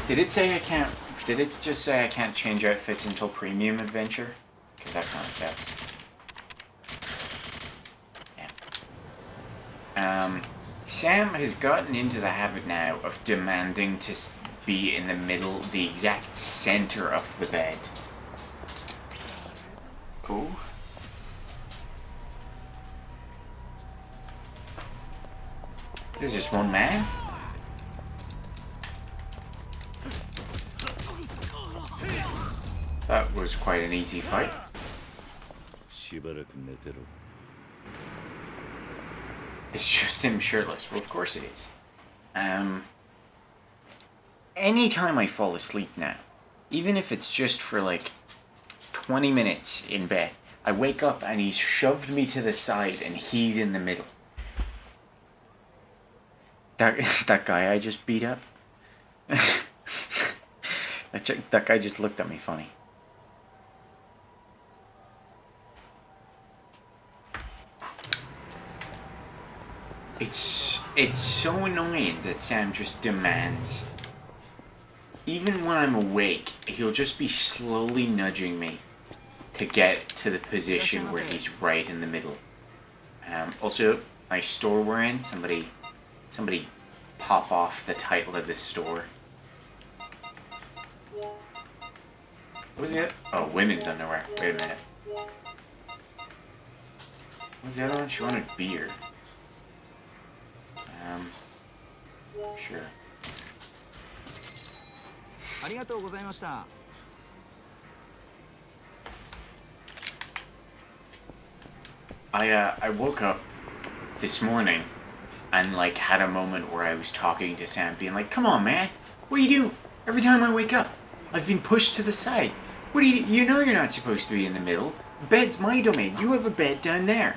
Did it say I can't? Did it just say I can't change outfits until Premium Adventure? Because that kind of sucks. Sam has gotten into the habit now of demanding to be in the middle, the exact center of the bed. Ooh. There's just one man? That was quite an easy fight. It's just him shirtless. Well, of course it is. Anytime I fall asleep now, even if it's just for like 20 minutes in bed, I wake up and he's shoved me to the side and he's in the middle. That guy I just beat up. that guy just looked at me funny. It's so annoying that Sam just demands even when I'm awake, he'll just be slowly nudging me to get to the position where he's right in the middle. Also, nice store we're in. Somebody pop off the title of this store. What was it? Oh, women's underwear. Wait a minute. What was the other one? She wanted beer. Sure. I woke up this morning and like had a moment where I was talking to Sam, being like, "Come on, man, what are you doing? Every time I wake up, I've been pushed to the side. What do you know you're not supposed to be in the middle? Bed's my domain. You have a bed down there."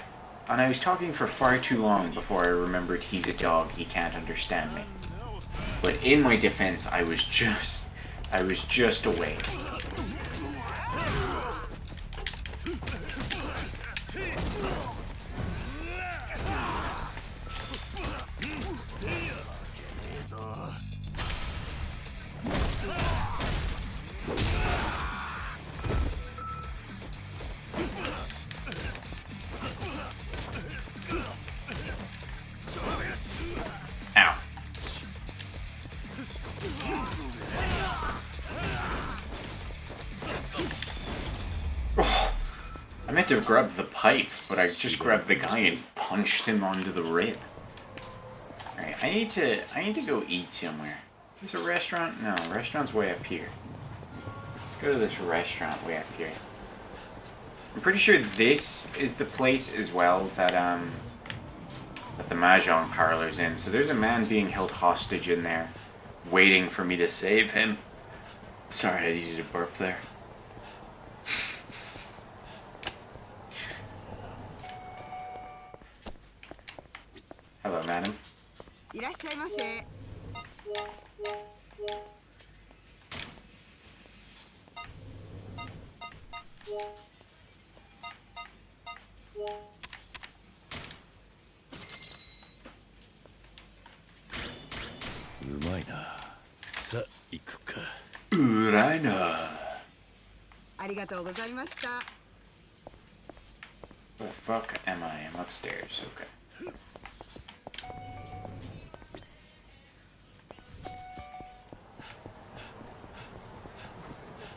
And I was talking for far too long before I remembered he's a dog. He can't understand me. But in my defense, I was just awake. Ow. Oh, I meant to grab the pipe, but I just grabbed the guy and punched him onto the rib. Alright, I need to go eat somewhere. Is this a restaurant? No, restaurant's way up here. Let's go to this restaurant way up here. I'm pretty sure this is the place as well that that the Mahjong parlor's in. So there's a man being held hostage in there, waiting for me to save him. Sorry, I needed to burp there. Hello, madam. いらっしゃいませ。うまいな。さあ行くか。うらいな。ありがとうございました。Where the fuck am I? I'm upstairs. Okay.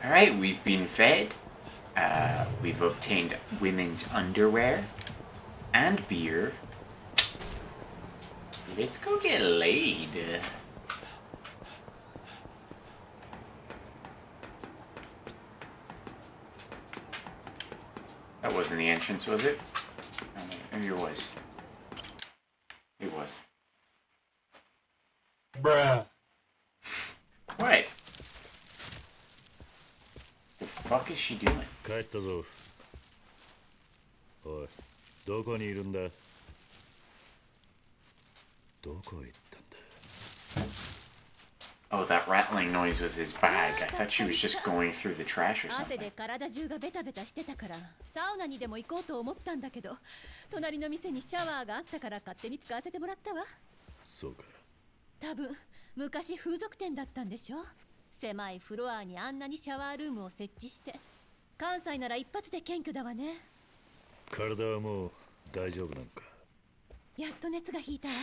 Alright, we've been fed. We've obtained women's underwear and beer. Let's go get laid. That wasn't the entrance, was it? Oh, maybe it was. It was. Bruh. What? The fuck is she doing? 帰ったぞ。おい、どこにいるんだ。どこへ行ったんだ。Oh, that rattling noise was his bag. I thought she was just going through the trash or 汗 something. で体中がベタベタしてたからサウナにでも行こうと思ったんだけど隣の店にシャワーがあったから勝手に使わせてもらったわ。そうか。多分昔風俗店だったんでしょ。狭いフロアにあんなにシャワールームを設置して関西なら一発で検挙だわね。体はもう大丈夫なのか。やっと熱が引いたわ。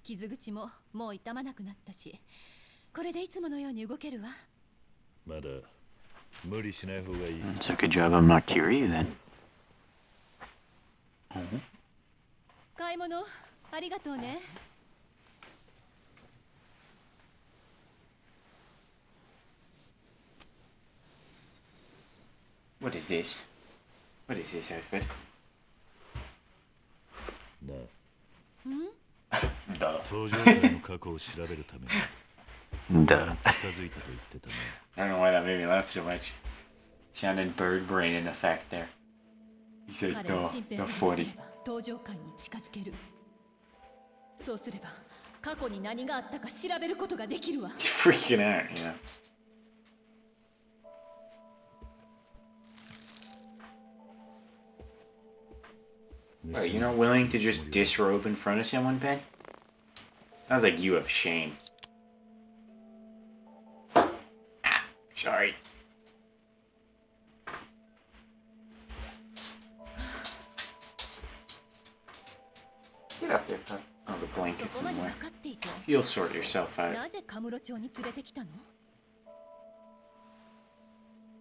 傷口ももう痛まなくなったしこれでいつものように動けるわ。まだ無理しない方がいい。It's a good job I'm not curious then. 買い物ありがとうね。What is this? What is this outfit? なあ。Duh. 搭乗員の過去を調べるために Duh. 近づいたと言ってたね。I don't know why that made me laugh so much. Shannon bird brain in effect there. He said, 彼を no, 身辺 no をすれ 40. ば搭乗官に近づける。そうすれば過去に何があったか調べることができるわ。 He's freaking out, you know. Wait, you're not willing to just disrobe in front of someone, Ben? Sounds like you have shame. Sorry. Get up there, huh? Oh, the blanket's in the way. You'll sort yourself out. なぜカムロ町に連れてきたの？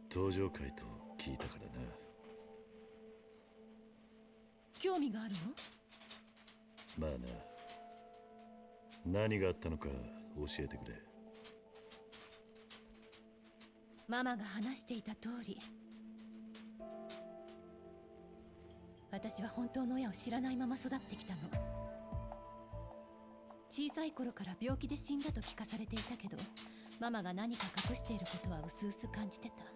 登場会と聞いたからな。興味があるの？まあな。何があったのか教えてくれ。ママが話していた通り、私は本当の親を知らないまま育ってきたの。小さい頃から病気で死んだと聞かされていたけど、ママが何か隠していることは薄々感じてた。I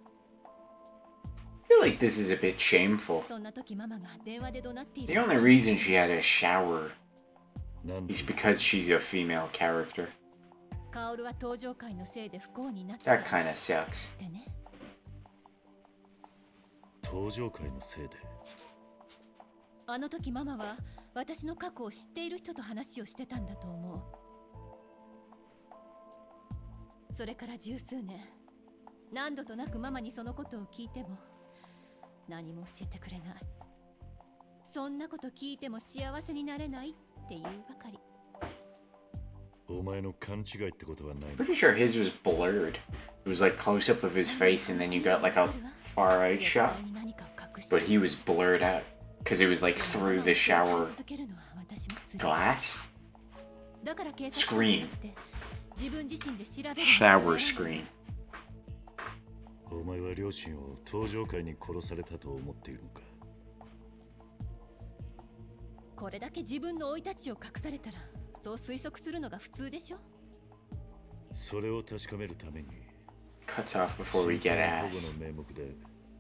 feel like this is a bit shameful. そんな時ママが電話で怒鳴っている。 The only reason she had a shower is because she's a female character. カオルは登場会のせいで不幸になった。 That kind of sucks. ってね。登場会のせいで。あの時ママは私の過去を知っている人と話をしてたんだと思う。それから十数年、何度となくママにそのことを聞いても何も教えてくれない。そんなこと聞いても幸せになれないって言うばかり。お前の勘違いってことはない。 Pretty sure his was blurred. It was like close up of his face and then you got like a far out shot. But he was blurred out because it was like through the shower glass. Screen. Shower screen. お前は両親を登場会に殺されたと思っているのか。これだけ自分の生い立ちを隠されたらそう推測するのが普通でしょ。それを確かめるために Cuts off before we get 保護 ass. の名目で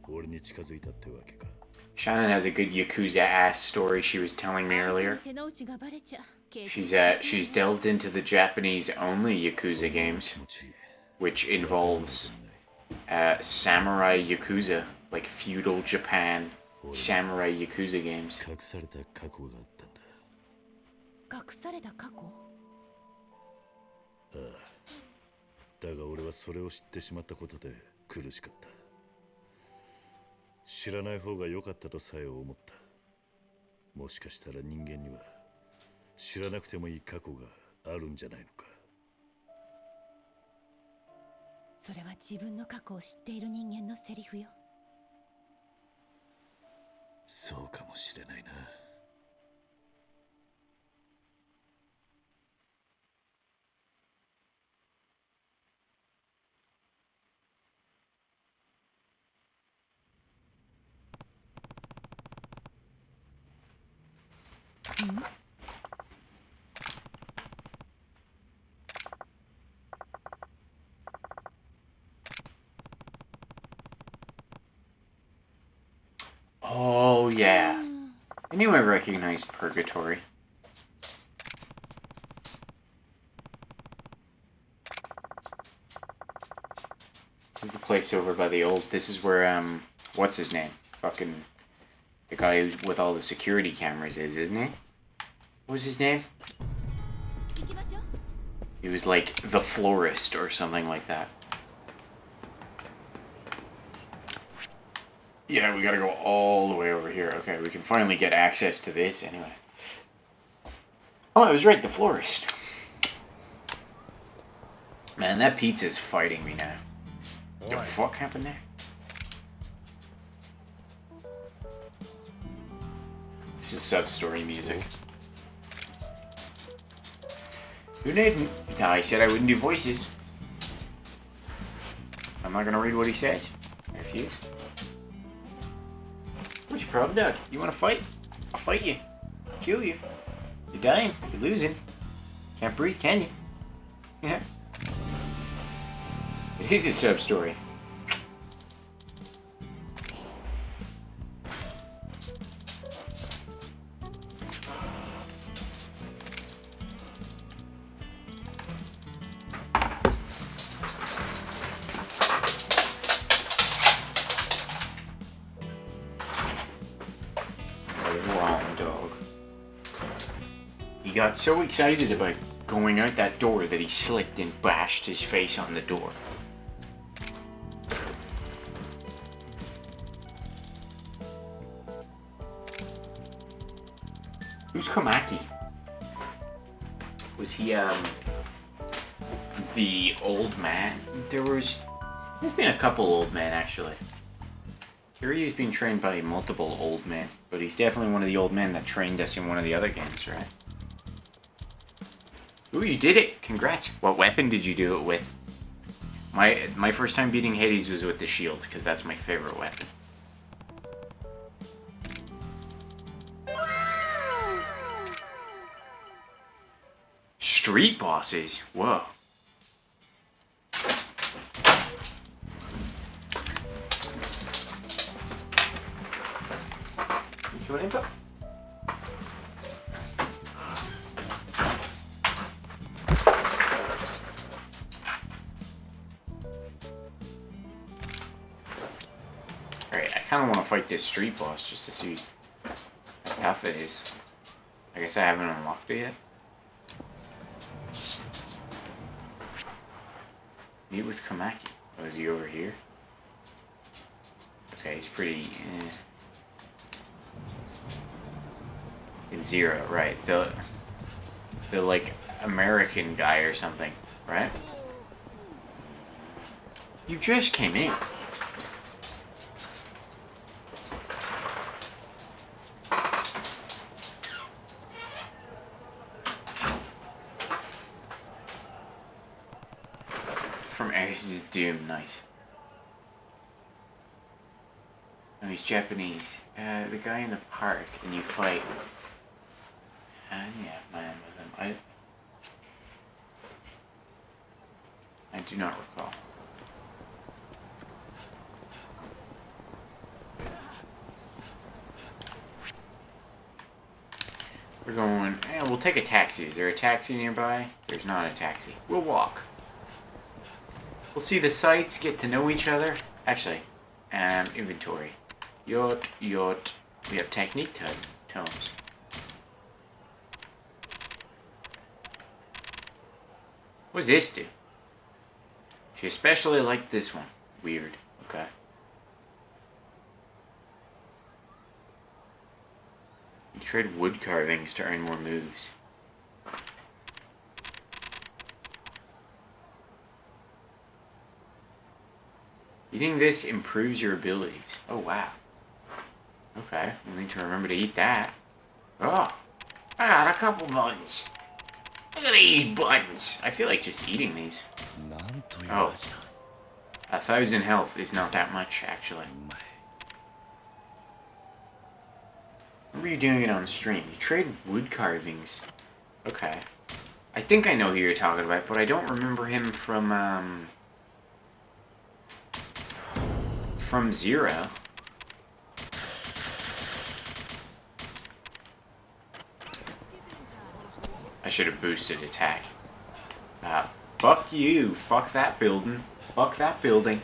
俺に近づいたってわけか。 Shannon has a good Yakuza ass story she was telling me earlier. 手の内がバレちゃ She's delved into the Japanese only Yakuza games, which involves samurai Yakuza, like feudal Japan samurai Yakuza games. 隠された過去があったんだ。隠された過去？ああ。だが俺はそれを知ってしまったことで苦しかった。知らない方が良かったとさえ思った。もしかしたら人間には知らなくてもいい過去があるんじゃないのか。それは自分の過去を知っている人間のセリフよ。そうかもしれないな。Oh yeah. I knew I recognized Purgatory. This is the place over by the old. This is where what's his name? Fucking the guy who's with all the security cameras is, isn't he? What was his name? He was like the florist or something like that. Yeah, we gotta go all the way over here. Okay, we can finally get access to this anyway. Oh, I was right, the florist. Man, that pizza's fighting me now. What the fuck happened there? This is sub-story music. Who didn't? I said I wouldn't do voices. I'm not gonna read what he says. I refuse. What's your problem, dog? You wanna fight? I'll fight you. I'll kill you. You're dying. You're losing. Can't breathe, can you? Yeah. It is a sub-story. He got so excited about going out that door that he slipped and bashed his face on the door. Who's Komaki? Was he, the old man? There's been a couple old men, actually. Kiryu's been trained by multiple old men, but he's definitely one of the old men that trained us in one of the other games, right? Ooh, you did it! Congrats! What weapon did you do it with? My first time beating Hades was with the shield, because that's my favorite weapon. Street bosses? Whoa. You want input? Alright, I kind of want to fight this street boss just to see how tough it is. I guess I haven't unlocked it yet. Meet with Komaki. Oh, is he over here? Okay, he's pretty... In Zero, right. The like, American guy or something, right? You just came in. From Ares' Doom, nice. No, he's Japanese. The guy in the park, and you fight. And yeah, man with him. I do not recall. We're going. We'll take a taxi. Is there a taxi nearby? There's not a taxi. We'll walk. We'll see the sights, get to know each other. Actually, inventory. Yacht. We have technique tones. What does this do? She especially liked this one. Weird. Okay. You trade wood carvings to earn more moves. Eating this improves your abilities. Oh, wow. Okay, we'll need to remember to eat that. Oh, I got a couple buns. Look at these buns. I feel like just eating these. Oh. 1,000 health is not that much, actually. Remember you doing it on stream. You trade wood carvings. Okay. I think I know who you're talking about, but I don't remember him from Zero. I should have boosted attack. Fuck you. Fuck that building. Fuck that building.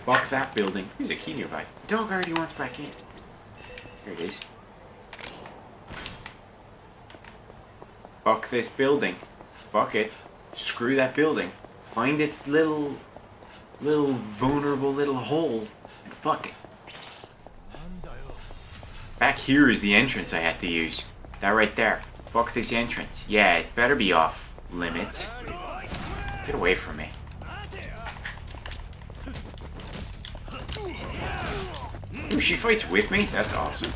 Fuck that building. There's a key nearby. Dog already wants back in. Here it is. Fuck this building. Fuck it. Screw that building. Find its little vulnerable little hole and fuck it. Back here is the entrance I had to use. That right there. Fuck this entrance. Yeah, it better be off limits. Get away from me. Ooh, she fights with me? That's awesome.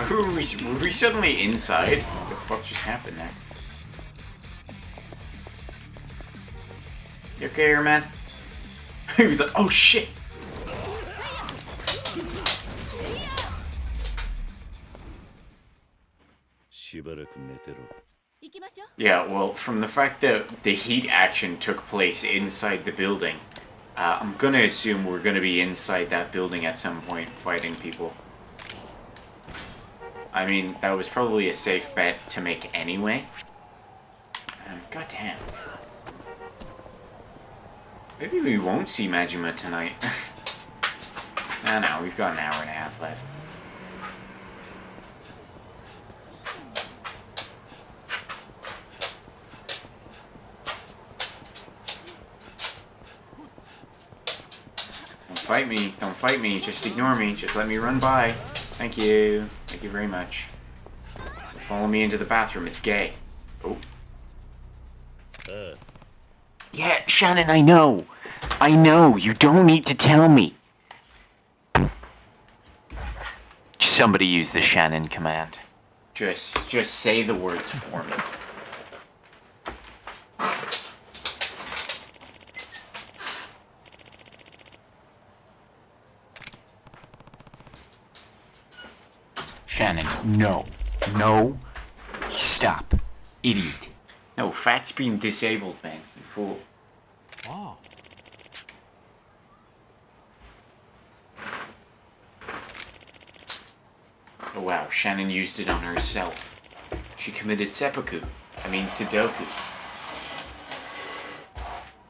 Were we suddenly inside? What the fuck just happened there? You okay here, man? He was like, oh shit! Yeah, well, from the fact that the heat action took place inside the building, I'm gonna assume we're gonna be inside that building at some point fighting people. I mean, that was probably a safe bet to make anyway. Goddamn. Maybe we won't see Majima tonight. No, we've got an hour and a half left. fight me. Don't fight me. Just ignore me. Just let me run by. Thank you. Thank you very much. Follow me into the bathroom. It's gay. Oh. Yeah, Shannon, I know. I know. You don't need to tell me. Somebody use the Shannon command. Just say the words for me. Shannon, no. No. Stop. Idiot. No, Fat's being disabled, man. You fool. Oh. Oh wow, Shannon used it on herself. She committed seppuku. I mean Sudoku.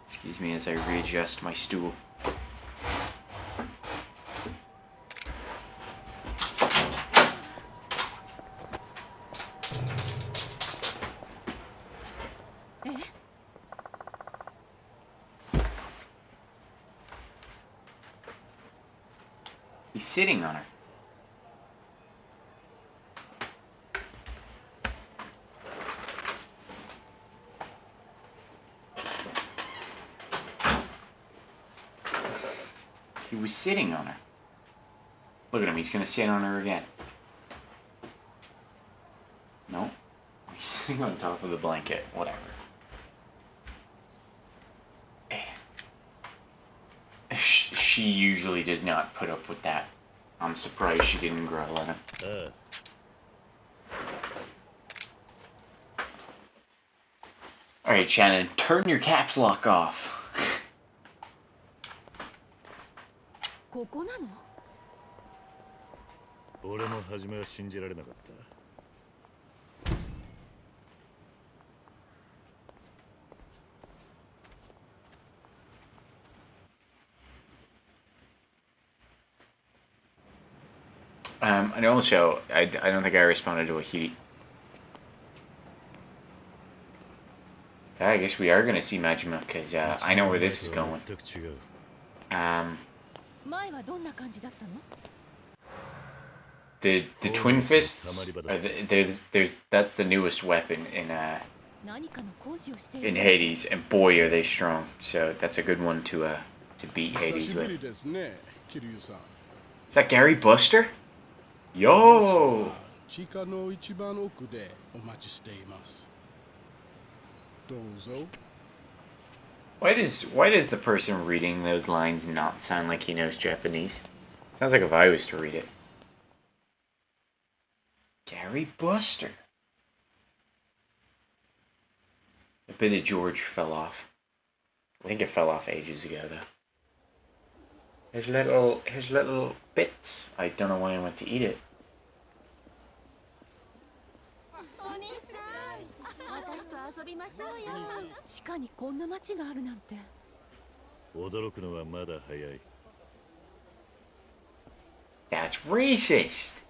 Excuse me as I readjust my stool. He's sitting on her. He was sitting on her. Look at him, he's gonna sit on her again. No. He's sitting on top of the blanket. Whatever. She usually does not put up with that. I'm surprised she didn't growl at him. Alright, Shannon, turn your caps lock off. ここなの？俺も初めは信じられなかった。And also, I don't think I responded to a Huey. I guess we are gonna see Majima, because I know where this is going. The twin fists, that's the newest weapon in Hades, and boy are they strong. So that's a good one to beat Hades with. Is that Gary Buster? Yo! Why does the person reading those lines not sound like he knows Japanese? Sounds like if I was to read it. Gary Buster. A bit of George fell off. I think it fell off ages ago though. His little bits. I don't know why I went to eat it. That's racist.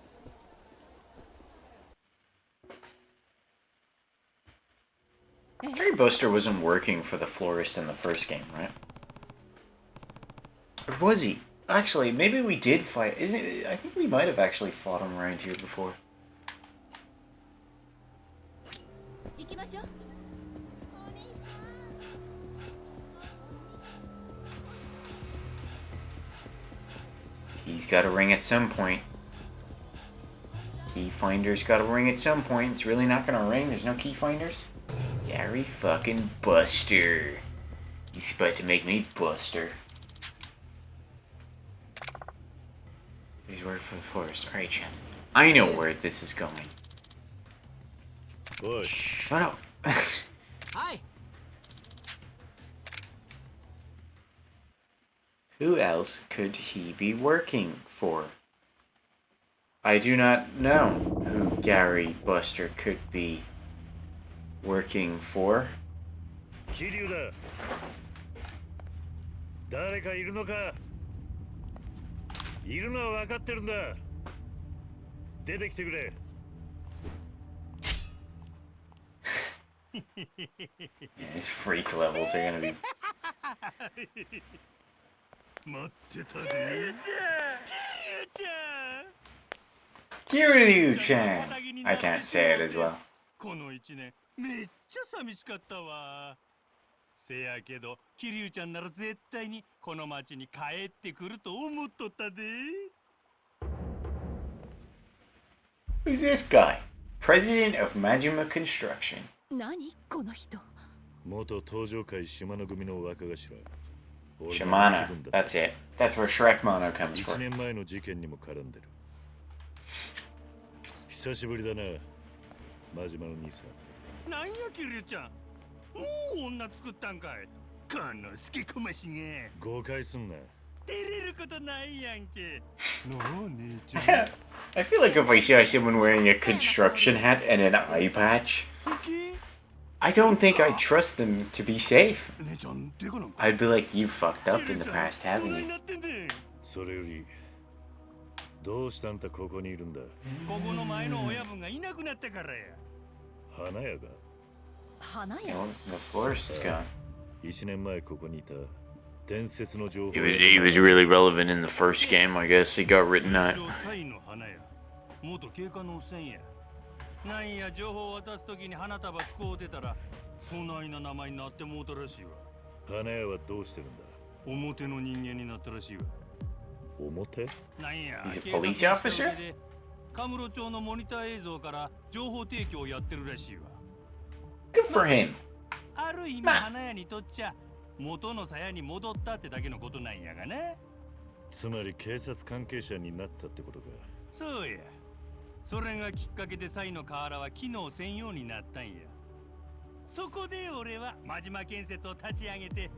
Gary Buster wasn't working for the florist in the first game, right? Or was he? Actually, maybe we did fight. I think we might have actually fought him around here before. He's got a ring at some point. Keyfinder's got a ring at some point. It's really not gonna ring. There's no keyfinders. Gary fucking Buster. He's about to make me Buster. He's word for the forest. Alright, Chen. I know where this is going. Shut up. Hi. Who else could he be working for? I do not know who Gary Buster could be working for. 桐生だ。誰かいるのか。いるのは分かってるんだ。出てきてくれ。Yeah, his freak levels are gonna be Kiryu-chan! I can't say it as well. この一年めっちゃ寂しかったわ。せやけど、キリュウちゃんなら絶対にこの町に帰ってくると思っとったで。Who's this guy? President of Majima Construction. 何この人。元登場会島の組の若頭。Shimano. That's it. That's where Shrek Mono comes 1 from. 年前の事件にも絡んでる。久しぶりだな、真島の兄さん。なんやキリュウちゃん、もう女作ったんかい。この好きこましが。誤解すんな。照れることないやんけ。のう姉ちゃん。I feel like if I saw someone wearing a construction hat and an eye patch, I don't think I'd trust them to be safe. I'd be like, you fucked up in the past, haven't you? それよりどうしたんたここにいるんだ。ここの前の親分がいなくなったからや。花屋が。花屋。 Oh, the florist is gone. 1年前ここにいた伝説の情報。He was really relevant in the first game, I guess. He got written out. 元警官のおっさんや。なんや情報を渡すときに花束使うてたらそないな名前になってもうたらしいわ。花屋はどうしてるんだ。表の人間になったらしいわ。表？なんや He's a police officer? カムロ町のモニター映像から情報提供をやってるらしいわ。 Good for him. ある意味花屋にとっちゃ元の鞘に戻ったってだけのことなんやがね。つまり警察関係者になったってことか。そうや。それがきっかけで鞘の瓦は機能せんようになったんや。そこで俺は真島建設を立ち上げて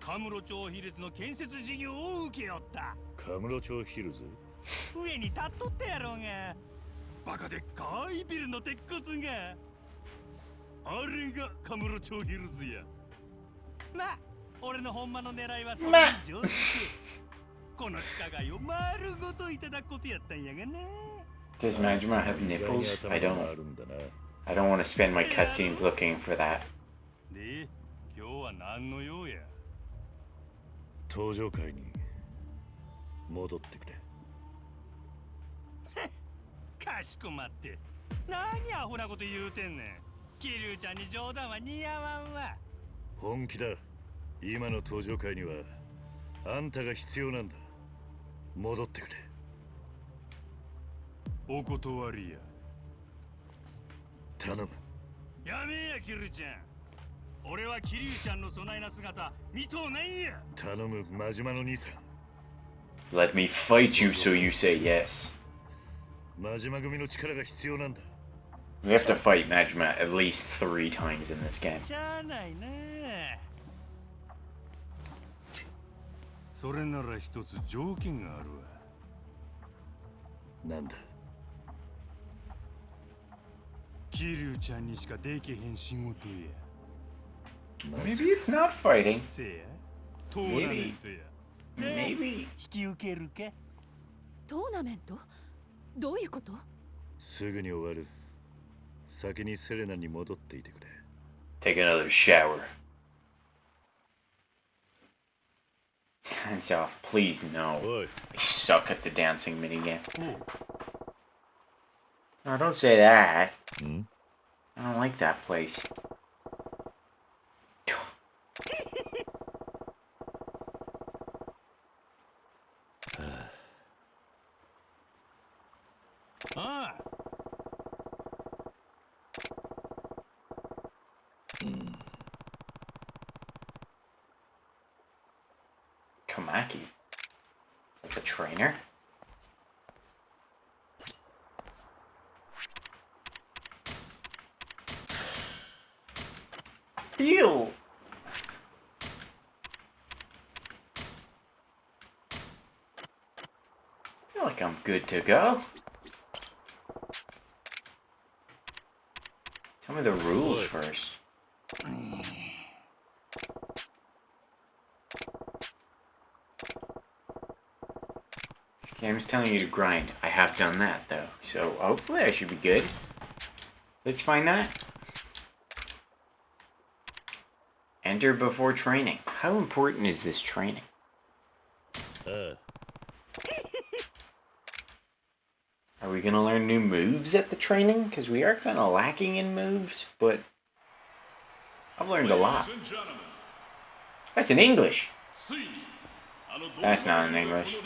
カムロ町ヒルズの建設事業を請け負った。カムロ町ヒルズ？上に立っとったやろうが。バカでっかいビルの鉄骨が。あれがカムロ町ヒルズや。まあ、俺のほんまの狙いはそれ以上で、この地下街を丸ごといただくことやったんやがね。Does Majima have nipples? I don't want to spend my cutscenes looking for that. で、今日は何の用や。登場会に戻ってくれ。かしこまって。何アホなこと言うてんねん。キリュウちゃんに冗談は似合わんわ。本気だ。今の登場会にはあんたが必要なんだ。戻ってくれ。お断りや。頼む。やめやキリュウちゃん。俺はキリュウちゃんのそないな姿見とうないんや。頼む真島の兄さん。 Let me fight you so you say yes. 真島組の力が必要なんだ。We have to fight Majima at least 3 times in this game. しゃあないな。それなら一つ条件があるわ。なんだ。キリュウちゃんにしかできへん仕事や。Maybe it's not fighting. せや。トーナメントや。Maybe. 引き受けるか。トーナメント？どういうこと？すぐに終わる。先にセレナに戻っていてくれ。Take another shower. Dance off, please no. I suck at the dancing minigame. No, don't say that. I don't like that place. Komaki? Like the trainer? Feel! I feel like I'm good to go. Tell me the rules first. This game's telling you to grind. I have done that though, so hopefully I should be good. Let's find that. Enter before training. How important is this training? Are we gonna learn new moves at the training? Because we are kind of lacking in moves, but I've learned a lot. That's in English. That's not in English.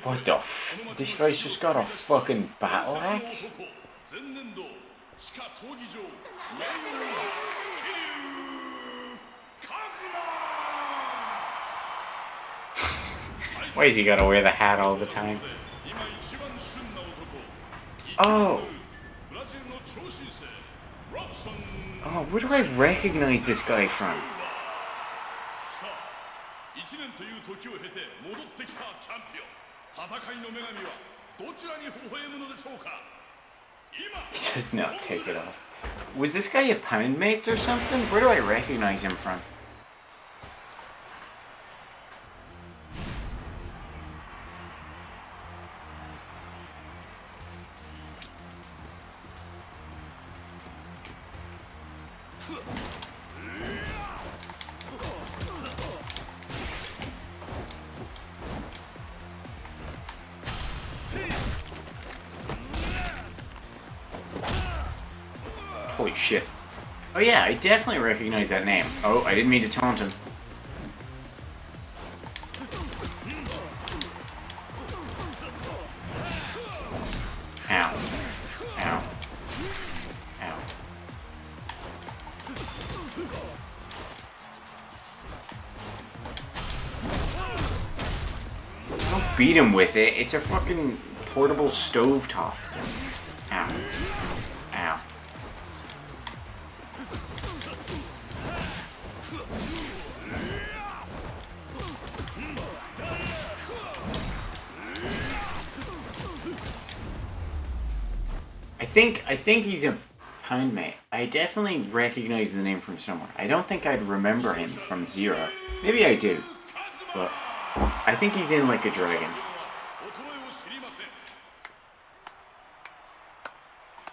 What the f? This guy's just got a fucking battle axe? Why has he gotta wear the hat all the time? Oh! Oh, where do I recognize this guy from? He does not take it off. Was this guy a Poundmates or something? Where do I recognize him from? Holy shit. Oh yeah, I definitely recognize that name. Oh, I didn't mean to taunt him. Ow. Ow. Ow. Don't beat him with it. It's a fucking portable stovetop. Ow. Ow. I think he's a Poundmate. I definitely recognize the name from somewhere. I don't think I'd remember him from Zero. Maybe I do. But I think he's in Like a Dragon.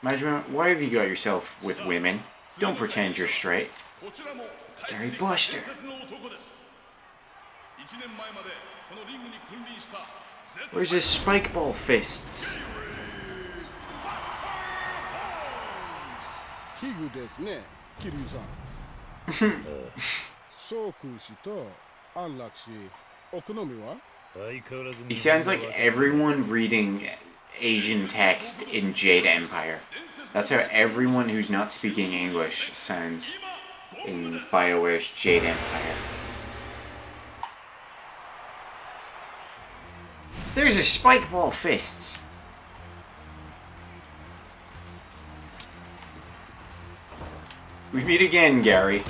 Majima, why have you got yourself with women? Don't pretend you're straight. Gary Buster. Where's his spike ball fists? 奇遇ですね、桐生さん。そうくしと安楽死、お好みは? He sounds like everyone reading Asian text in Jade Empire. That's how everyone who's not speaking English sounds in BioWare's Jade Empire. There's a spike ball fists. We meet again, Gary.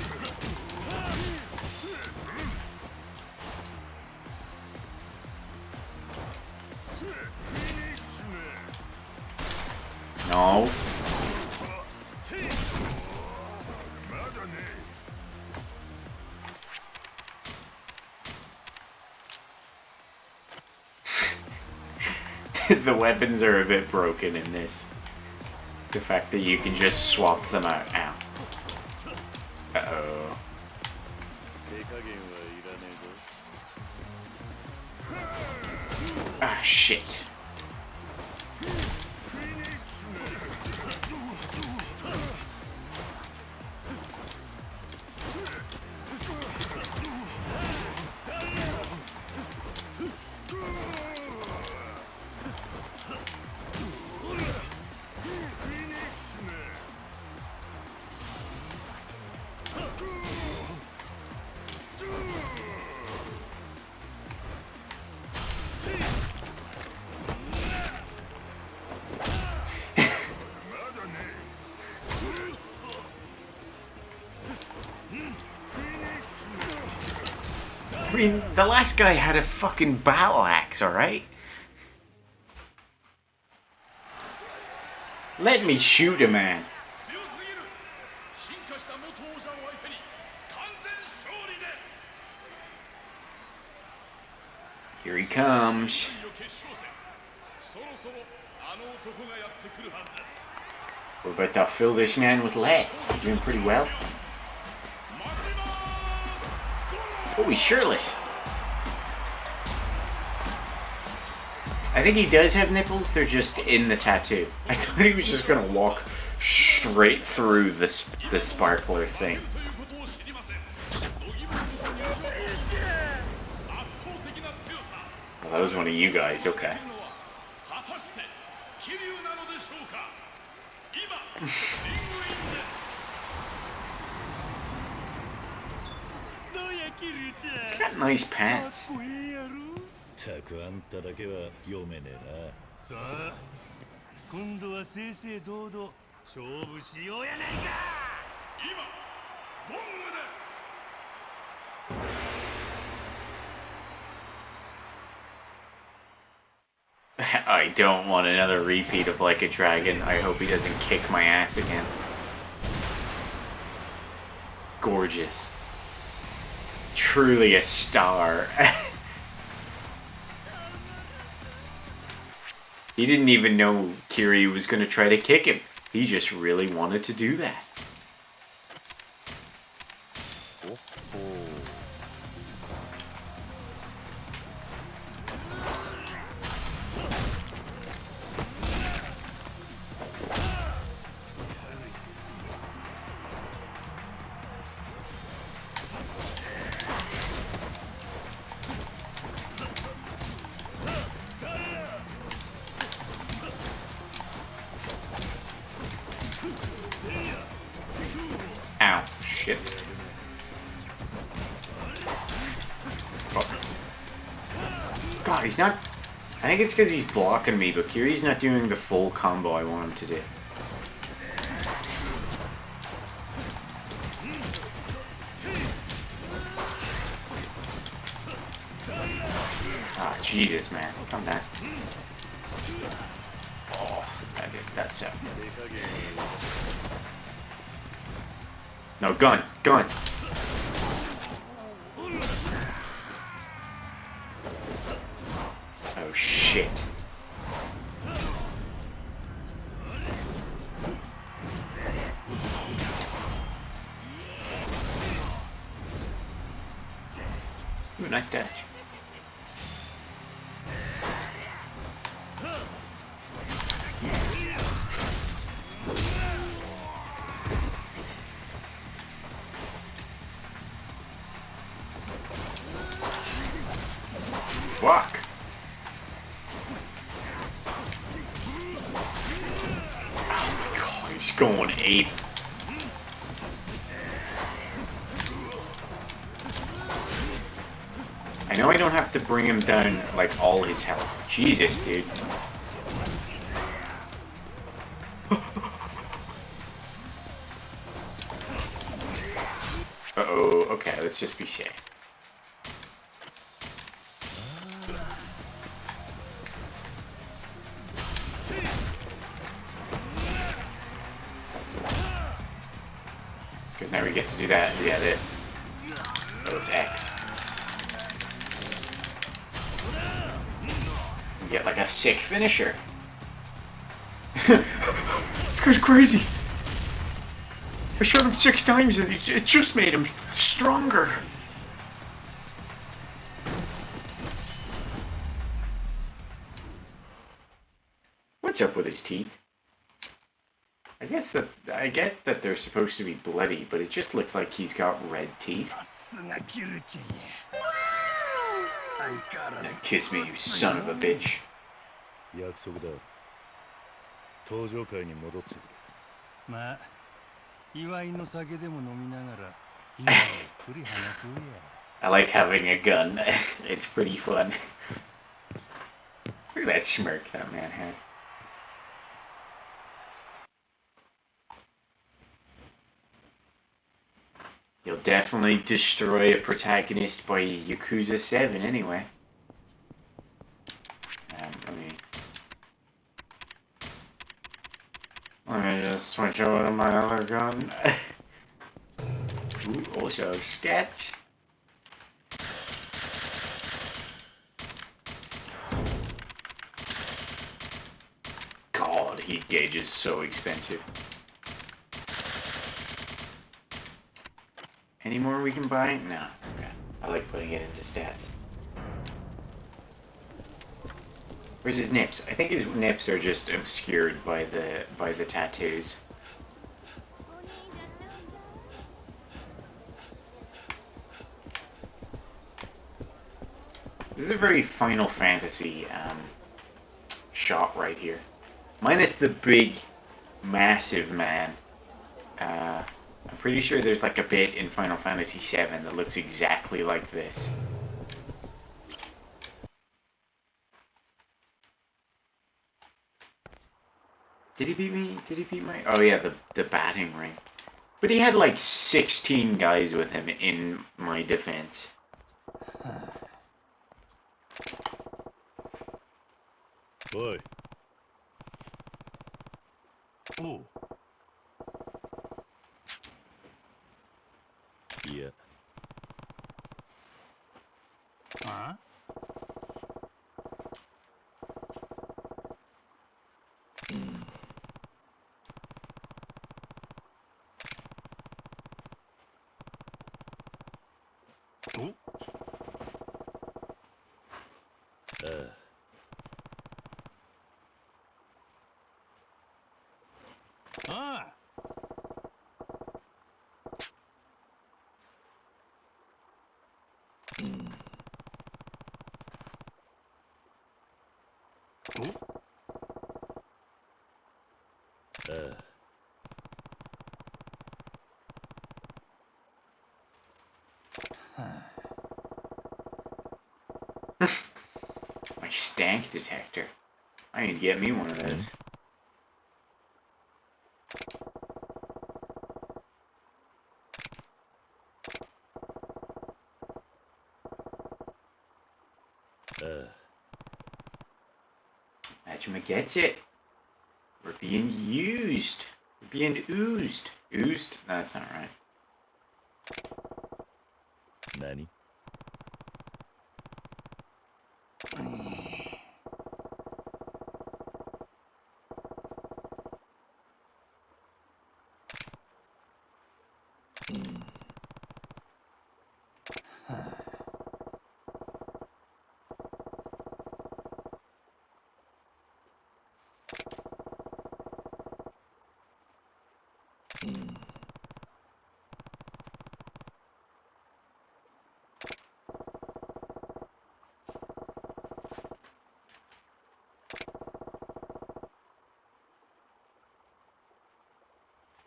No. The weapons are a bit broken in this. The fact that you can just swap them out. Ow. Uh-oh. Ah, shit. I mean, the last guy had a fucking battle axe, alright? Let me shoot a man. Here he comes. We're about to fill this man with lead. He's doing pretty well. Oh, he's shirtless. I think he does have nipples, they're just in the tattoo. I thought he was just gonna walk straight through the sparkler thing. Oh, that was one of you guys, okay. He's got nice pants. たくあんただけは読めねえな。さあ、今度は正々堂々勝負しようやないか。今、ゴングです。I don't want another repeat of Like a Dragon. I hope he doesn't kick my ass again. Gorgeous. Truly a star. He didn't even know Kiryu was going to try to kick him. He just really wanted to do that. Ow, shit. Fuck. God, he's not... I think it's because he's blocking me, but Kiryu's not doing the full combo I want him to do. Ah, Jesus, man. Come back. Oh, that's it. No, gun! Gun! Oh, shit. Ooh, nice dodge. Fuck. Oh my god, he's going ape. I know I don't have to bring him down like all his health. Jesus, dude. Uh-oh, okay, let's just be safe. Because now we get to do that. Yeah, this. Oh, it's X. We get like a sick finisher. This guy's crazy. I shot him 6 times and it just made him stronger. What's up with his teeth? I get that they're supposed to be bloody, but it just looks like he's got red teeth. Now kiss me, you son of a bitch. 約束だ。登場会に戻ってくれ。まあ、祝いの酒でも飲みながら、ゆっくり話そうや。I like having a gun. It's pretty fun. Look at that smirk that man had. You'll definitely destroy a protagonist by Yakuza 7 anyway. Let me just switch over to my other gun. Ooh, also stats. God, heat gauge is so expensive. Any more we can buy? No. Okay. I I like putting it into stats. Where's his nips? I think his nips are just obscured by the tattoos. This is a very Final Fantasy shot right here. Minus the big, massive man. I'm pretty sure there's like a bit in Final Fantasy VII that looks exactly like this. Did he beat me? Did he beat my... Oh yeah, the batting ring. But he had like 16 guys with him in my defense. Boy. Oh. Yeah. Huh? Oh. Ah. Oh. My stank detector. I need to get me one of those. Majima gets it. We're being used. We're being oozed. Oozed? No, that's not right. Nani?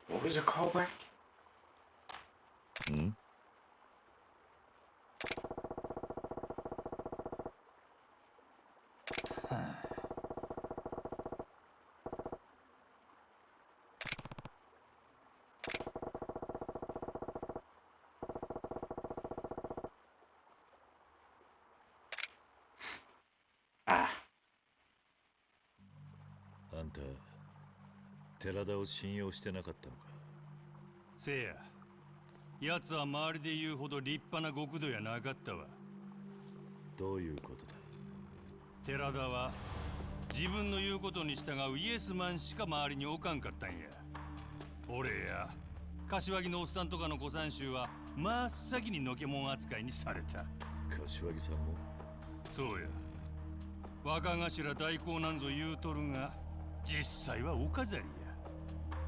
What was a callback? Hmm? Ah. あんた、寺田を信用してなかったのか。せいや、奴は周りで言うほど立派な極道やなかったわ。どういうことだ。寺田は自分の言うことに従うイエスマンしか周りに置かんかったんや。俺や柏木のおっさんとかの古参衆は真っ先にのけもん扱いにされた。柏木さんも。そうや。若頭代行なんぞ言うとるが、実際はお飾りや。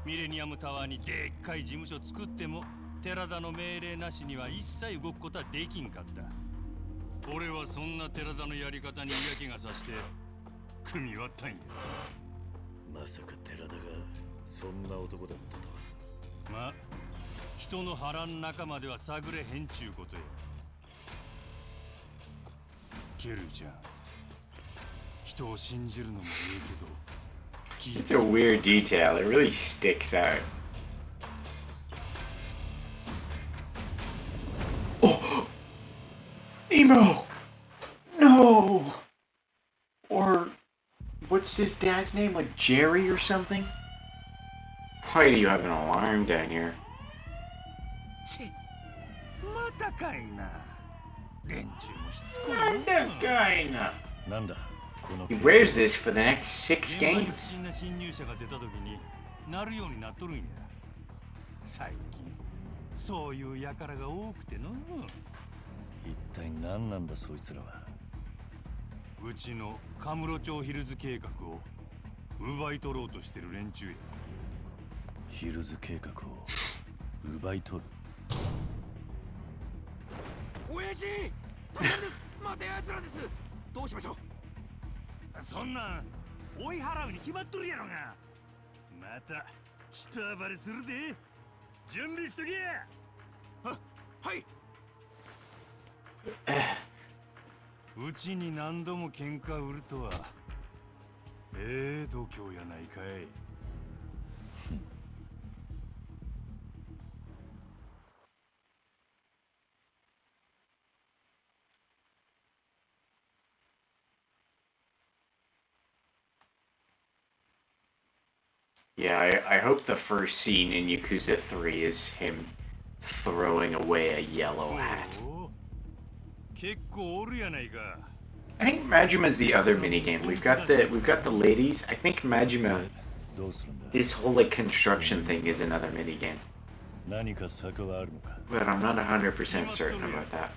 ミレニアムタワーにでっかい事務所作っても寺田の命令なしには一切動くことはできんかった。俺はそんな寺田のやり方に嫌気がさして組み割ったんや。まさか寺田がそんな男だったとは。まあ人の波乱仲間では探れへんちゅうことや。ケルちゃん、人を信じるのもええけど。It's a weird detail. It really sticks out. Oh! Nemo! No! Or what's his dad's name? Like Jerry or something? Why do you have an alarm down here? またかいな。連中もしつこいなんだかいな。なんだ。He wears this for the next 6 games. 不審な侵入者が出た時になるようになっとるんや。最近そういう輩が多くての。一体何なんだそいつらは。うちのカムロ町ヒルズ計画を奪い取ろうとしてる連中や。ヒルズ計画を奪い取る。親父、大変です。待て、奴らです。どうしましょう。そんなん追い払うに決まっとるやろが。また人暴れするで。準備しとけ。はい。うちに何度も喧嘩売るとは度胸やないかい。Yeah, I hope the first scene in Yakuza 3 is him throwing away a yellow hat. I think Majima's the other minigame. We've got the ladies. I think Majima, this whole like construction thing is another minigame. But I'm not 100% certain about that.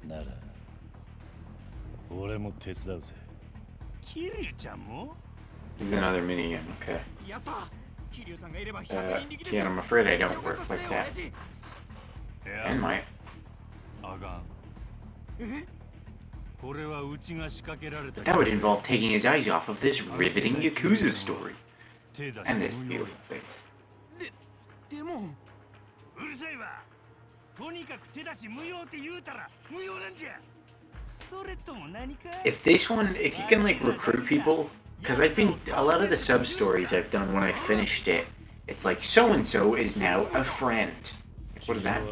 なら俺も手伝うぜ。キリュウちゃんも This is another minigame, okay. やった。桐生さんがいれば100 Yeah, 人力です。 I'm afraid I don't work like that. And my... あがん。これはうちが仕掛けられた。 That would involve taking his eyes off of this riveting Yakuza story. And this beautiful face. でもうるさいわ。とにかく手出し無用って言うたら無用なんじゃ。それとも何か。 If this one, if you can like recruit people, because I've been, a lot of the sub stories I've done when I finished it, it's like so-and-so is now a friend. Like, what is that?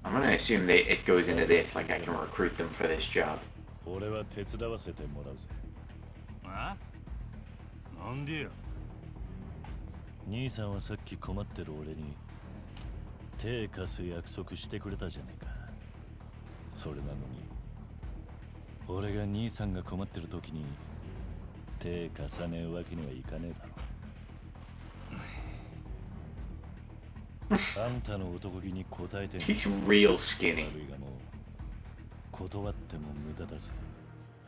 I'm gonna assume that it goes into this, like I can recruit them for this job. 俺は手伝わせてもらうぜ。あ？なんでよ。兄さんはさっき困ってる俺に手貸す約束してくれたじゃねえか。それなのに俺が兄さんが困ってる時に手貸さねえわけにはいかねえだろ。あんたの男気に応えてんの。 He's real skinny. 悪いがもう断っても無駄だぜ。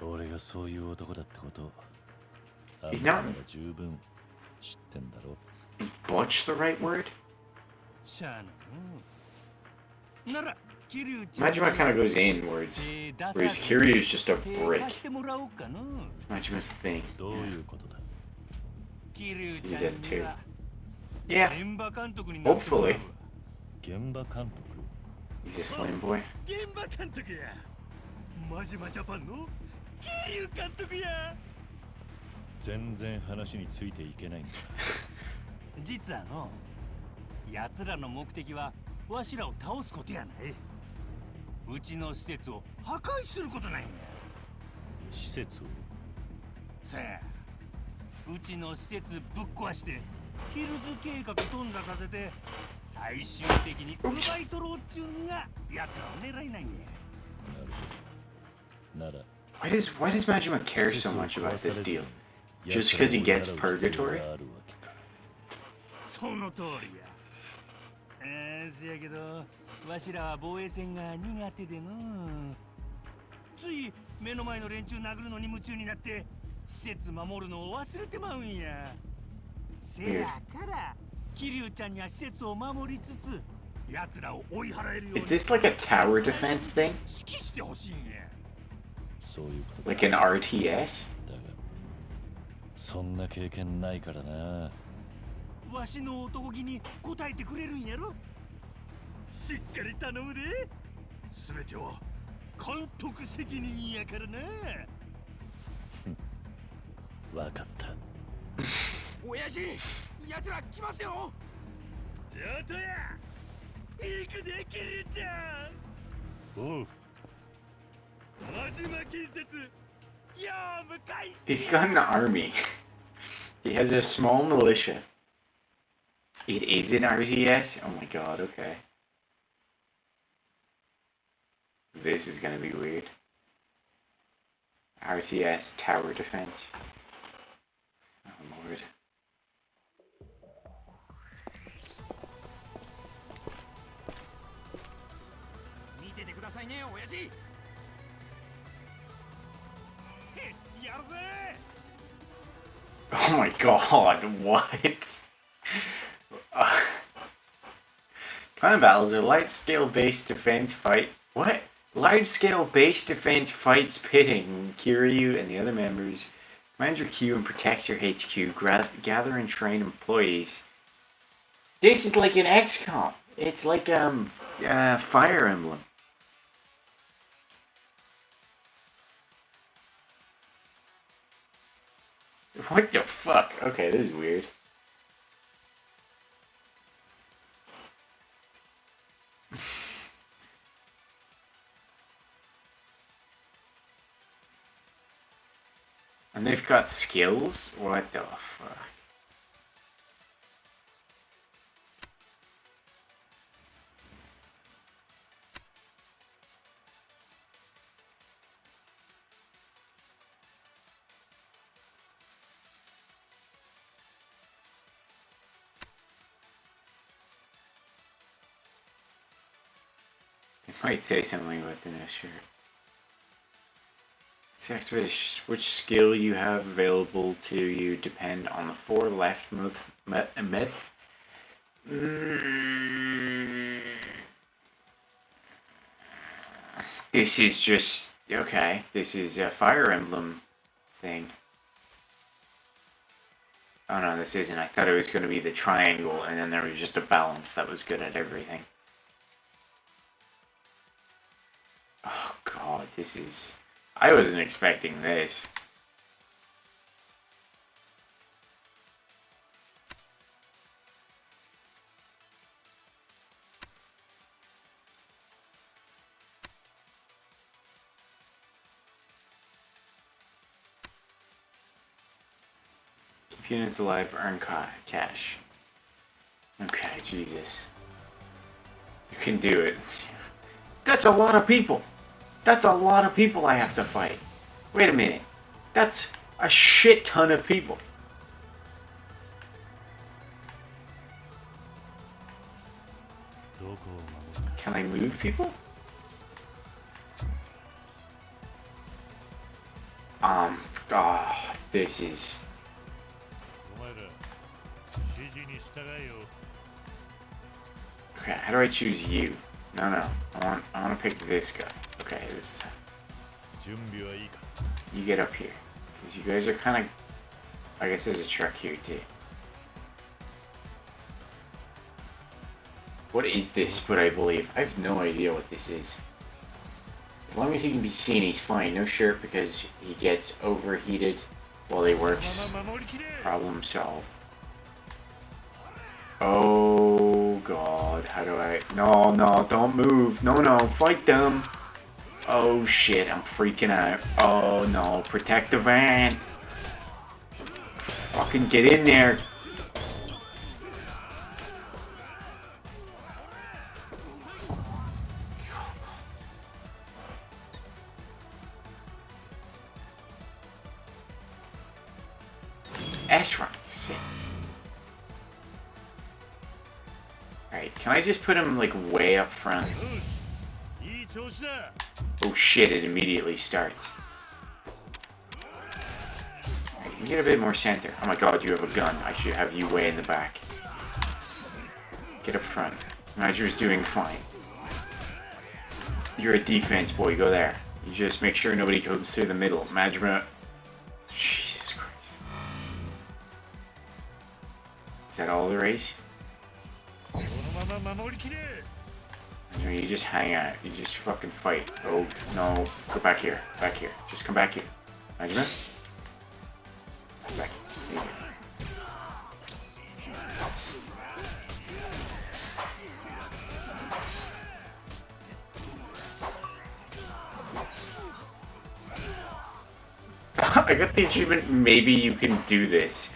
俺がそういう男だってことあんたは十分知ってんだろ。 Is butch the right word? しゃあな。なら Majima kind of goes inwards, whereas Kiryu's just a brick. It's Majima's thing. He's at 2. Yeah, hopefully. He's a slim boy. 全然話についていけないんだ。実はの、奴らの目的はわしらを倒すことやない。うちの施設を破壊することなんや。施設を？さあ、うちの施設ぶっ壊してヒルズ計画頓挫させて最終的に奪い取ろうっちゅうんが奴らの狙いなんや。なら Why does Majima care so much about this deal? Just because he gets purgatory? その通りや。せやけど、わしらは防衛戦が苦手での。つい目の前の連中殴るのに夢中になって施設守るのを忘れてまうんや。せやから桐生ちゃんには施設を守りつつ奴らを追い払えるように。 Is this like a tower defense thing? 指揮してほしいんや。そういうこと。 Like an RTS? だがそんな経験ないからな。わしの男気に応えてくれるんやろ。しっかり頼むで。すべては監督責任やからな。わかった。親父、奴ら来ますよ。ちょっとや。行くでキリちゃん。おう。真島建設業務開始。 He's got an army. He has a small militia. It is an RTS? Oh my god, okay. This is gonna be weird. RTS tower defense. Oh lord. Oh my god, what? Clan battles are large-scale base defense fight. What? Large-scale base defense fights pitting Kiryu and the other members. Command your Q and protect your HQ. Gather and train employees. This is like an XCOM. It's like Fire Emblem. What the fuck? Okay, this is weird. And they've got skills? What the fuck? They might say something about the next shirt. To activate which skill you have available to you depend on the 4 left myth. This is just okay. This is a Fire Emblem thing. Oh no, this isn't. I thought it was going to be the triangle, and then there was just a balance that was good at everything. Oh god, this is... I wasn't expecting this. Keep units alive, earn cash. Okay, Jesus. You can do it. That's a lot of people! That's a lot of people I have to fight. Wait a minute. That's a shit ton of people. Can I move people? This is... Okay, how do I choose you? No, I want to pick this guy. Okay, this is how. You get up here. Because you guys are kind of... I guess there's a truck here too. What is this, but I believe? I have no idea what this is. As long as he can be seen, he's fine. No shirt because he gets overheated while he works. Problem solved. Oh god, how do I... No, don't move. No, fight them. Oh shit, I'm freaking out. Oh no, protect the van. Fucking get in there. S-Run, sick. Alright, can I just put him like way up front? Oh shit, it immediately starts. Right, can you get a bit more center? Oh my god, you have a gun. I should have you way in the back. Get up front. Maju's doing fine. You're a defense boy, go there. You just make sure nobody comes through the middle. Majima... Jesus Christ. Is that all the race? You just hang out. You just fucking fight. Oh, no. Go back here. Back here. Just come back here. Majima? Back here. See you. I got the achievement, maybe you can do this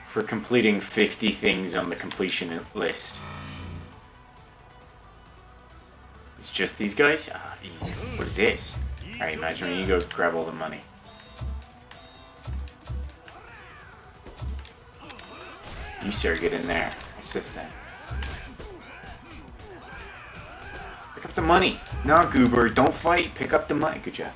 for completing 50 things on the completion list. It's just these guys? Ah, easy. What is this? Alright, imagine you go grab all the money. You sir, get in there. It's just that. Pick up the money. No, Goober, don't fight. Pick up the money. Good job.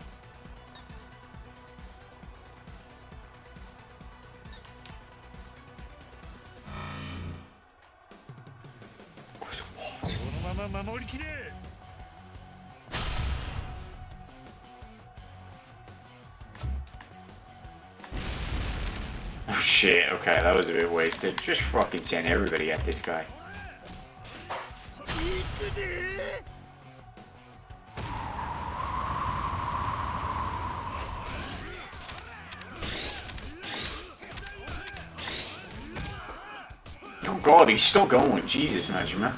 Oh shit, okay, that was a bit wasted. Just fucking send everybody at this guy. Oh god, he's still going. Jesus, man.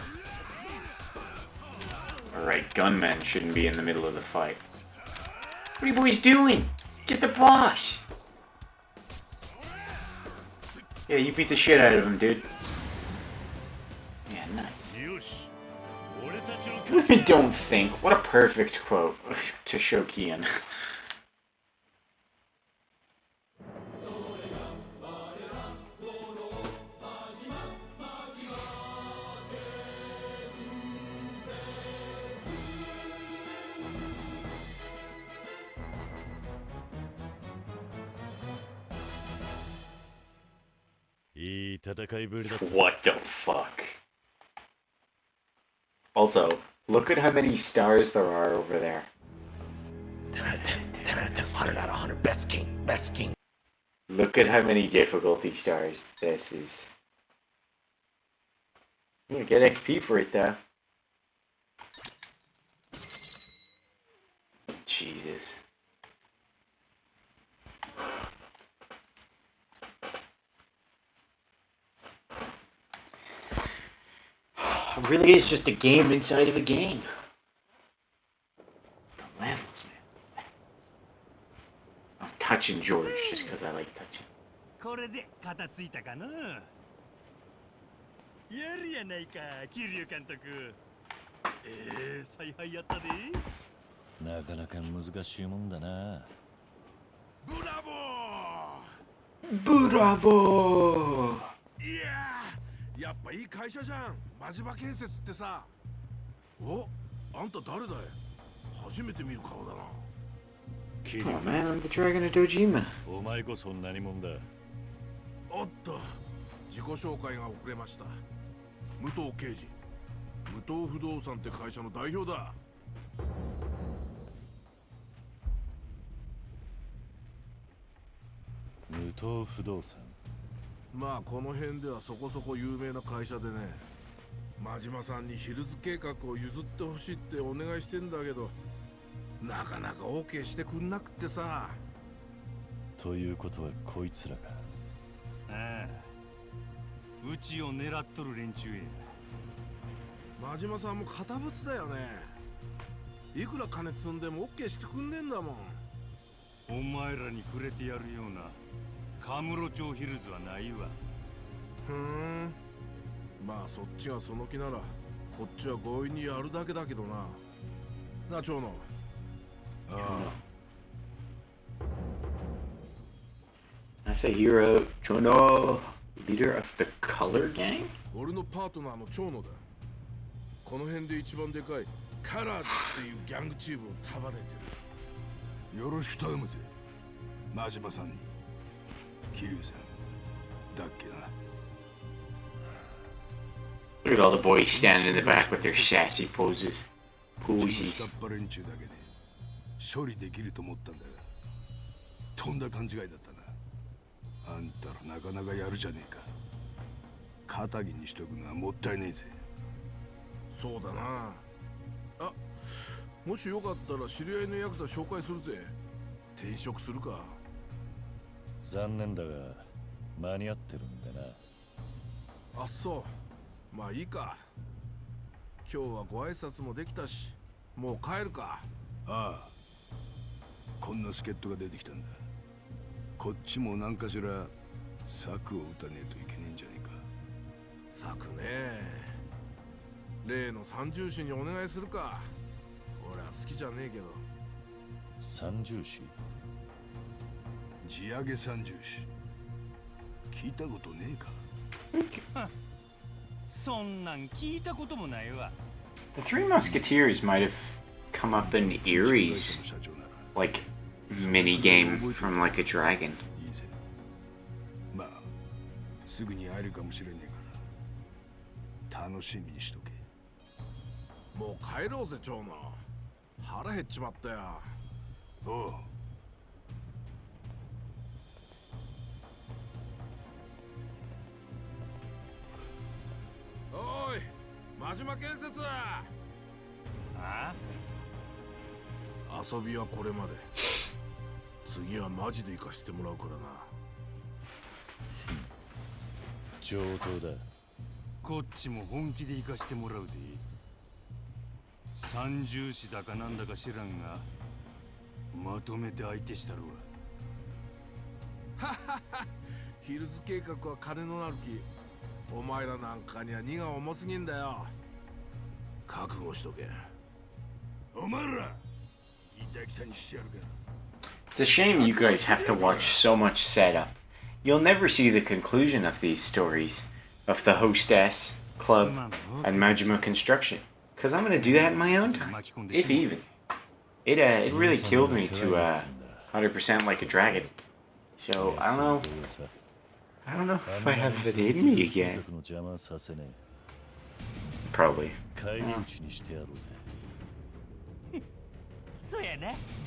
Alright, gunmen shouldn't be in the middle of the fight. What are you boys doing? Get the boss! Yeah, you beat the shit out of him, dude. Yeah, nice. Women don't think. What a perfect quote to show Kian. What the fuck? Also, look at how many stars there are over there. 10 out of 10, 10 out of 10, 100 out of 100, best king, best king. Look at how many difficulty stars this is. I'm gonna get XP for it though. Jesus. It really is just a game inside of a game. The levels, man. I'm touching George just because I like touching. これで片付いたかな。やるやないか、桐生監督。采配やったで。なかなか難しいもんだな。ブラボー。ブラボー。いやー、やっぱいい会社じゃん。真島建設ってさ。お、あんた誰だい？初めて見る顔だな。Oh man, I'm the Dragon of Dojima. お前こそ何者だ。おっと、自己紹介が遅れました。武藤刑事。武藤不動産って会社の代表だ。武藤不動産。まあこの辺ではそこそこ有名な会社でね。真島さんにヒルズ計画を譲ってほしいってお願いしてんだけど、なかなか OK してくんなくってさ。ということはこいつらか。ああ、うちを狙っとる連中や。真島さんも堅物だよね。いくら金積んでも OK してくんねえんだもん。お前らにくれてやるようなカムロ町ヒルズはないわ。ふーん。まあそっちがその気ならこっちは強引にやるだけだけどな。な、長野。ああ。That's a hero, Chono, leader of the Color Gang? 俺のパートナーの長野だ。この辺で一番でかいカラーズっていうギャングチームを束ねてる。よろしく頼むぜ、真島さんに。桐生さんだっけな。Look at all the boys standing in the back with their sassy poses. 下っ端連中だけで処理できると思ったんだが、とんだ勘違いだったな。あんたらなかなかやるじゃねえか。肩着にしとくのはもったいねえぜ。そうだなあ。もしよかったら知り合いのヤクザ紹介するぜ。転職するか。残念だが間に合ってるんでな。あっそう。まあいいか。今日はご挨拶もできたし、もう帰るか。ああ、こんな助っ人が出てきたんだ。こっちも何かしら策を打たねえといけねえんじゃねえか。策ね。例の三重士にお願いするか。俺は好きじゃねえけど。三重士、地上げ三重士、聞いたことねえか。そんなん聞いたこともないわ。The Three Musketeers might have come up in Erie's, like, mini game from Like a Dragon. まあすぐに会えるかもしれねえから楽しみにしとけ。もう帰ろうぜ長野。腹減っちまったよ。おう。おい真島建設。あ遊びはこれまで。次はマジで行かしてもらうからな。上等だ。こっちも本気で行かしてもらうで。三重士だかなんだか知らんがまとめて相手したるわ。ヒルズ計画は金のなる木。お前らなんかには荷が重すぎんだよ。覚悟しとけ。お前らいたきたにしてやるか。 It's a shame you guys have to watch so much setup. You'll never see the conclusion of these stories, of the Hostess, Club, and Majima Construction. Because I'm going to do that in my own time, if even. It really killed me to 100% Like a Dragon. So, I don't know if I have it in me again. Probably.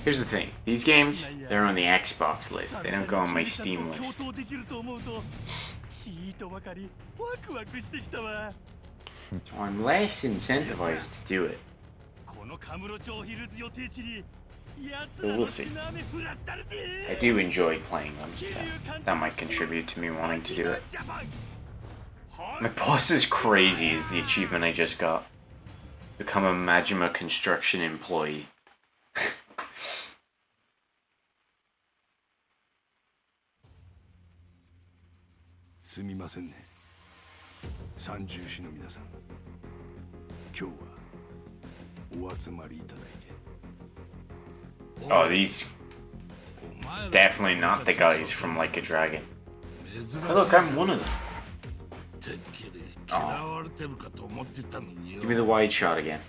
Here's the thing, these games, they're on the Xbox list, they don't go on my Steam list. So I'm less incentivized to do it. But we'll see. I do enjoy playing them, so that might contribute to me wanting to do it. My boss is crazy is the achievement I just got. Become a Majima Construction employee. すみませんね。三重士の皆さん、今日はお集まりいただいて。Oh, these definitely not the guys from Like a Dragon. Oh, look, I'm one of them. Oh. Give me the wide shot again.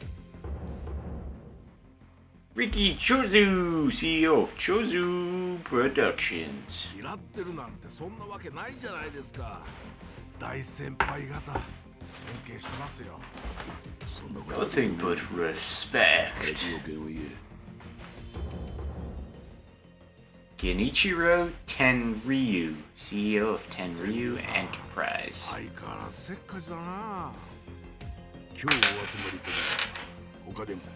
Riki Chozu, CEO of Chozu Productions. 嫌ってるなんてそんなわけないじゃないですか。大先輩方、尊敬してますよ。 Nothing but respect. Genichiro Tenryu, CEO of Tenryu Enterprise. 相変わらずせっかちだな。今日お集まりいただいた他でもない。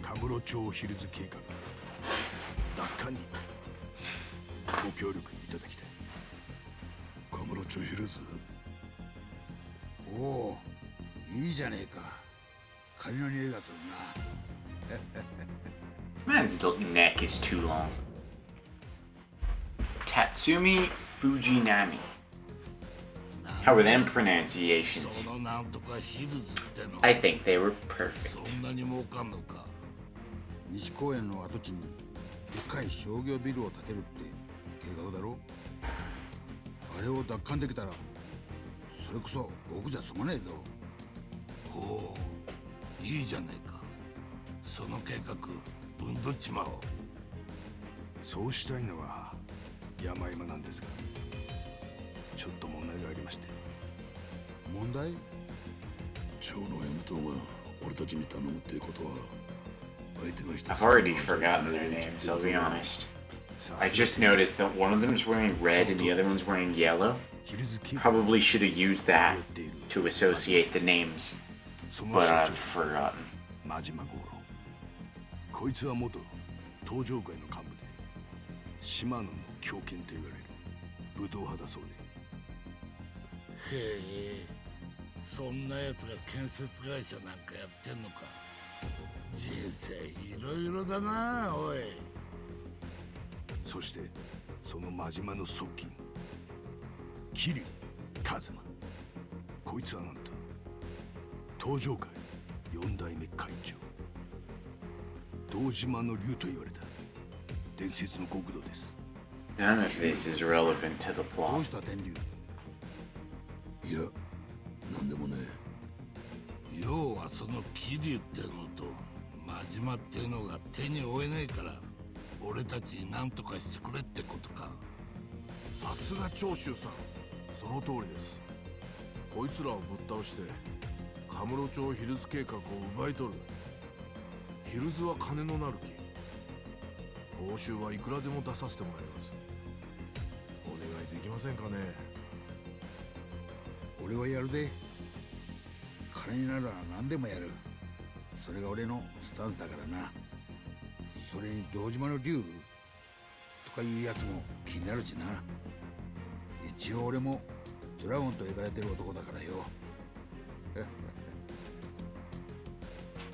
カムロ町ヒルズ計画奪還にご協力いただきたい。カムロ町ヒルズ。おお、いいじゃねえか。仮の匂いがするな。 This man's neck is too long. Tatsumi Fujinami. How were them pronunciations? I think they were perfect. 西公園の跡地にでっかい商業ビルを建てるって計画だろ。あれを奪還できたらそれこそ僕じゃ済まねえぞ。おお、いいじゃないか。その計画ぶんどっちまおう。そうしたいのは山々なんですが、ちょっと問題がありまして。問題？町の山党が俺たちに頼むってことは。 I've already forgotten their names, I'll be honest. I just noticed that one of them is wearing red and the other one's wearing yellow. Probably should have used that to associate the names, but I've forgotten. こいつは元東上会の幹部で島野の狂犬と言われる武闘派だそうで。へえ、そんな奴が建設会社なんかやってんのか。 人生いろいろだな、おい。そしてその真島の側近桐生一馬。こいつはなんと東上会4代目会長堂島の竜と言われた伝説の極道です。 None of this is relevant to the ど plot. うした天竜？いや、なんでもね。要ははその桐生ってのと真島ってのが手に負えねえから俺たちに何とかしてくれってことか。さすが長州さん、その通りです。こいつらをぶっ倒してカムロ町ヒルズ計画を奪い取る。ヒルズは金のなる木。報酬はいくらでも出させてもらいます。お願いできませんかね。俺はやるで。金なら何でもやる。それが俺のスタンスだからな。それに堂島の竜とかいうやつも気になるしな。一応俺もドラゴンと呼ばれてる男だからよ。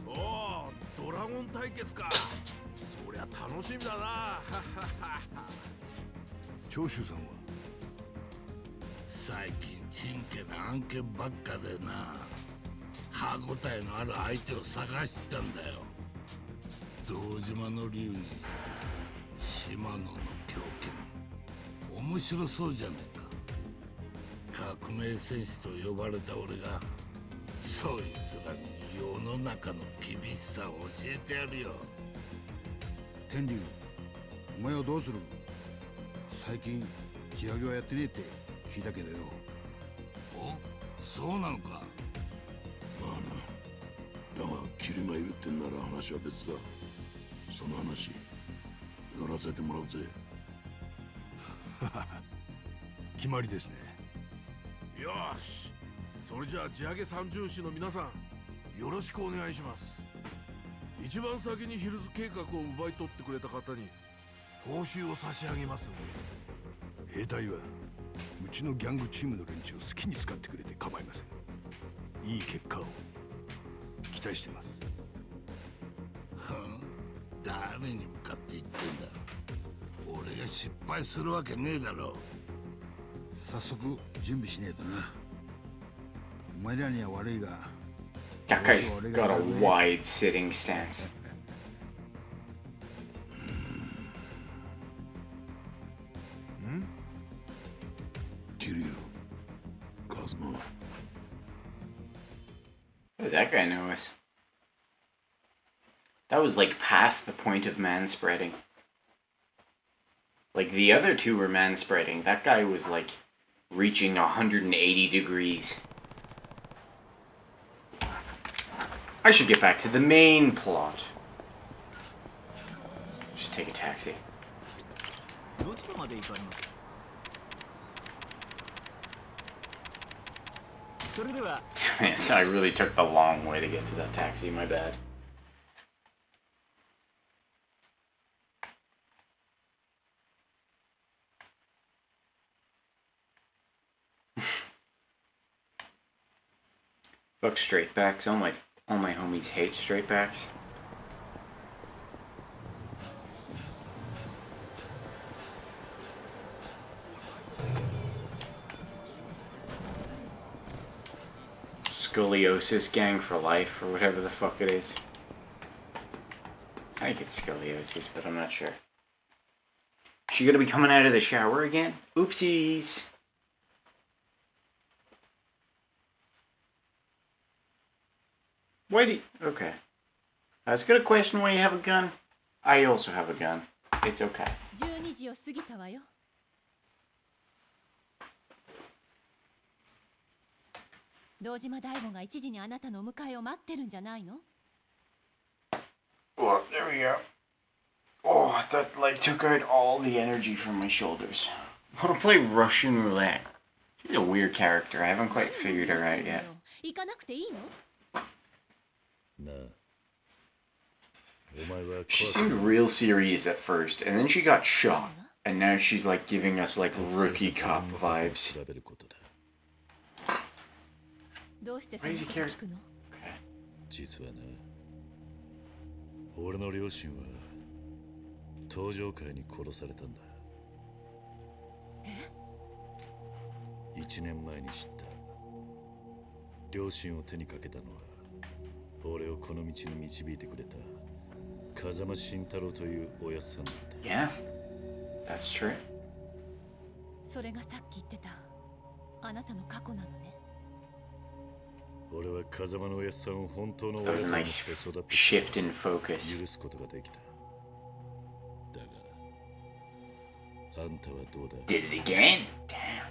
おお、ドラゴン対決か。そりゃ楽しみだな。長州さんは最近ちんけな案件ばっかでな、歯応えのある相手を探してたんだよ。堂島の竜に島野の狂犬、面白そうじゃねえか。革命戦士と呼ばれた俺がそいつらに世の中の厳しさを教えてやるよ。天竜、お前はどうする？最近地上げはやってねえって聞いたけどよ。お、そうなのか。まあな。だがキリがいるってんなら話は別だ。その話乗らせてもらうぜ。決まりですね。よし、それじゃあ地上げ三重士の皆さん、よろしくお願いします。一番先にヒルズ計画を奪い取ってくれた方に報酬を差し上げますんで。兵隊はうちのギャングチームの連中を好きに使ってくれて構いません。いい結果を期待してます。誰に向かって言ってんだ。俺が失敗するわけねえだろ。早速準備しねえとな。お前らには悪いが。That guy's got a wide sitting stance. Kiryu, Cosmo. What does that guy know us? That was like past the point of manspreading. Like the other two were manspreading. That guy was like reaching 180 degrees. I should get back to the main plot. Just take a taxi. Man, so I really took the long way to get to that taxi, my bad. Fuck straight backs. All my homies hate straight backs. Scoliosis gang for life, or whatever the fuck it is. I think it's scoliosis, but I'm not sure. She gonna be coming out of the shower again? Oopsies! Why do you... Okay. I was gonna question why you have a gun. I also have a gun. It's okay. 12時を過ぎたわよ。堂島大吾が1時にあなたのお迎えを待ってるんじゃないの？ Oh, there we go. Oh, that like took out all the energy from my shoulders. I want to play Russian roulette. She's a weird character. I haven't quite figured her out yet. 行かなくていいの？なあ、お前は She seemed real serious at first, and then she got shot, and now she's like giving us like rookie cop vibes. どうしてそんなこと聞くの？実はな、俺の両親は登場会に殺されたんだ。え？1年前に知った。両親を手にかけたのは俺をこの道に導いてくれた風間慎太郎というおやっさんだった。Yeah, that's true. それがさっき言ってたあなたの過去なのね。俺は風間の親さんを本当の That was 親 a と思って nice 育て shift in focus. 許すことができた。だが、あんたはどうだ？ Did it again? Damn.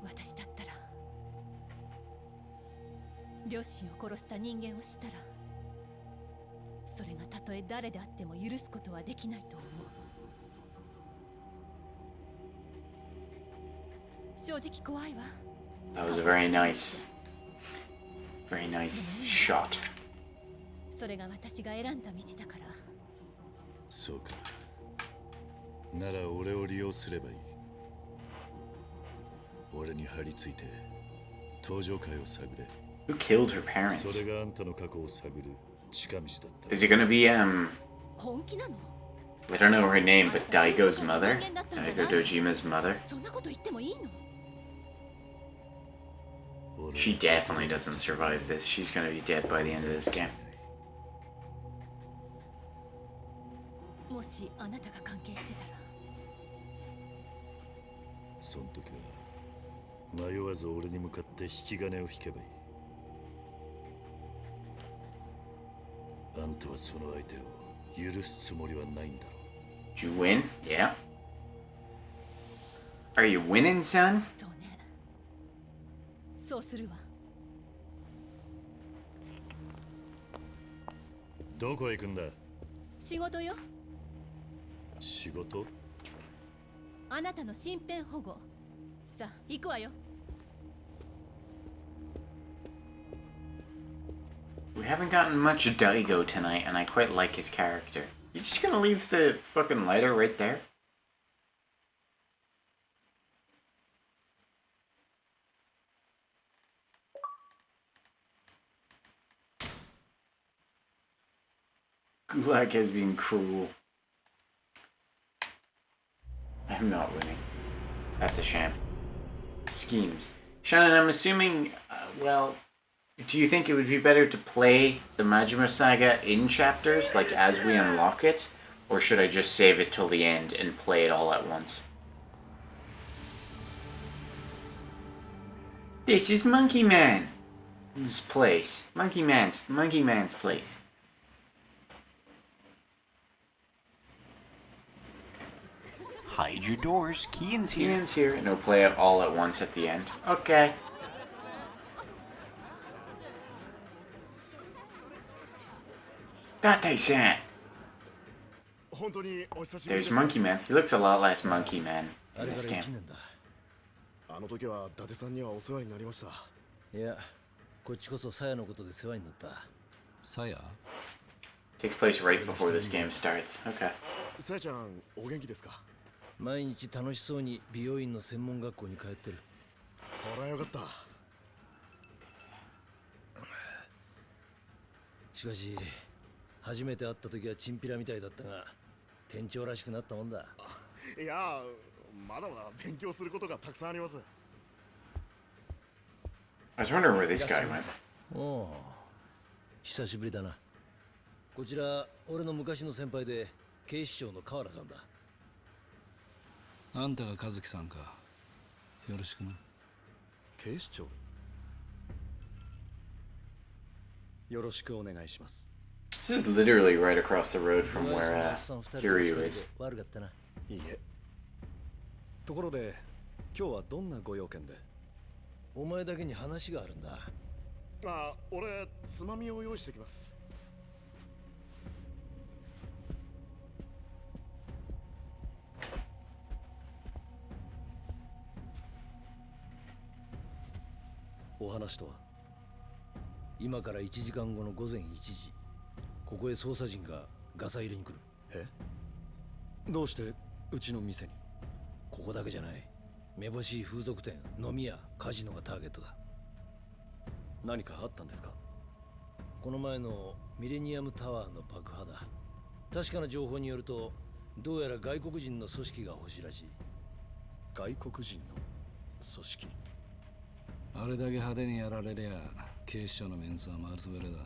私だったら両親を殺した人間を知ったらそれがたとえ誰であっても許すことはできないと思う。正直怖いわ。 That was a very nice shot. それが私が選んだ道だから。そうか。なら俺を利用すればいい。俺に張り付いて登場会を探れ。Who killed her parents? それがあんたの過去を探る近道だった。 Is it gonna be本気なの？ I don't know her name, but Daigo's mother? Daigo Dojima's mother? そんなこと言ってもいいの？She definitely doesn't survive this. She's gonna be dead by the end of this game. もしあなたが関係してたら。その時は迷わず俺に向かって引き金を引けばいい。あんたはその相手を許すつもりはないんだろう。 Did you win? Yeah. Are you winning, son? そうね。そうするわ。どこへ行くんだ？仕事よ。仕事？あなたの身辺保護。さあ、行くわよ。We haven't gotten much Daigo tonight, and I quite like his character. You just gonna leave the fucking lighter right there? Gulag has been cruel. I'm not winning. That's a shame. Schemes. Shannon, I'm assuming, well, do you think it would be better to play the Majima Saga in chapters, like as we unlock it? Or should I just save it till the end and play it all at once? This is Monkey Man! This place. Monkey Man's place. Hide your doors. Kian's here. Kian's here. No, play it all at once at the end. Okay. Date-san! There's Monkey Man. He looks a lot less Monkey Man in this game. あの時は伊達さんにはお世話になりました。いや、こっちこそサヤのことで世話になった。サヤ Takes place right before this game starts. Okay. サヤちゃん、お元気ですか？毎日楽しそうに美容院の専門学校に通ってる。そりゃよかった。しかし、初めて会った時はチンピラみたいだったが、店長らしくなったもんだ。いや、まだまだ勉強することがたくさんあります。I was wondering where this guy went. おお、久しぶりだな。こちら、俺の昔の先輩で、警視庁の河原さんだ。あんたが和樹さんか。よろしくな。警視庁？よろしくお願いします。This is literally right across the road from where Kiryu is. 悪かったな。いいえ。ところで、今日はどんなご用件で？お前だけに話があるんだ。あ、俺、つまみを用意してきます。お話とは？今から1時間後の午前1時、ここへ捜査陣がガサ入れに来る。え？どうしてうちの店に？ここだけじゃない。めぼしい風俗店、飲み屋、カジノがターゲットだ。何かあったんですか？この前のミレニアムタワーの爆破だ。確かな情報によると、どうやら外国人の組織が欲しいらしい。外国人の組織？あれだけ派手にやられりゃ警視庁のメンツは丸つぶれだ。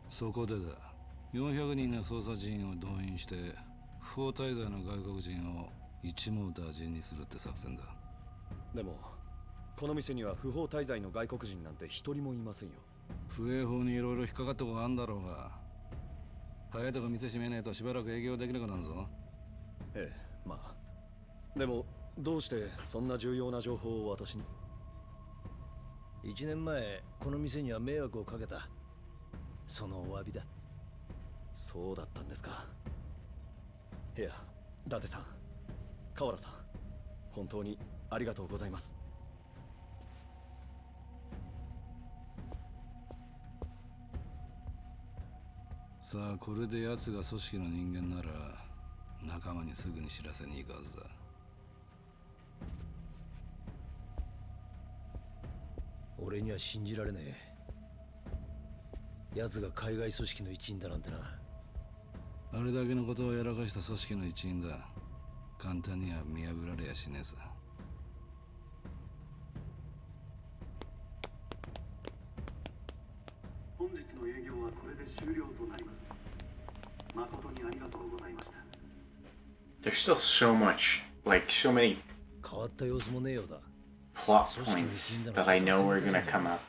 そこでだ、400人の捜査陣を動員して不法滞在の外国人を一網打尽にするって作戦だ。でもこの店には不法滞在の外国人なんて一人もいませんよ。不営法にいろいろ引っかかったことがあんだろうが、早いとこ店閉めねえとしばらく営業できなくなるぞ。ええ、まあでもどうしてそんな重要な情報を私に。1年前この店には迷惑をかけた。そのお詫びだ。そうだったんですか。いや、伊達さん、河原さん、本当にありがとうございます。さあ、これで奴が組織の人間なら仲間にすぐに知らせに行くはずだ。俺には信じられねえ。奴が海外組織の一員だなんてな。あれだけのことをやらかした組織の一員だ。簡単には見破られやしねえさ。本日の営業はこれで終了となります。誠にありがとうございました。 There's still so much, like so many 変わった様子もねえようだ。 plot points that I know are gonna come up.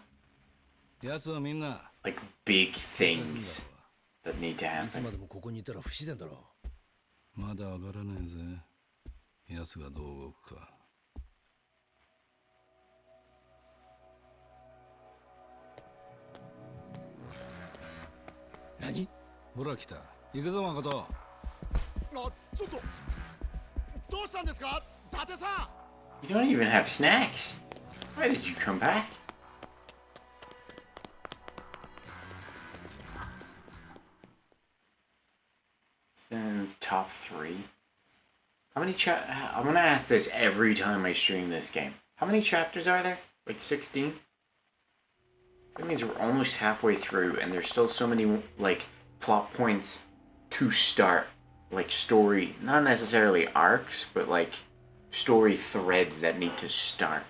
奴はみんな Like big things that need to いつ happen. までもここにいたら不自然だろ。まだわからねえぜ。奴がどう動くか。何？ほら来た。行くぞ誠。ちょっとどうしたんですか、伊達さん。 You don't even have snacks. Why did you come back? Then the top 3. How many I'm gonna ask this every time I stream this game. How many chapters are there? Like 16? That means we're almost halfway through and there's still so many like plot points to start. Like story, not necessarily arcs, but like story threads that need to start.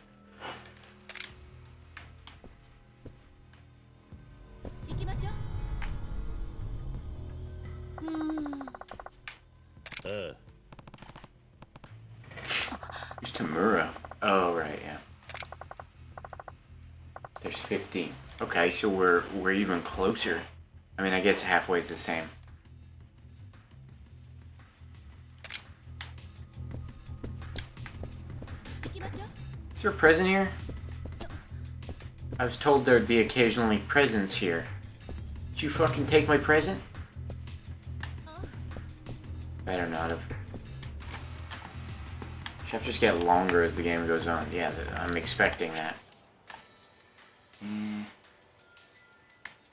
行きましょう。Who's Tamura? Oh right, yeah. There's 15. Okay, so we're even closer. I mean, I guess halfway's the same. Is there a present here? I was told there'd be occasionally presents here. Did you fucking take my present? Better not have. Chapters get longer as the game goes on. Yeah, I'm expecting that.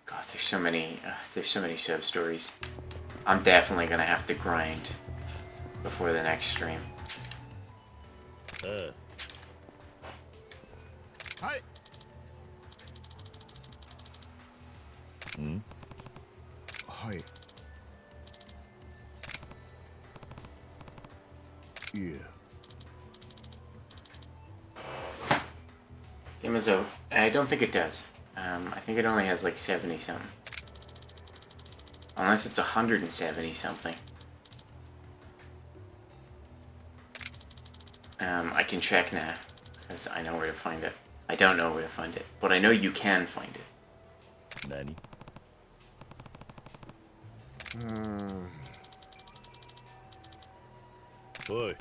God, there's so many sub stories. I'm definitely gonna have to grind before the next stream. はい。はい。いえ。 This game is over. I don't think it does. I think it only has like 70 something. Unless it's 170 something. I can check now, because I know where to find it. I don't know where to find it, but I know you can find it. Nani? Oi.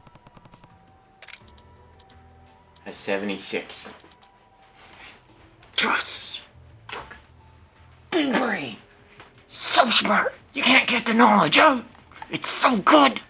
Has 76. Just big brain. So smart. You can't get the knowledge out. It's so good.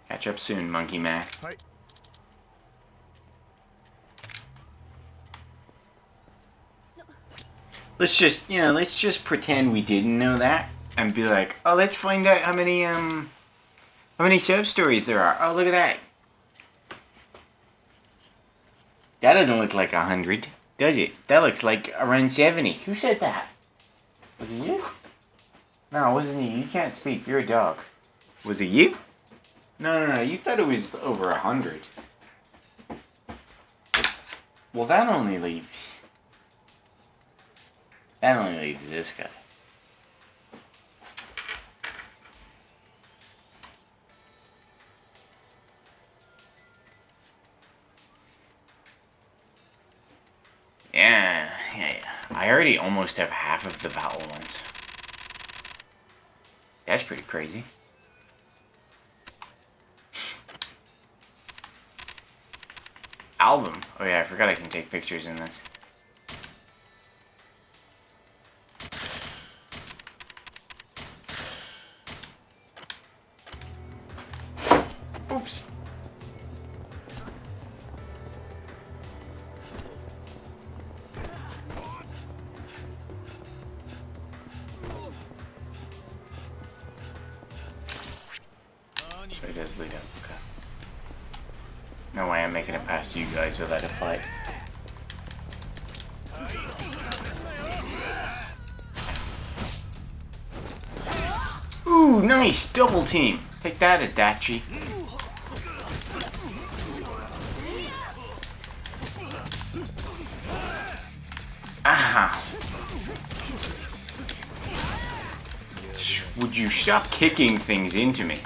Catch up soon, Monkey Man. Hi. Let's just pretend we didn't know that and be like, oh, let's find out how many sub stories there are. Oh, look at that. That doesn't look like 100, does it? That looks like around 70. Who said that? Was it you? No, it wasn't you. You can't speak. You're a dog. Was it you? No. You thought it was over 100. Well, that only leaves this guy. Yeah. I already almost have half of the battle ones. That's pretty crazy. Album. Oh yeah, I forgot I can take pictures in this. Oops. So he does lead up. Okay. No way I'm making it past you guys without a fight. Ooh, nice! Double team! Take that, Adachi. Aha! Would you stop kicking things into me?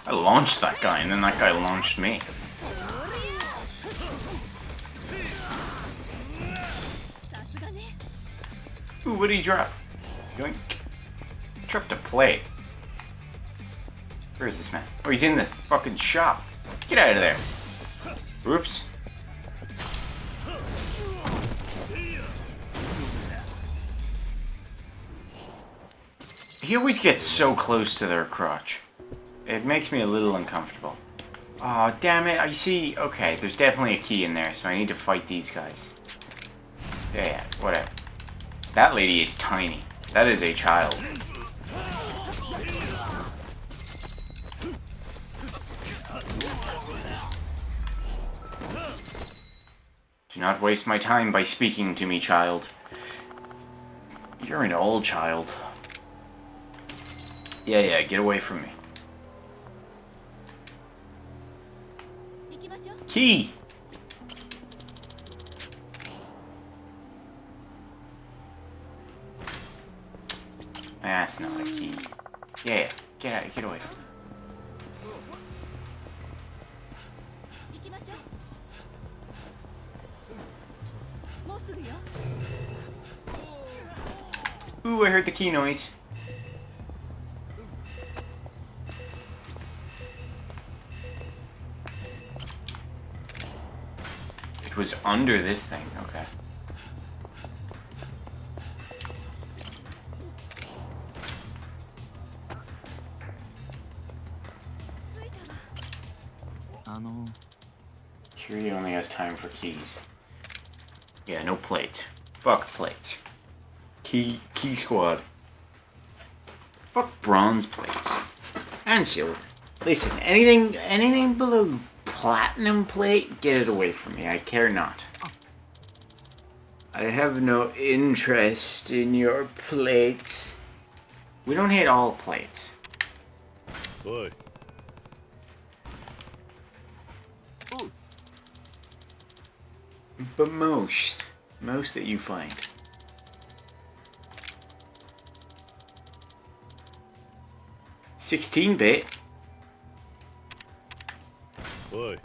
I launched that guy, and then that guy launched me. Ooh, what did he drop? Yoink. Dropped a plate. Where is this man? Oh, he's in the fucking shop. Get out of there. Oops. He always gets so close to their crotch. It makes me a little uncomfortable. Aw, damn it, I see. Okay, there's definitely a key in there, so I need to fight these guys. Yeah, whatever. That lady is tiny. That is a child. Do not waste my time by speaking to me, child. You're an old child. Yeah, get away from me. Key! That's not a key. Yeah, get away from me. Ooh, I heard the key noise. It was under this thing, okay. Curie only has time for keys. Yeah, no plates. Fuck plates. Key squad. Fuck bronze plates. And silver. Listen, anything below platinum plate, get it away from me. I care not. I have no interest in your plates. We don't hit all plates. Boy. But most that you find. $16-bit. Boy.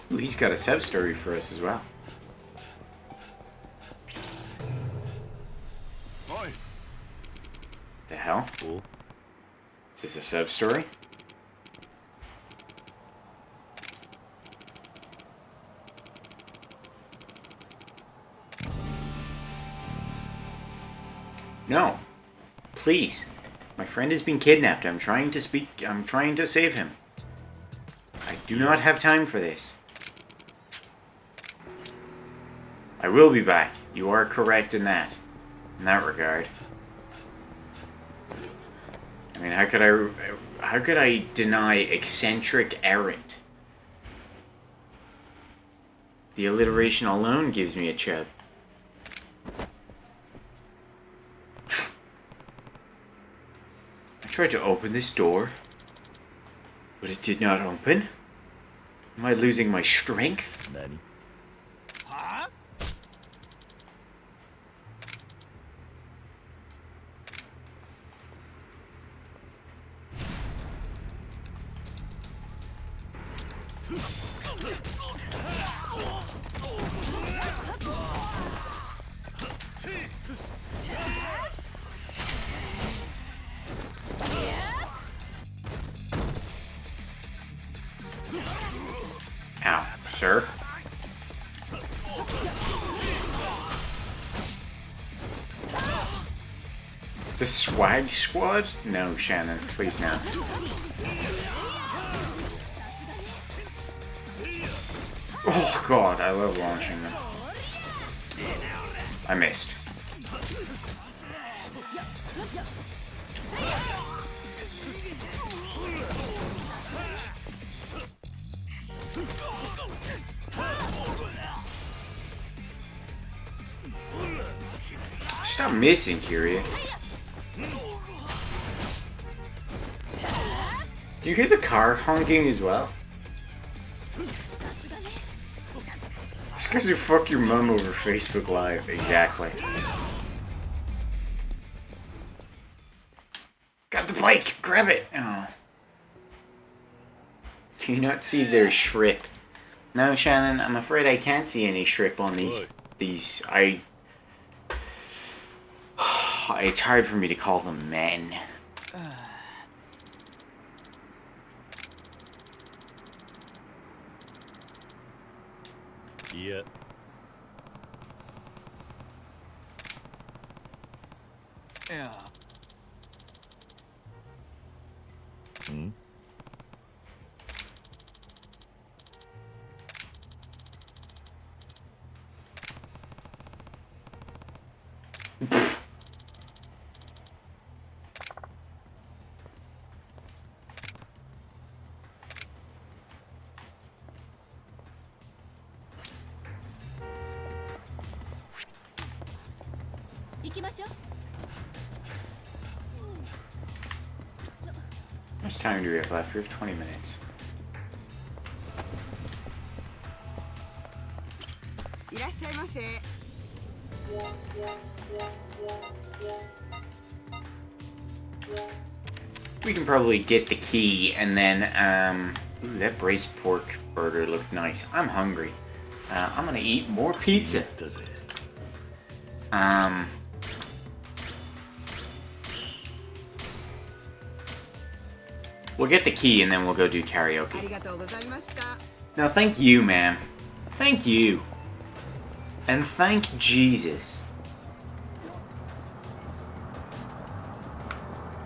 Ooh, he's got a sub-story for us as well. Boy. The hell? Cool. Is this a sub-story? No. Please. My friend has been kidnapped. I'm trying to save him. I do not have time for this. I will be back. You are correct in that regard. I mean, how could I deny eccentric errand? The alliteration alone gives me a chub. I tried to open this door, but it did not open. Am I losing my strength? Nani? Huh? Ow, sir. The swag squad? No, Shannon, please no. Oh god, I love launching them. I missed. Stop missing, Kyria. Do you hear the car honking as well? It's because you fuck your mum over Facebook Live. Exactly. Got the bike! Grab it! Oh. Can you not see their shrip? No, Shannon, I'm afraid I can't see any shrip on these. It's hard for me to call them men. Yeah. Yeah. Hmm? How much time do we have left? We have 20 minutes. We can probably get the key and then, ooh, that braised pork burger looked nice. I'm hungry. I'm gonna eat more pizza. We'll get the key and then we'll go do karaoke. Now, thank you, ma'am. Thank you. And thank Jesus.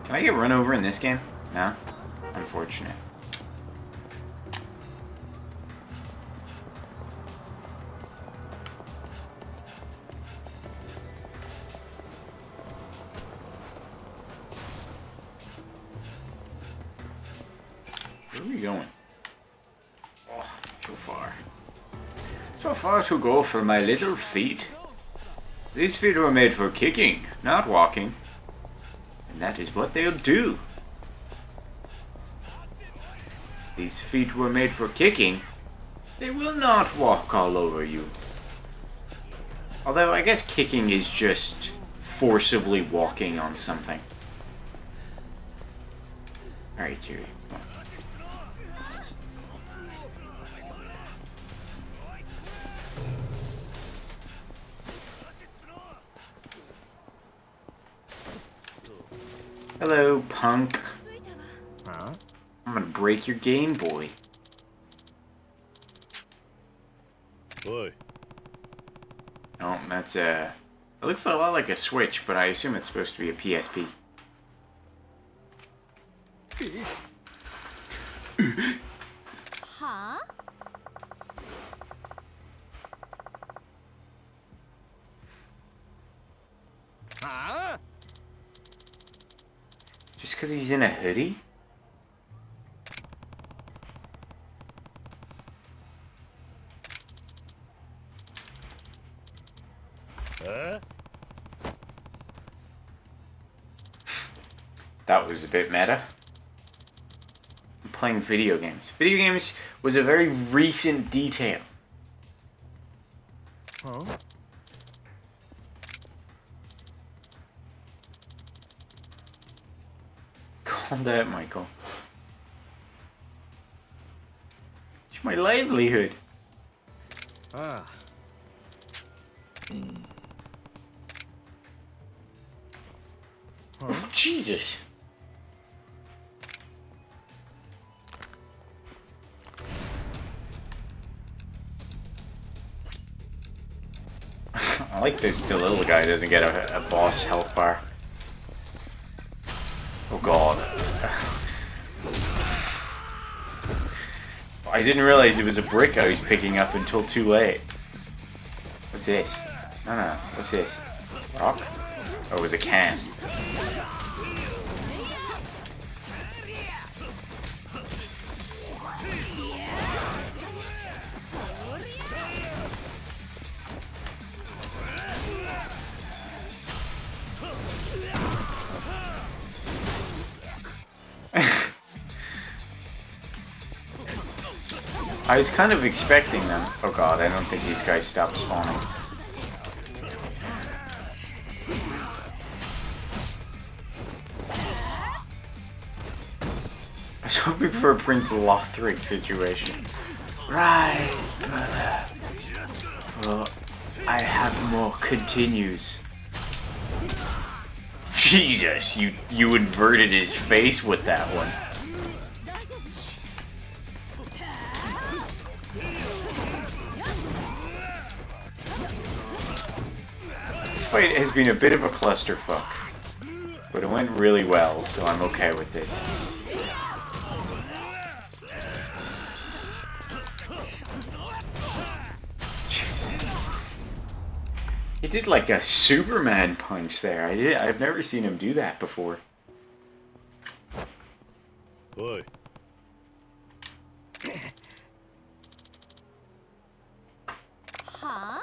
Can I get run over in this game? No? Unfortunate. Where are we going? Oh, so far. So far to go for my little feet. These feet were made for kicking, not walking. And that is what they'll do. These feet were made for kicking. They will not walk all over you. Although, I guess kicking is just forcibly walking on something. Alright, Kiri. Come on. Hello, punk. Huh? I'm gonna break your Game Boy. Oi. Oh, that's It looks a lot like a Switch, but I assume it's supposed to be a PSP. Huh? Huh? Just because he's in a hoodie? That was a bit meta. I'm playing video games. Video games was a very recent detail. Huh? Calm down, Michael. It's my livelihood. Ah. Oh, Jesus. I like the little guy doesn't get a boss health bar. Oh god. I didn't realize it was a brick I was picking up until too late. What's this? No. What's this? Rock? Oh, it was a can. I was kind of expecting them. Oh god, I don't think these guys stopped spawning. I was hoping for a Prince Lothric situation. Rise, brother. For I have more continues. Jesus, you inverted his face with that one. This fight has been a bit of a clusterfuck, but it went really well, so I'm okay with this. He did like a Superman punch there. I've never seen him do that before. Oi. Huh?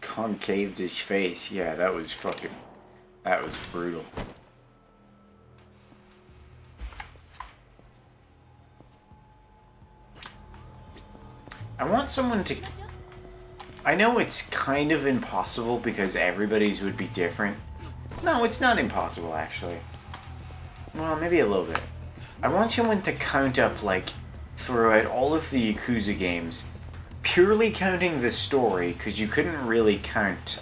Concaved his face. Yeah, that was brutal. I want someone to... I know it's kind of impossible because everybody's would be different. No, it's not impossible, actually. Well, maybe a little bit. I want someone to count up, like, throughout all of the Yakuza games, purely counting the story, because you couldn't really count,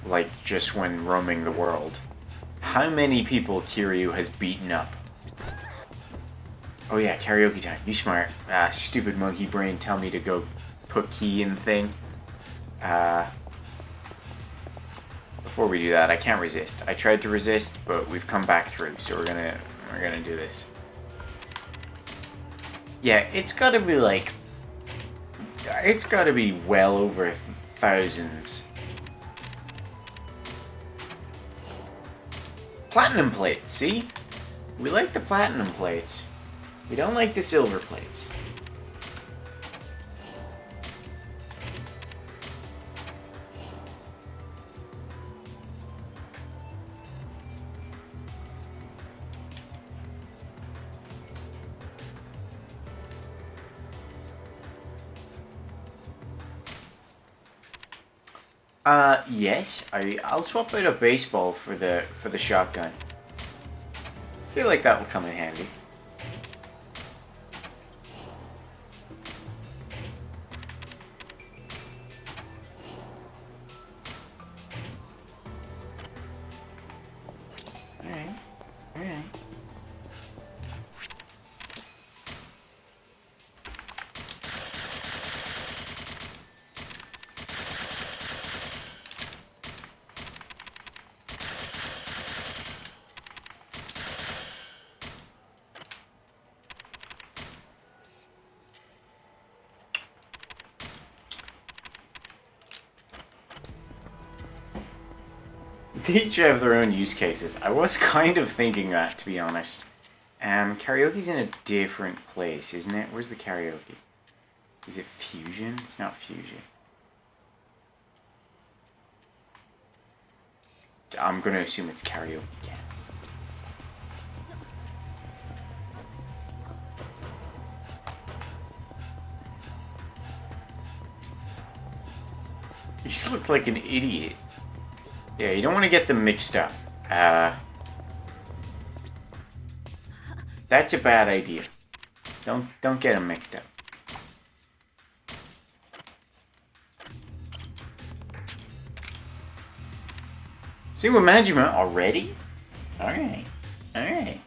like, just when roaming the world, how many people Kiryu has beaten up. Oh yeah, karaoke time. You smart. Stupid monkey brain tell me to go put key in the thing. Before we do that, I can't resist. I tried to resist, but we've come back through, so we're gonna do this. Yeah, it's gotta be like... It's gotta be well over thousands. Platinum plates, see? We like the platinum plates. We don't like the silver plates. Yes. I'll swap out a baseball for the shotgun. I feel like that will come in handy. They each have their own use cases. I was kind of thinking that, to be honest. Karaoke's in a different place, isn't it? Where's the karaoke? Is it Fusion? It's not Fusion. I'm gonna assume it's karaoke camp. You look like an idiot. Yeah, you don't want to get them mixed up. That's a bad idea. Don't get them mixed up. Single management already? Alright. Alright.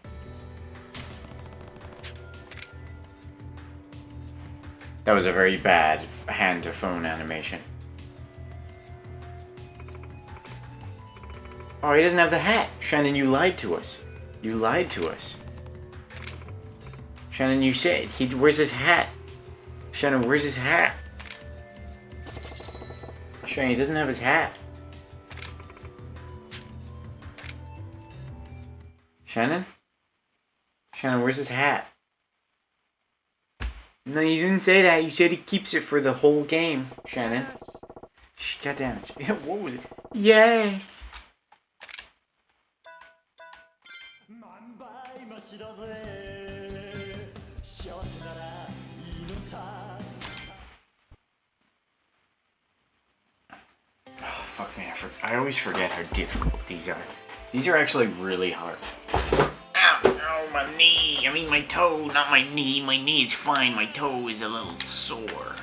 That was a very bad hand to phone animation. Oh, he doesn't have the hat. Shannon, you lied to us. You lied to us. Shannon, you said where's his hat? Shannon, where's his hat? Shannon, he doesn't have his hat. Shannon? Shannon, where's his hat? No, you didn't say that. You said he keeps it for the whole game, Shannon. Shh, God damn it. What was it? Yes! Oh, fuck me, I always forget how difficult these are. These are actually really hard. Ow, ow, my knee. I mean my toe, not my knee. My knee is fine. My toe is a little sore.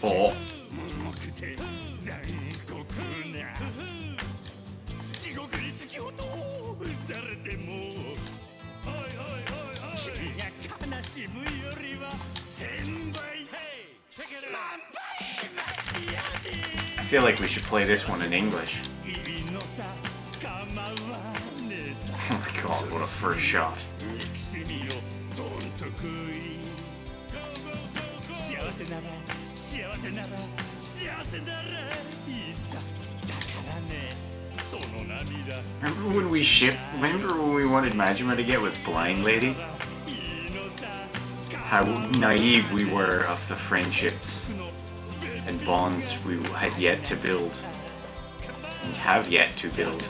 Oh. I feel like we should play this one in English. Oh my god, what a first shot. Remember when we wanted Majima to get with Blind Lady? How naive we were of the friendships and bonds we had yet to build. And have yet to build.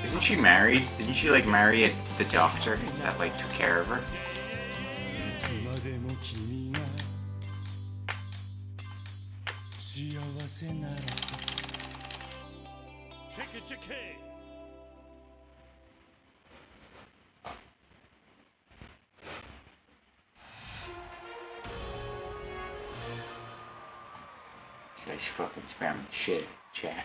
Isn't she married? Didn't she like marry the doctor that like took care of her? You guys fucking spamming shit, chat.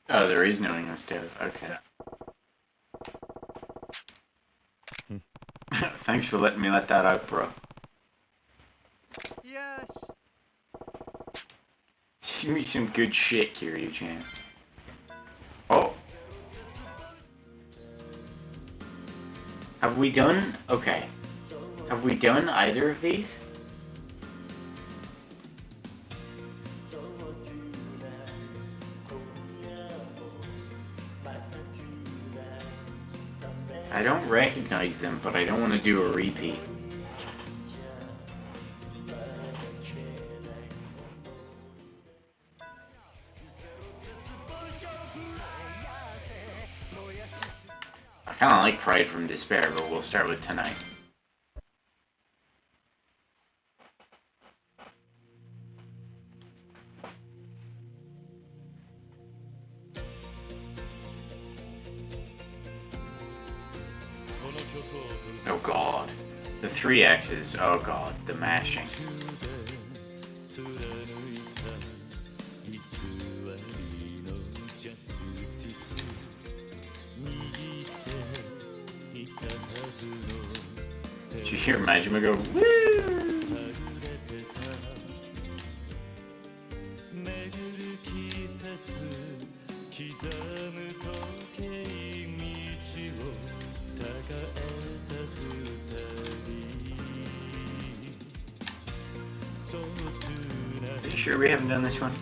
Oh, there is no English dub. Okay. Thanks for letting me let that out, bro. Yes. Give me some good shit, Kiryu-chan. Oh. Have we done... Okay. Have we done either of these? I don't recognize them, but I don't want to do a repeat. I kind of like Pride from Despair, but we'll start with Tonight. Oh god. The 3 X's. Oh god. The mashing. Did you hear Majima go, woo? Are you sure we haven't done this one?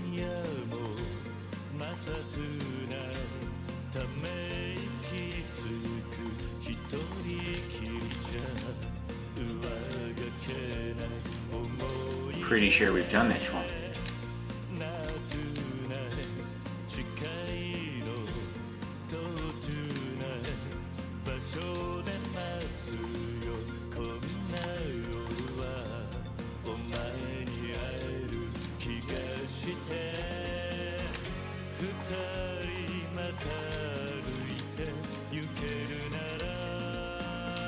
Pretty sure we've done this one.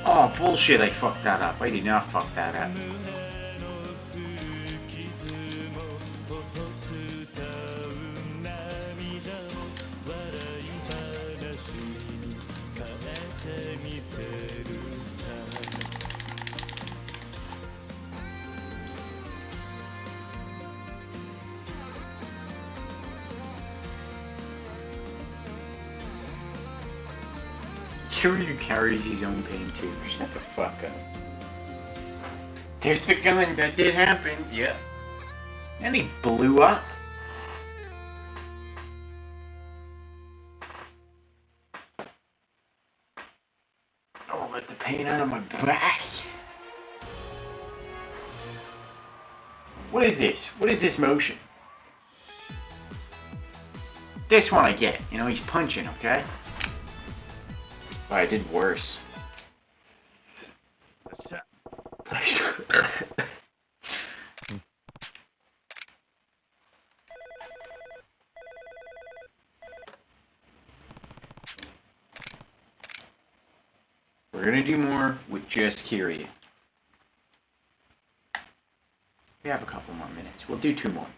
Oh, bullshit, I fucked that up. I did not fuck that up. Kiryu carries his own pain too. Shut the fuck up. There's the gun. That did happen. Yeah. And he blew up. Oh, let the pain out of my back. What is this? What is this motion? This one I get. You know, he's punching, okay? Oh, I did worse. We're gonna do more with just Kiryu. We have a couple more minutes. We'll do 2 more.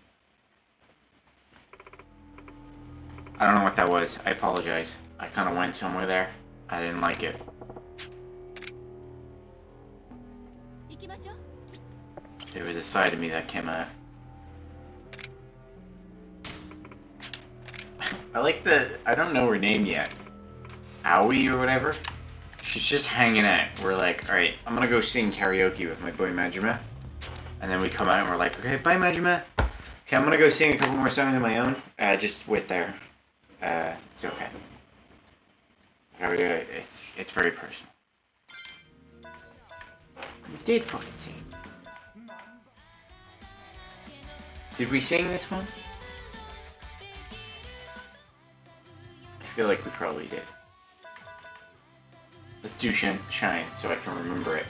I don't know what that was. I apologize. I kind of went somewhere there. I didn't like it. There was a side of me that came out. I like I don't know her name yet. Aoi or whatever. She's just hanging out. We're like, alright, I'm gonna go sing karaoke with my boy Majima. And then we come out and we're like, okay, bye Majima. Okay, I'm gonna go sing a couple more songs on my own. Just wait there. It's okay. It's very personal. We did fucking sing. Did we sing this one? I feel like we probably did. Let's do Shine so I can remember it.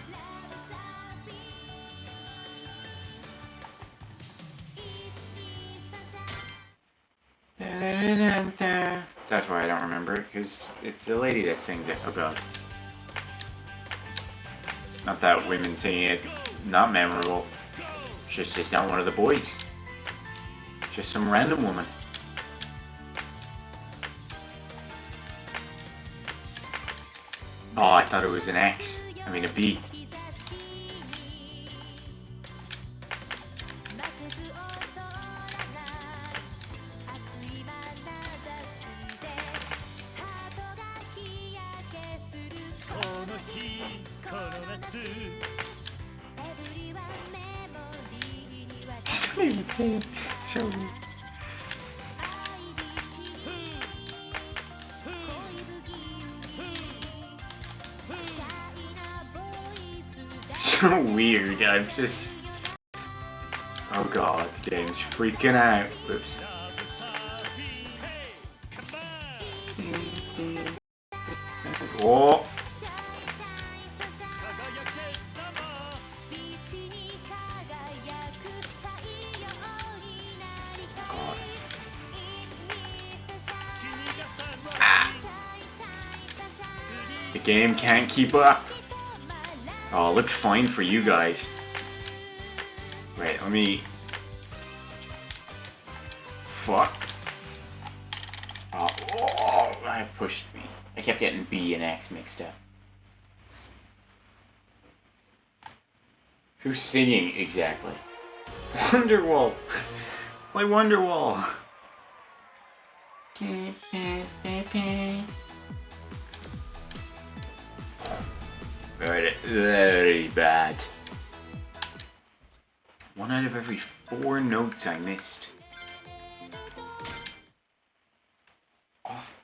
That's why I don't remember it, because it's the lady that sings it. Oh god. Not that women singing it's not memorable. It's just not one of the boys. It's just some random woman. Oh, I thought it was an X. I mean a B. can't even say it. It's so weird. So weird. I'm just. Oh god, the game's freaking out. Whoops. Oh. The game can't keep up. Oh, it looked fine for you guys. Wait, let me... Fuck. Oh, that pushed me. I kept getting B and X mixed up. Who's singing exactly? Wonderwall. Play Wonderwall. Very bad. 1 out of every 4 notes I missed. Off.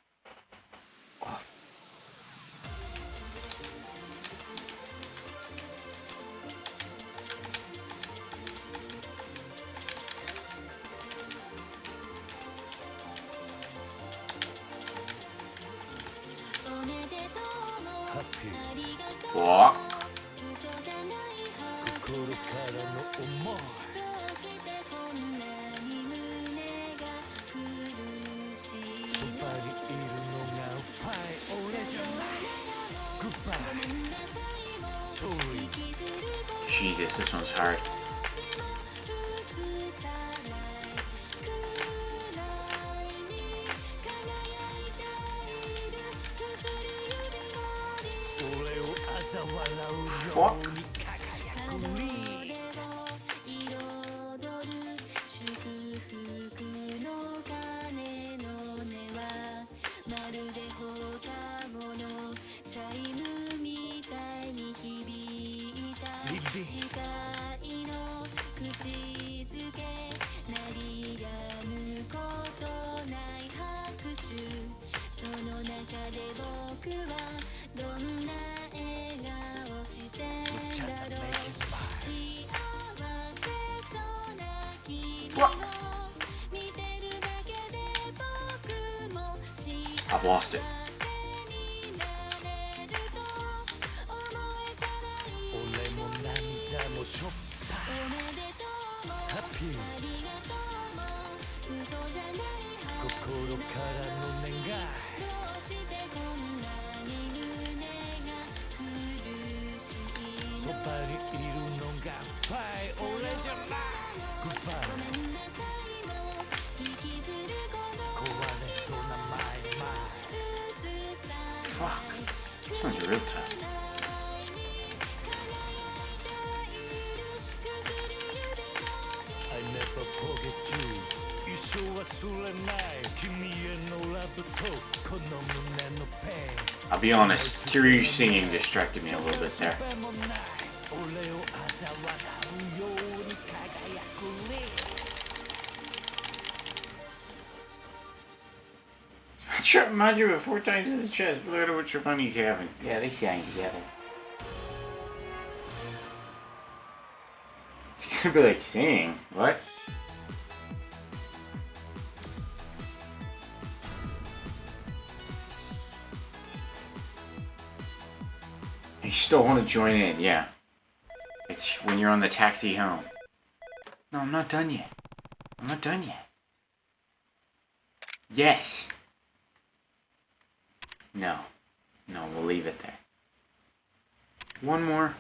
Off. What? Jesus, this one's hard. Fuck. I've lost it. Fuck. This one's real tough. I never forget you. I'll be honest, Kiryu's singing distracted me a little bit there. Sure, Maju with 4 times in the chest, but look at what your funny's having. Yeah, they sang together. It's gonna be like singing. What? You still want to join in, yeah. It's when you're on the taxi home. No, I'm not done yet. I'm not done yet. Yes. No. No, we'll leave it there. One more.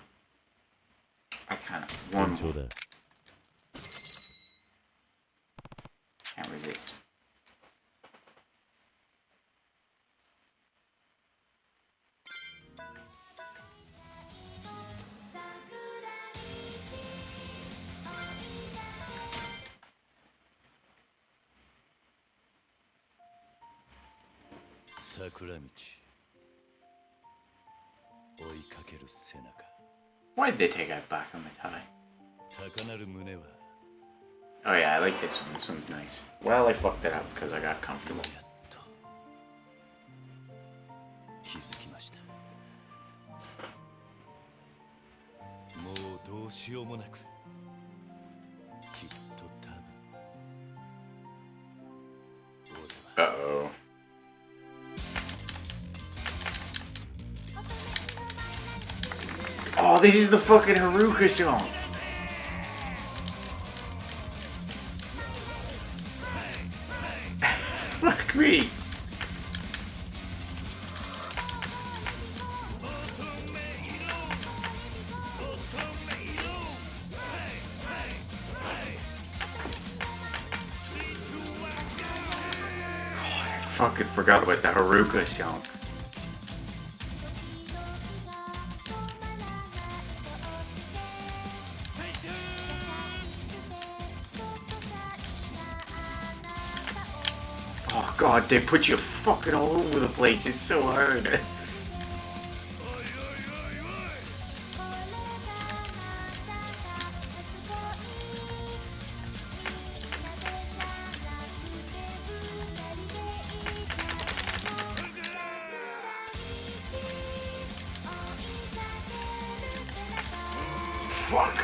I kind of... One more. Can't resist. Why'd they take out back on the tie? Oh yeah, I like this one. This one's nice. Well, I fucked it up because I got comfortable. 気づきました。もうどうしようもなく、きっと多分。Uh-oh. Oh, this is the fucking Haruka song. Fuck me. God, I fucking forgot about the Haruka song. Oh god, they put you fucking all over the place. It's so hard. Fuck.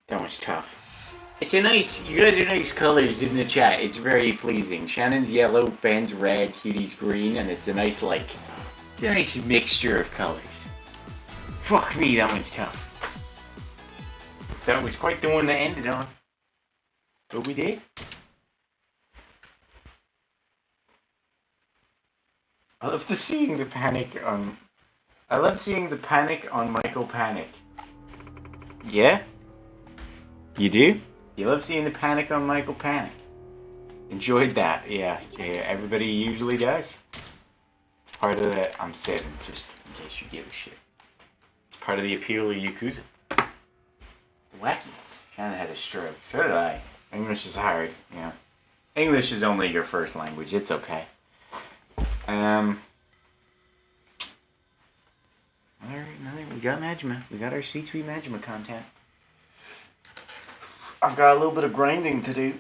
That was tough. It's a nice, you guys are nice colors in the chat. It's very pleasing. Shannon's yellow, Ben's red, Hughy's green, and it's a nice, like, it's a nice mixture of colors. Fuck me, that one's tough. That was quite the one that ended on. But we did. I love seeing the panic on... I love seeing the panic on Michael Panic. Yeah? You do? You love seeing the panic on Michael Panic. Enjoyed that, yeah. Everybody usually does. It's part of the... I'm sitting, just in case you give a shit. It's part of the appeal of Yakuza. The wackiness. Shannon had a stroke. So did I. English is hard, yeah. English is only your first language. It's okay. Alright, we got Majima. We got our sweet, sweet Majima content. I've got a little bit of grinding to do.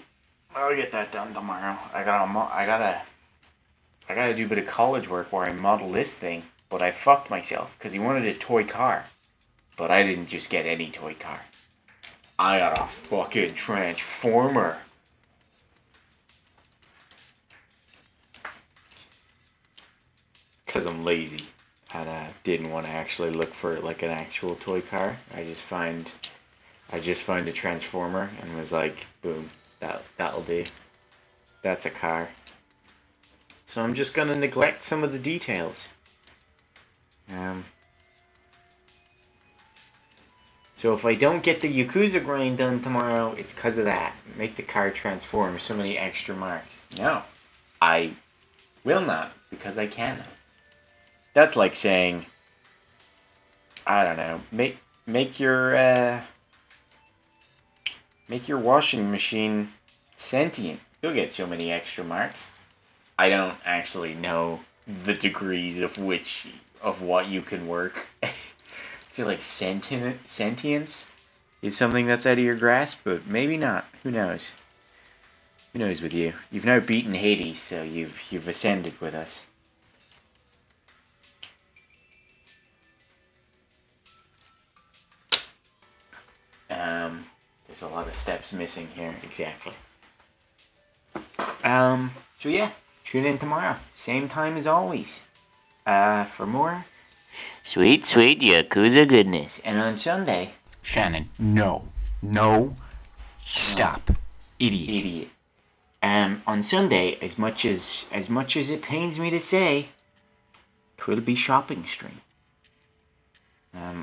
I'll get that done tomorrow. I gotta do a bit of college work where I model this thing, but I fucked myself because he wanted a toy car. But I didn't just get any toy car. I got a fucking transformer. Because I'm lazy and I didn't want to actually look for like an actual toy car. I just find a transformer and was like, boom, that'll do. That's a car. So I'm just gonna neglect some of the details. So if I don't get the Yakuza grind done tomorrow, it's because of that. Make the car transform so many extra marks. No, I will not because I cannot. That's like saying, I don't know, make your washing machine sentient. You'll get so many extra marks. I don't actually know the degrees of what you can work. I feel like sentience is something that's out of your grasp, but maybe not. Who knows? Who knows with you? You've now beaten Hades, so you've ascended with us. There's a lot of steps missing here, exactly. So yeah, tune in tomorrow, same time as always, for more sweet, sweet Yakuza goodness. And on Sunday, Shannon, no, stop, idiot. On Sunday, as much as it pains me to say, twill be shopping stream.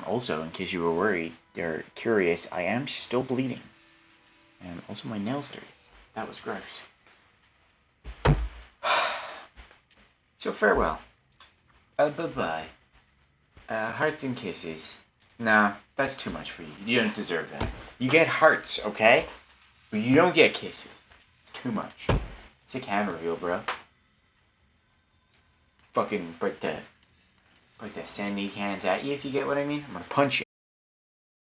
Also, in case you were worried or curious, I am still bleeding. Also, my nails dirty. That was gross. So farewell. Bye-bye. Hearts and kisses. Nah, that's too much for you. You don't deserve that. You get hearts, okay? But you don't get kisses. It's too much. Sick hand reveal, bro. Fucking break the send these hands at you, if you get what I mean. I'm gonna punch you.